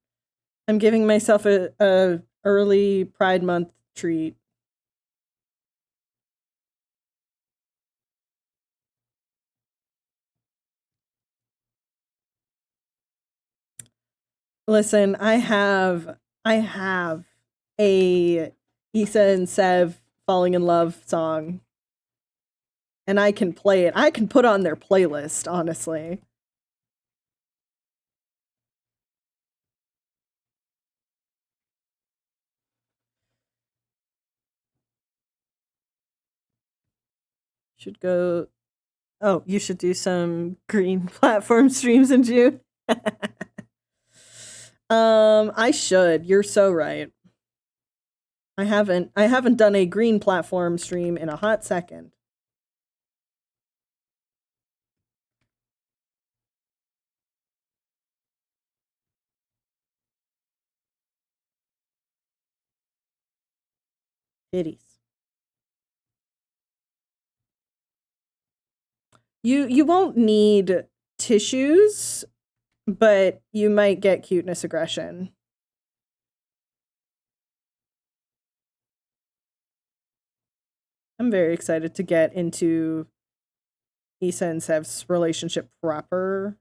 A: I'm giving myself a early Pride Month treat. Listen, I have a Issa and Sev falling in love song. And I can play it. I can put on their playlist, honestly. Should go. Oh, you should do some green platform streams in June. I should. You're so right. I haven't done a green platform stream in a hot second. Titties. You won't need tissues, but you might get cuteness aggression. I'm very excited to get into Issa and Sev's relationship proper.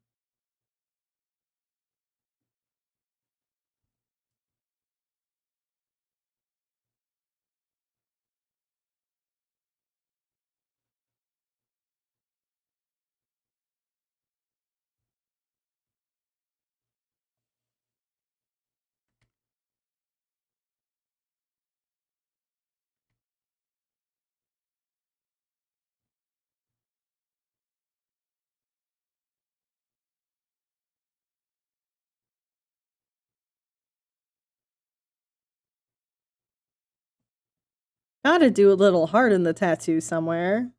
A: Gotta do a little heart in the tattoo somewhere.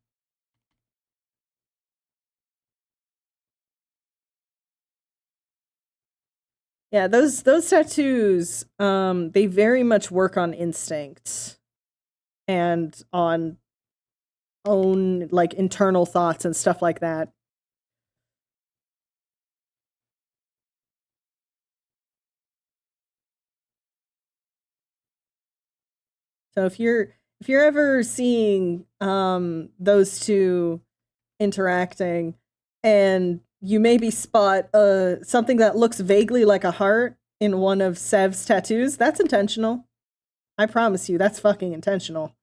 A: Yeah, those tattoos, they very much work on instinct and on own like internal thoughts and stuff like that. So if you're ever seeing those two interacting and you maybe spot something that looks vaguely like a heart in one of Sev's tattoos, that's intentional. I promise you, that's fucking intentional.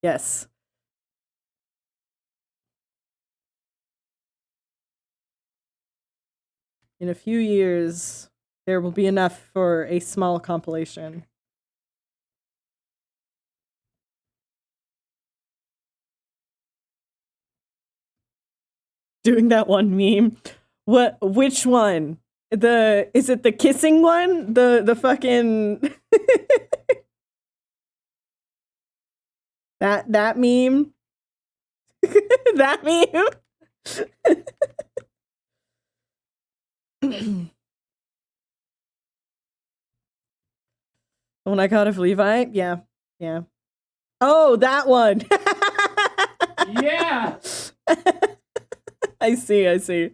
A: Yes. In a few years, there will be enough for a small compilation. Doing that one meme. Which one? Is it the kissing one? The fucking that meme? That meme? When I got of Levi? Yeah. Yeah. Oh, that one.
C: Yeah.
A: I see.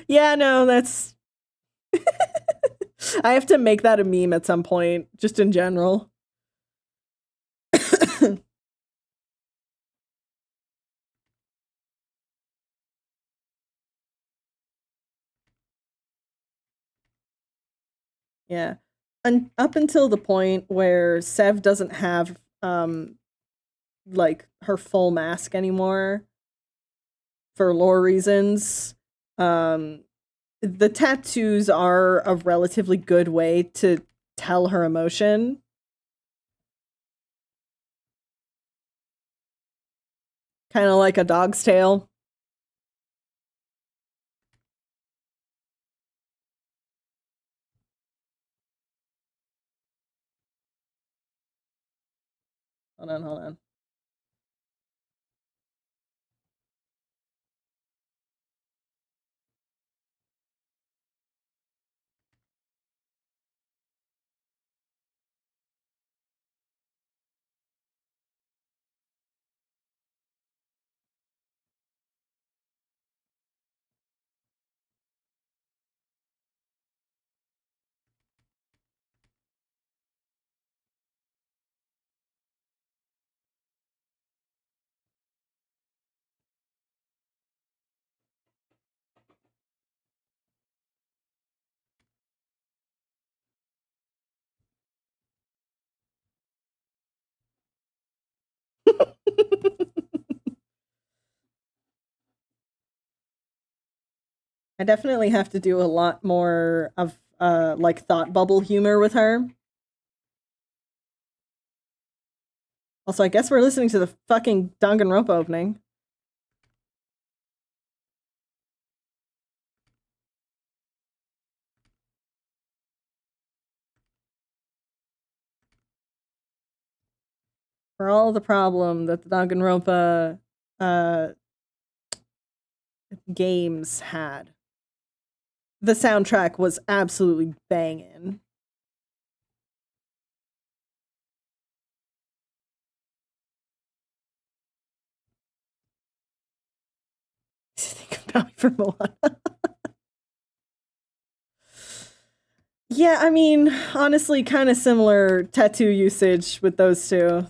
A: Yeah, no, that's I have to make that a meme at some point, just in general. Yeah. And up until the point where Sev doesn't have like her full mask anymore for lore reasons, the tattoos are a relatively good way to tell her emotion. Kind of like a dog's tail. Hold on. I definitely have to do a lot more of like thought bubble humor with her. Also, I guess we're listening to the fucking Danganronpa opening. For all the problem that the Danganronpa games had, the soundtrack was absolutely banging. Think about me for Moana. Yeah, I mean, honestly, kind of similar tattoo usage with those two.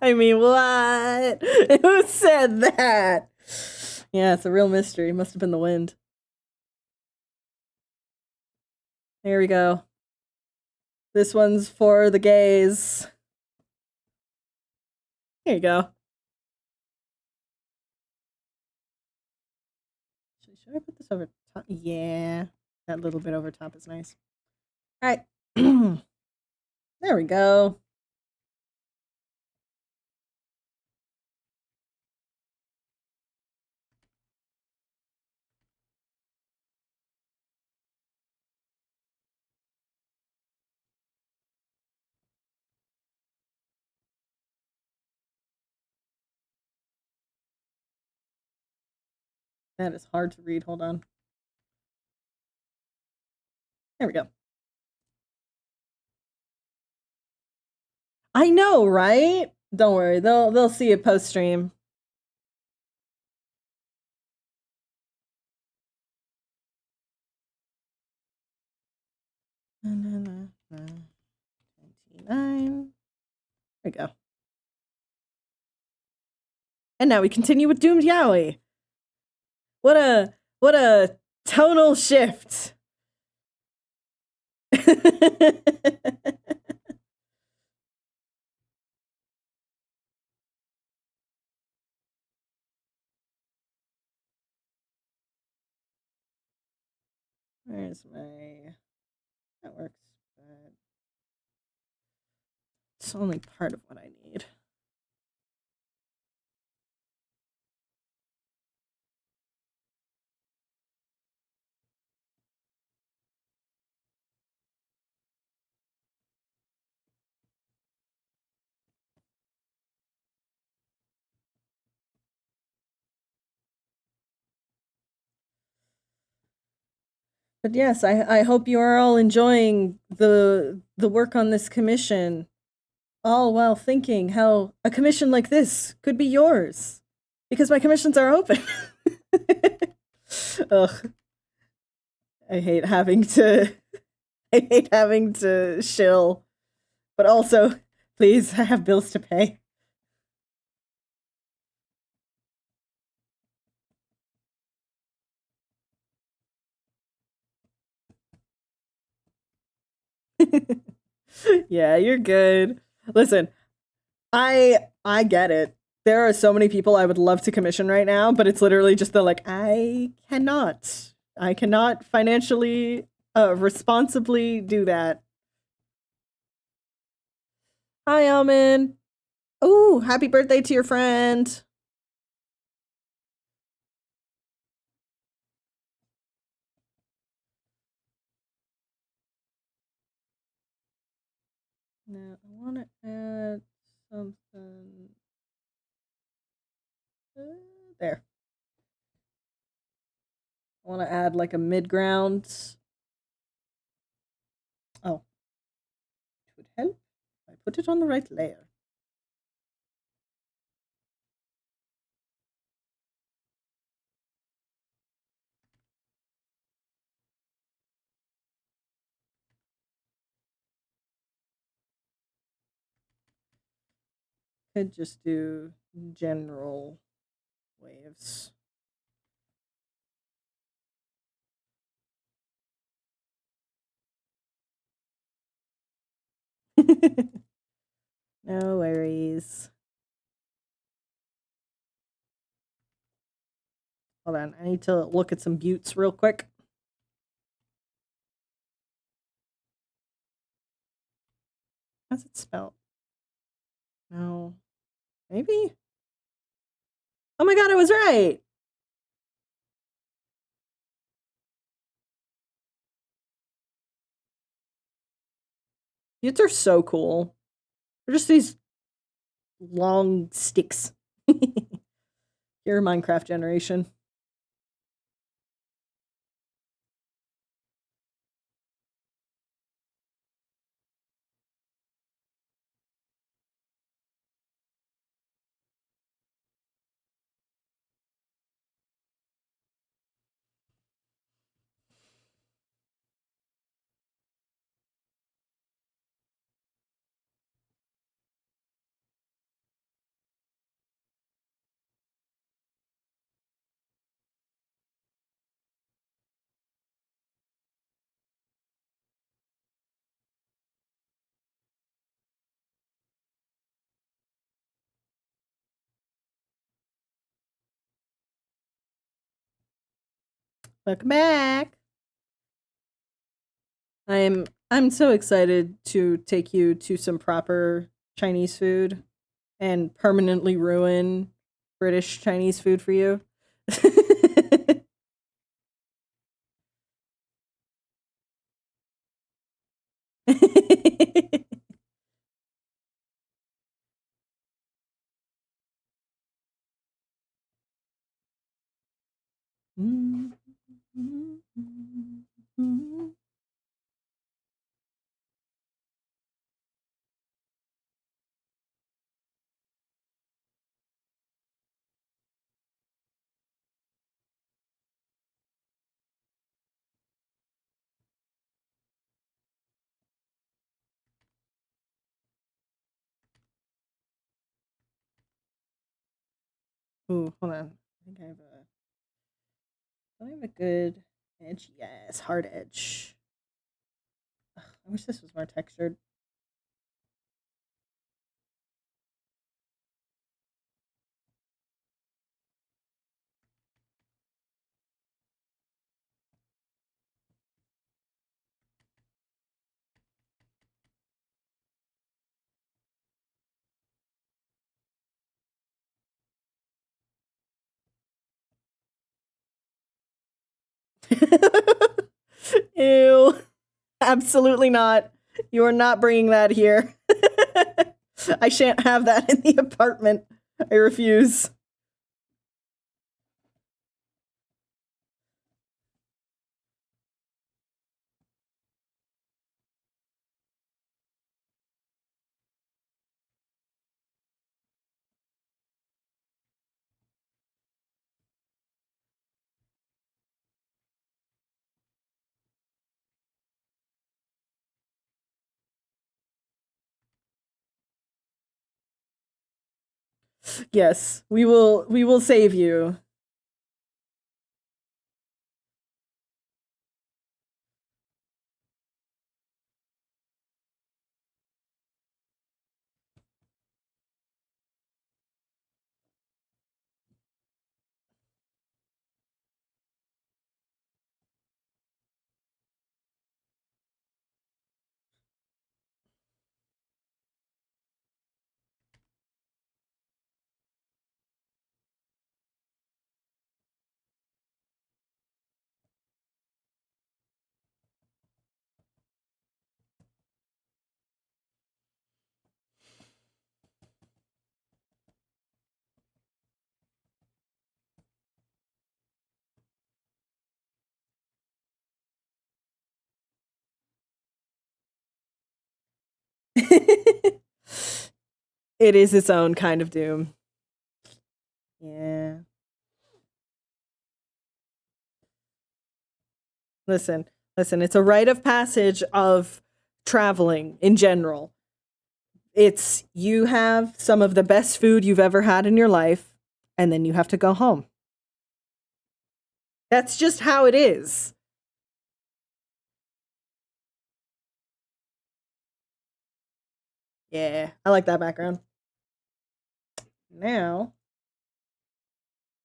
A: I mean, what? Who said that? Yeah, it's a real mystery. Must have been the wind. There we go. This one's for the gays. Here you go. Should I put this over top? Yeah, that little bit over top is nice. All right. There we go. That is hard to read. Hold on. There we go. I know, right? Don't worry. They'll see it post stream. $29. There we go. And now we continue with Doomed Yaoi. What a tonal shift. Where's my... That works, but it's only part of what I need. But yes, I hope you are all enjoying the work on this commission, all while thinking how a commission like this could be yours, because my commissions are open. Ugh, I hate having to shill, but also Please, I have bills to pay. Yeah, you're good. Listen, I get it. There are so many people I would love to commission right now, but it's literally just the like I cannot. I cannot financially responsibly do that. Hi, Almond. Oh, happy birthday to your friend. Now I want to add something. There. I want to add like a mid ground. Oh, it would help if I put it on the right layer. Could just do general waves. No worries. Hold on, I need to look at some buttes real quick. How's it spelled? No. Maybe? Oh my god, I was right! Buttes are so cool. They're just these long sticks. Your Minecraft generation. Welcome back. I'm so excited to take you to some proper Chinese food and permanently ruin British Chinese food for you. Ooh, hold on. I have a good edge. Yes, hard edge. Ugh, I wish this was more textured. Ew. Absolutely not. You are not bringing that here. I shan't have that in the apartment. I refuse. Yes, we will save you. It is its own kind of doom. Yeah. Listen, it's a rite of passage of traveling in general. It's you have some of the best food you've ever had in your life, and then you have to go home. That's just how it is. Yeah, I like that background. Now,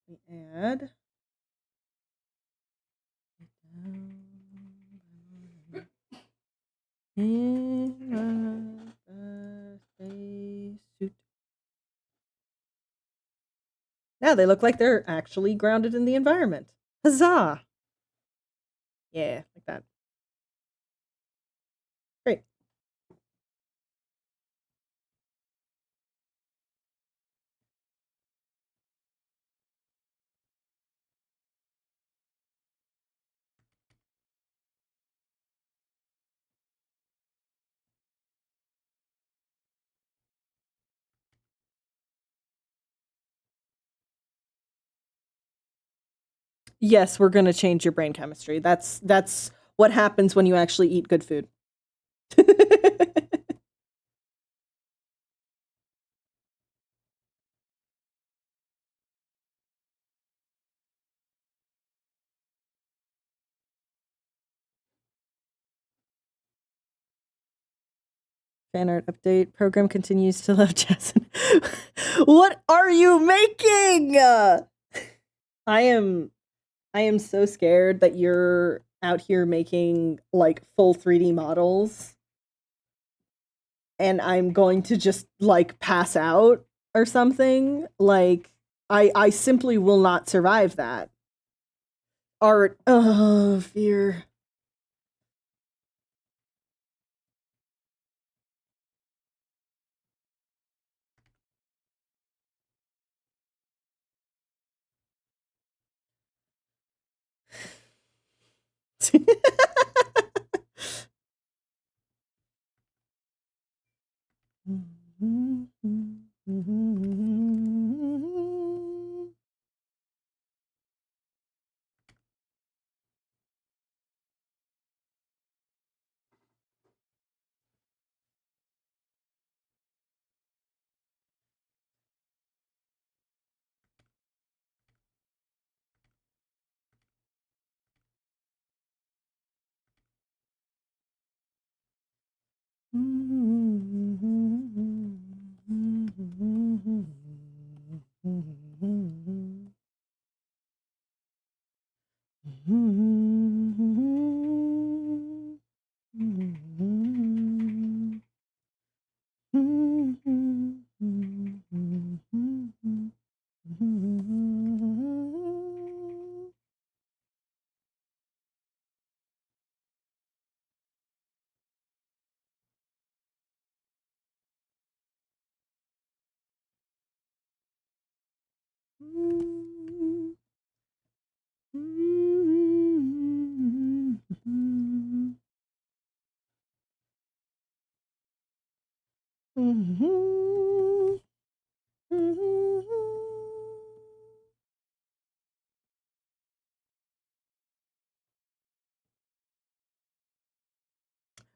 A: we add. In a spacesuit. Now they look like they're actually grounded in the environment. Huzzah! Yeah, like that. Great. Yes, we're gonna change your brain chemistry. That's what happens when you actually eat good food. Fan art update. Program continues to love Jason. What are you making? I am so scared that you're out here making like full 3D models and I'm going to just like pass out or something. Like I simply will not survive that. Art, oh, fear.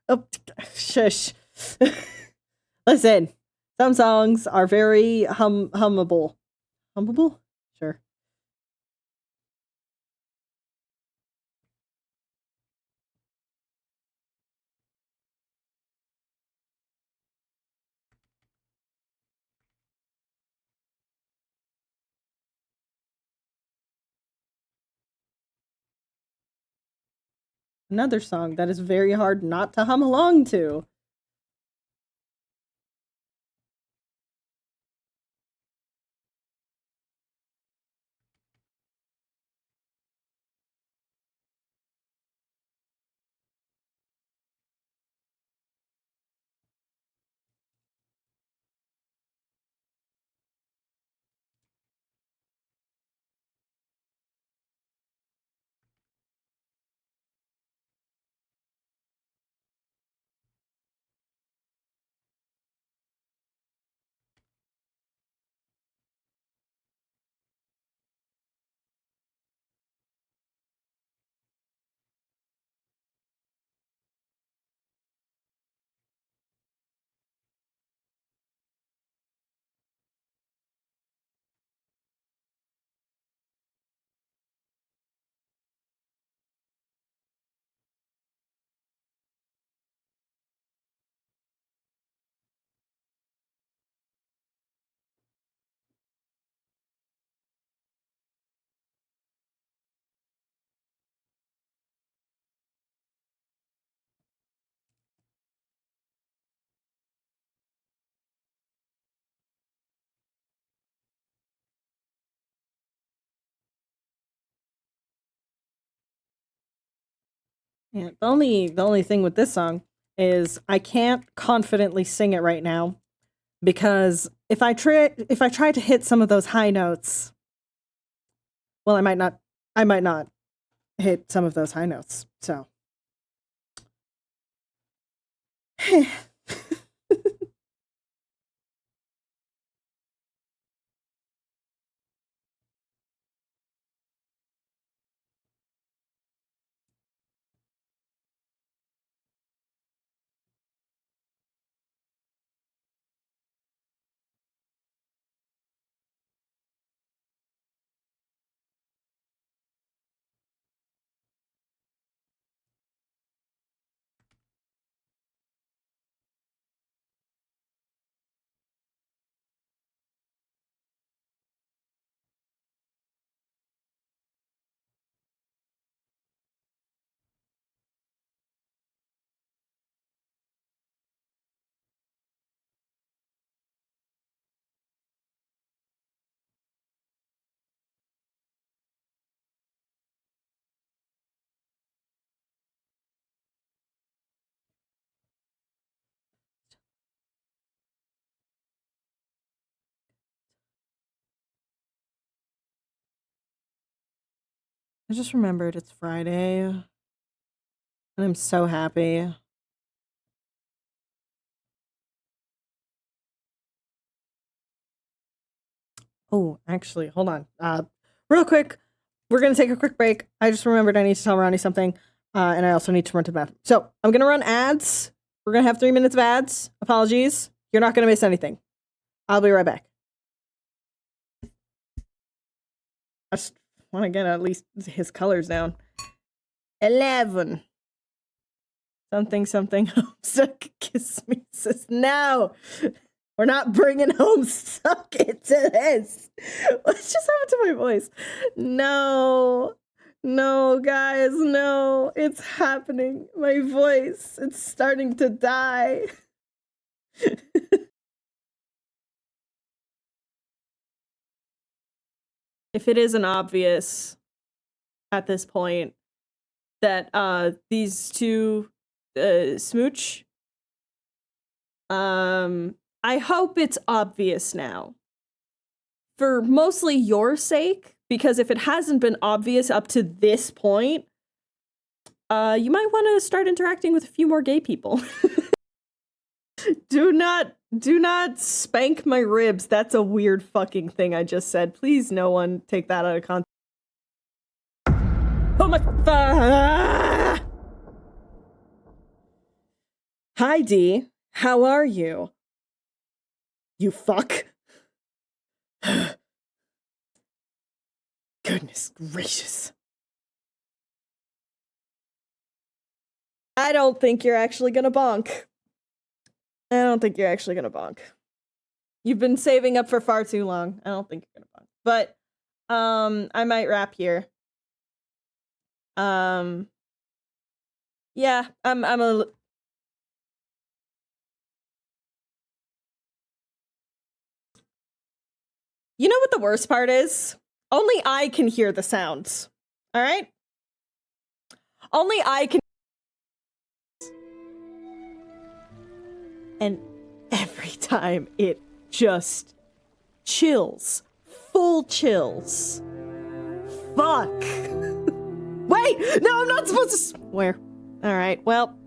A: Oh, shush. Listen, Some songs are very hummable. Hummable? Sure. Another song that is very hard not to hum along to. Yeah, the only thing with this song is I can't confidently sing it right now because if I try to hit some of those high notes, well, I might not hit some of those high notes. So I just remembered it's Friday and I'm so happy. Oh, actually, hold on. Real quick, we're gonna take a quick break. I just remembered I need to tell Ronnie something, and I also need to run to the bathroom. So I'm gonna run ads. We're gonna have 3 minutes of ads. Apologies. You're not gonna miss anything. I'll be right back. I just want to get at least his colors down. 11. Something. Suck kiss me, sis. No, we're not bringing home suck it to this. What just happened to my voice? No, guys, no. It's happening. My voice, it's starting to die. If it isn't obvious at this point that these two smooch, I hope it's obvious now. For mostly your sake, because if it hasn't been obvious up to this point, you might want to start interacting with a few more gay people. Do not spank my ribs. That's a weird fucking thing I just said. Please, no one take that out of context. Oh my Hi, Dee. How are you? You fuck. Goodness gracious. I don't think you're actually gonna bonk. I don't think you're actually gonna bonk. You've been saving up for far too long. I don't think you're gonna bonk. But I might wrap here. Yeah, I'm a You know what the worst part is? Only I can hear the sounds. All right? Only I can. And every time it just chills. Full chills. Fuck. Wait! No, I'm not supposed to swear. Alright, well.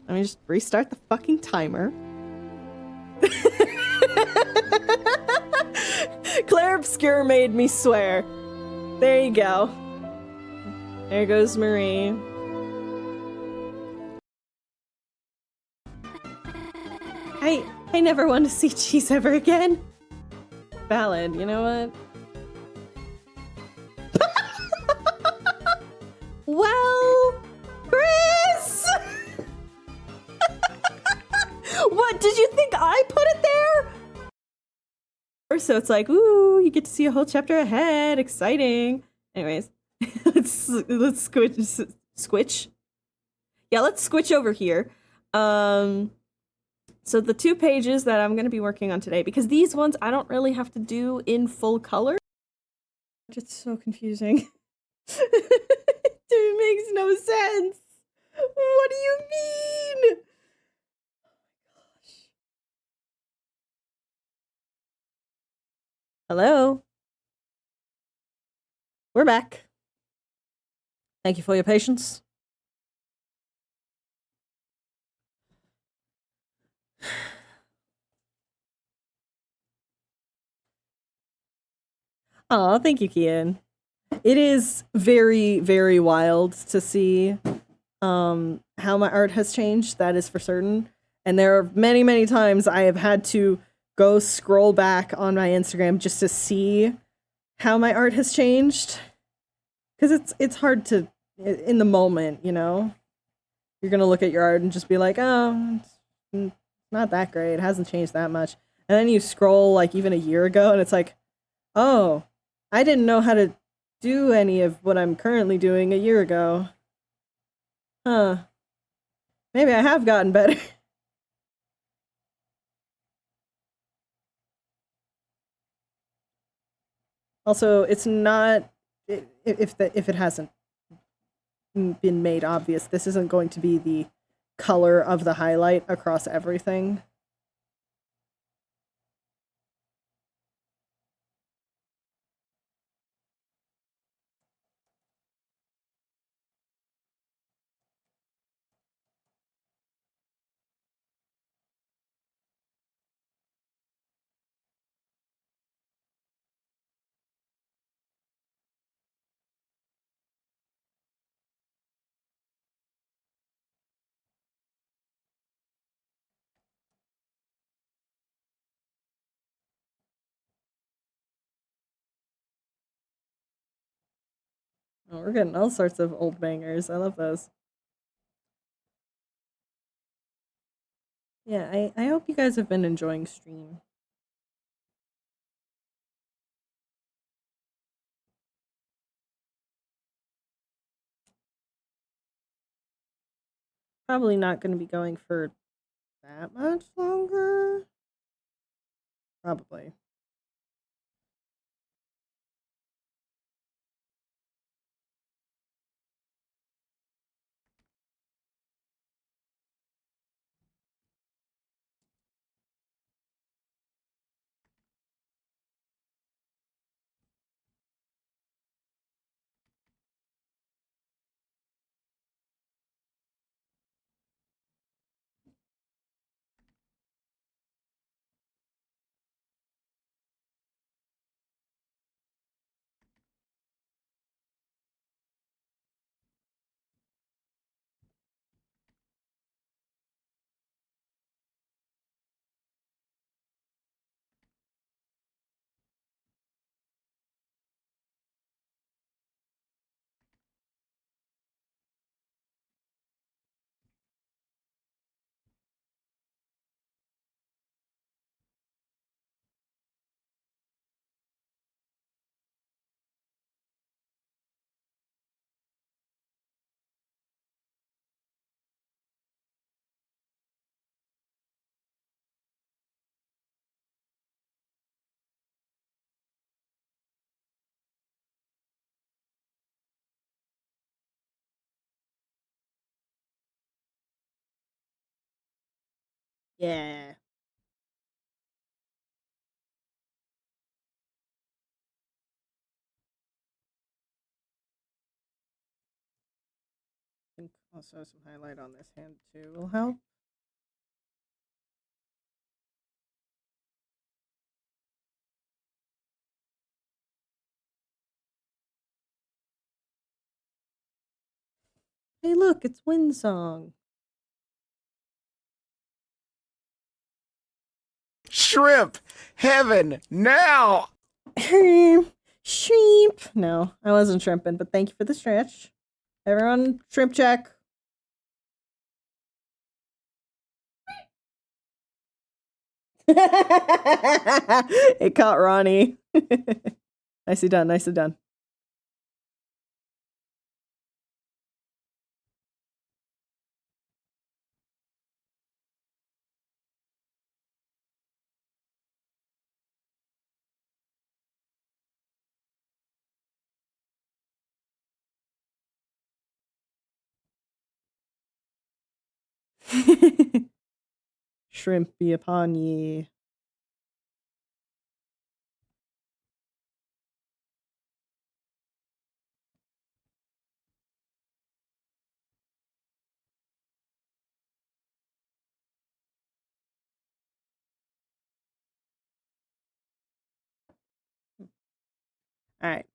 A: Let me just restart the fucking timer. Claire Obscure made me swear. There you go. There goes Marie. I never want to see cheese ever again. Valid, you know what? Well, Chris! What, did you think I put it there? So it's like, ooh, you get to see a whole chapter ahead. Exciting. Anyways, let's switch. Yeah, let's switch over here. So the 2 pages that I'm going to be working on today, because these ones I don't really have to do in full color. It's so confusing. It makes no sense. What do you mean? Hello? We're back. Thank you for your patience. Aw, thank you, Kian. It is very, very wild to see how my art has changed, that is for certain. And there are many, many times I have had to go scroll back on my Instagram just to see how my art has changed. Because it's hard to, in the moment, you know? You're gonna look at your art and just be like, oh, it's not that great, it hasn't changed that much. And then you scroll like even a year ago and it's like, oh, I didn't know how to do any of what I'm currently doing a year ago. Huh. Maybe I have gotten better. Also, it's not, if it hasn't been made obvious, this isn't going to be the color of the highlight across everything. Oh, we're getting all sorts of old bangers. I love those. Yeah, I hope you guys have been enjoying stream. Probably not going to be going for that much longer. Probably. Yeah. I think also some highlight on this hand too will help. Hey, look, it's Wind Song.
E: Shrimp! Heaven! Now!
A: Shrimp. No, I wasn't shrimping, but thank you for the stretch. Everyone, shrimp check. It caught Ronnie. Nicely done, nicely done. Shrimp be upon ye. All right.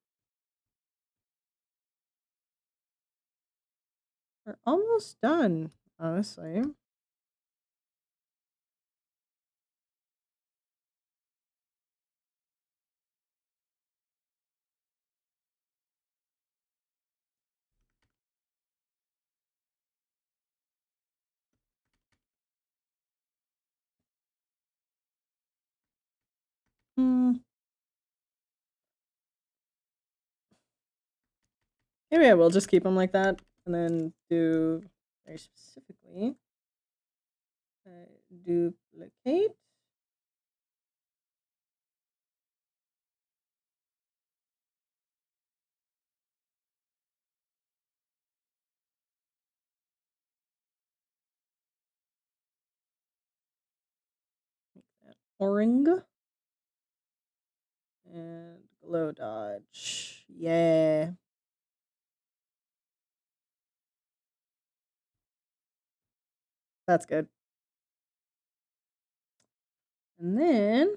A: We're almost done, honestly. Maybe I will just keep them like that and then do very specifically duplicate. Make that orange. And glow dodge. Yeah. That's good. And then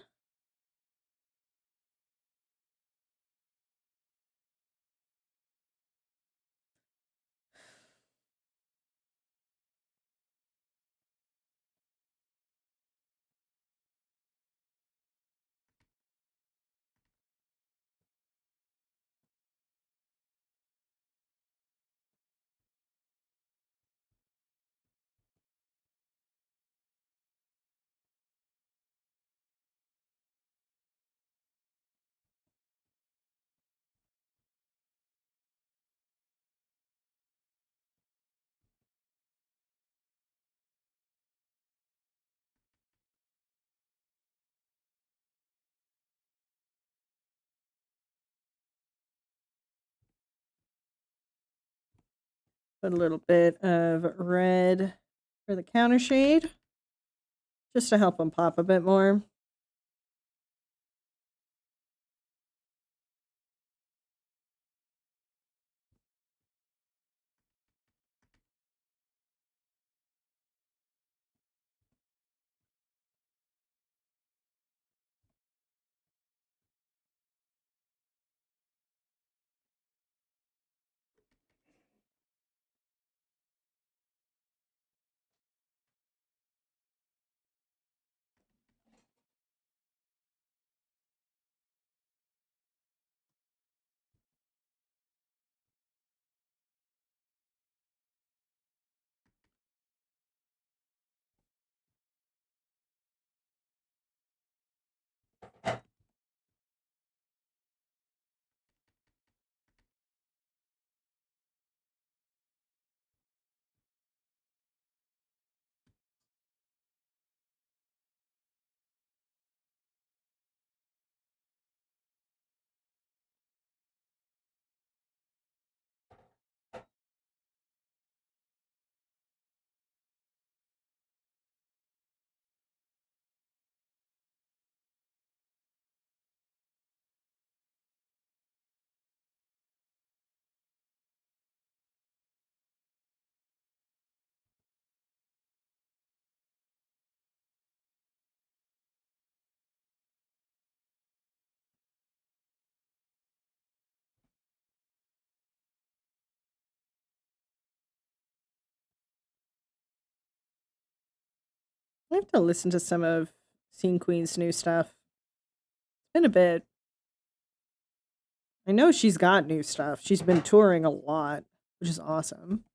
A: put a little bit of red for the counter shade, just to help them pop a bit more. I have to listen to some of Scene Queen's new stuff. It's been a bit. I know she's got new stuff. She's been touring a lot, which is awesome.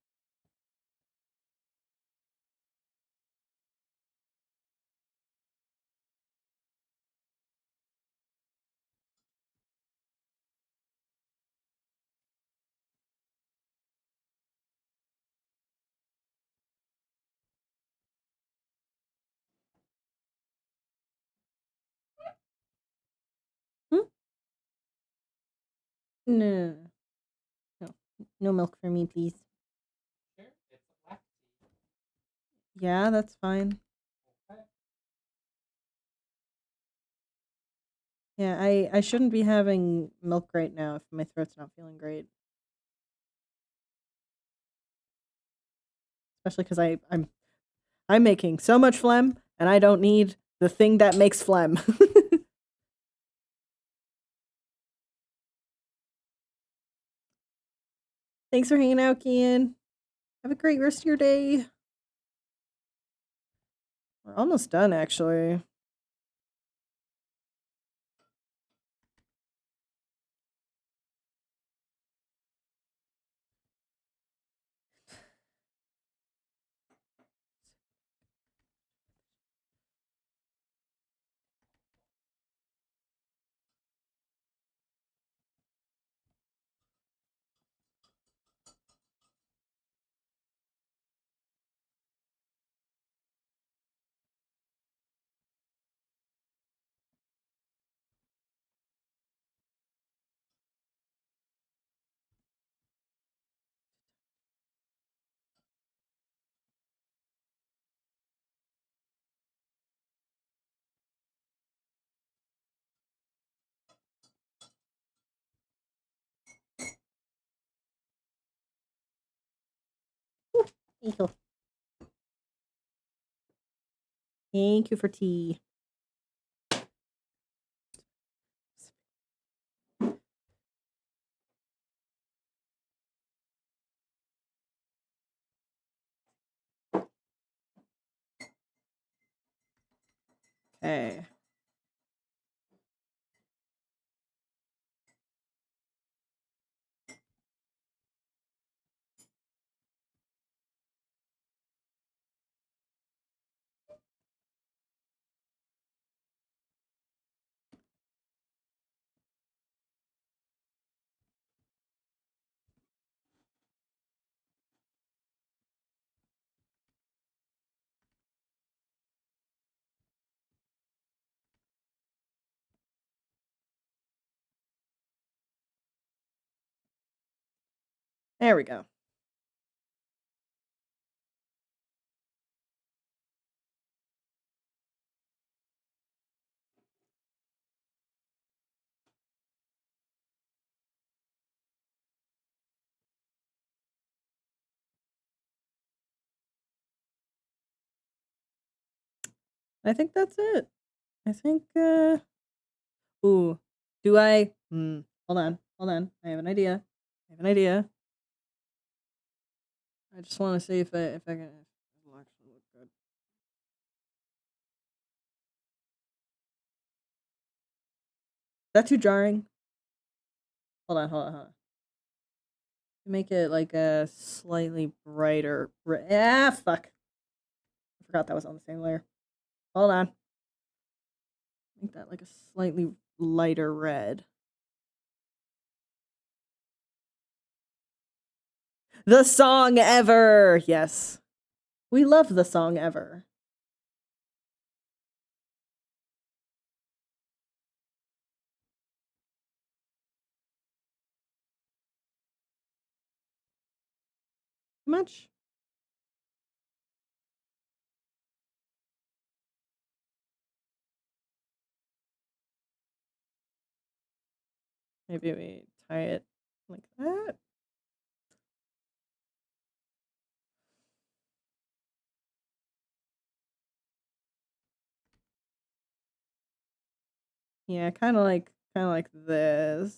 A: Hmm? No. No. No milk for me, please. Yeah, that's fine. Yeah, I shouldn't be having milk right now if my throat's not feeling great. Especially because I'm making so much phlegm and I don't need the thing that makes phlegm. Thanks for hanging out, Kian. Have a great rest of your day. We're almost done, actually. Ew. Thank you for tea. Okay. There we go. I think that's it. I think, ooh. Do I? Hold on. Hold on. I have an idea. I have an idea. I just want to see if I can. If it'll actually look good. Is that too jarring? Hold on. Hold on. Hold on. Make it like a slightly brighter. Fuck. I forgot that was on the same layer. Hold on. Make that like a slightly lighter red. The song ever. Yes. We love the song ever. Much. Maybe we tie it like that. Yeah, kind of like this.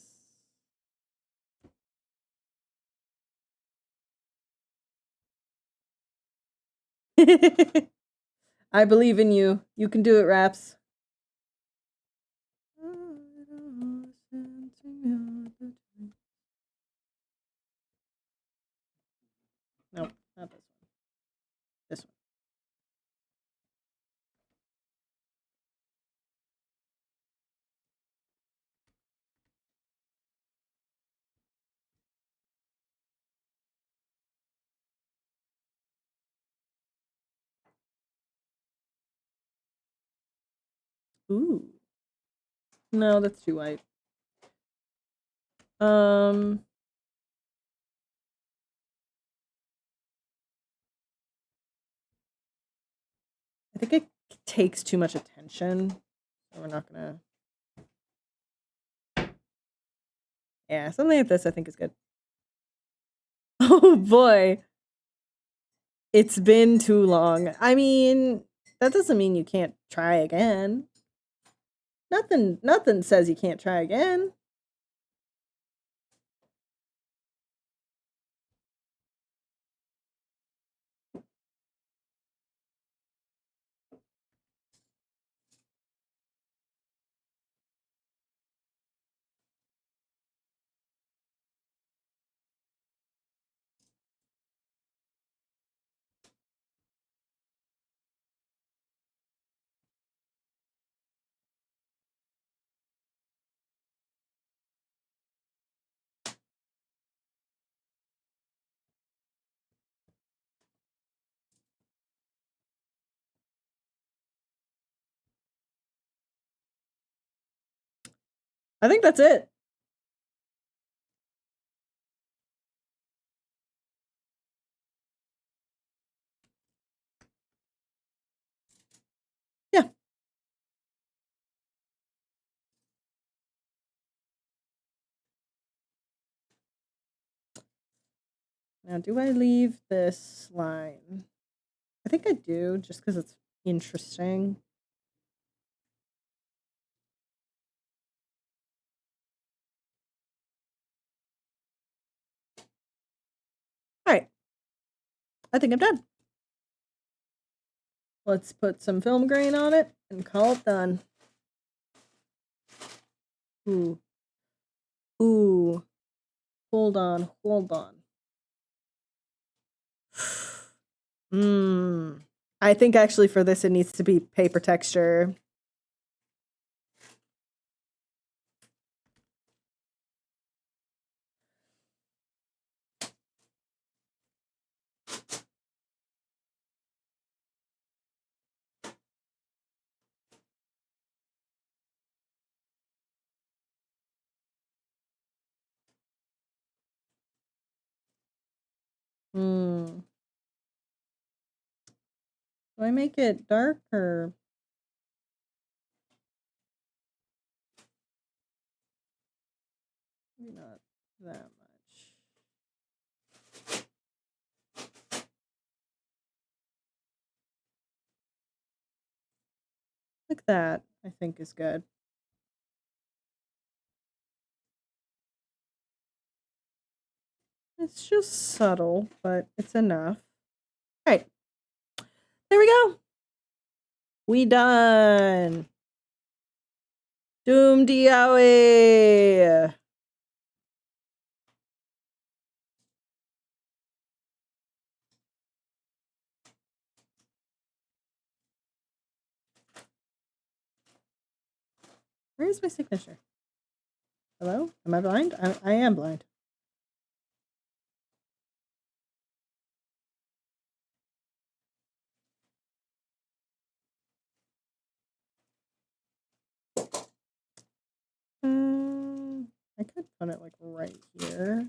A: I believe in you. You can do it, Raps. Nope, not this one. This one. Ooh. No, that's too white. I think it takes too much attention. So we're not gonna. Yeah, something like this I think is good. Oh boy. It's been too long. I mean, that doesn't mean you can't try again. Nothing says you can't try again. I think that's it. Yeah. Now, do I leave this line? I think I do, just because it's interesting. All right. I think I'm done. Let's put some film grain on it and call it done. Ooh. Ooh. Hold on. I think actually for this it needs to be paper texture. Do I make it darker? Maybe not that much. Like that, I think is good. It's just subtle, but it's enough. All right. There we go. We done. Doom yaoi. Where's my signature? Hello? Am I blind? I am blind. I could put it like right here.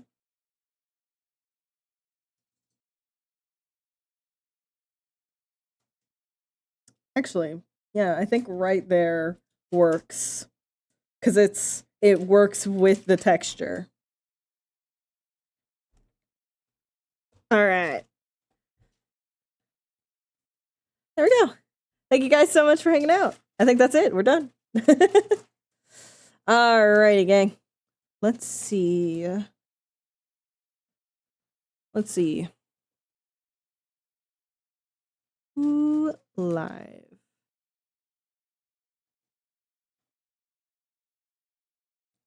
A: Actually, yeah, I think right there works because it works with the texture. All right. There we go. Thank you guys so much for hanging out. I think that's it. We're done. Alrighty, gang. Let's see. Ooh, live.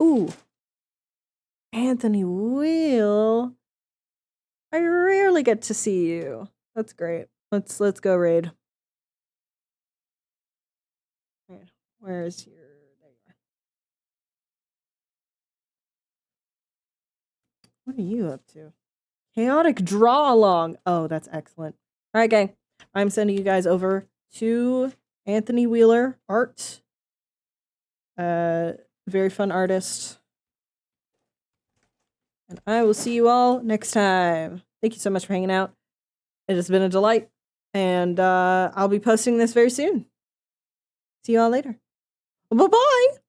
A: Ooh. Anthony Wheel. I rarely get to see you. That's great. Let's go raid. Right. Where's your there you are. What are you up to? Chaotic draw along. Oh, that's excellent. All right, gang. I'm sending you guys over to Anthony Wheeler art. Very fun artist. And I will see you all next time. Thank you so much for hanging out. It has been a delight. And I'll be posting this very soon. See you all later. Bye-bye.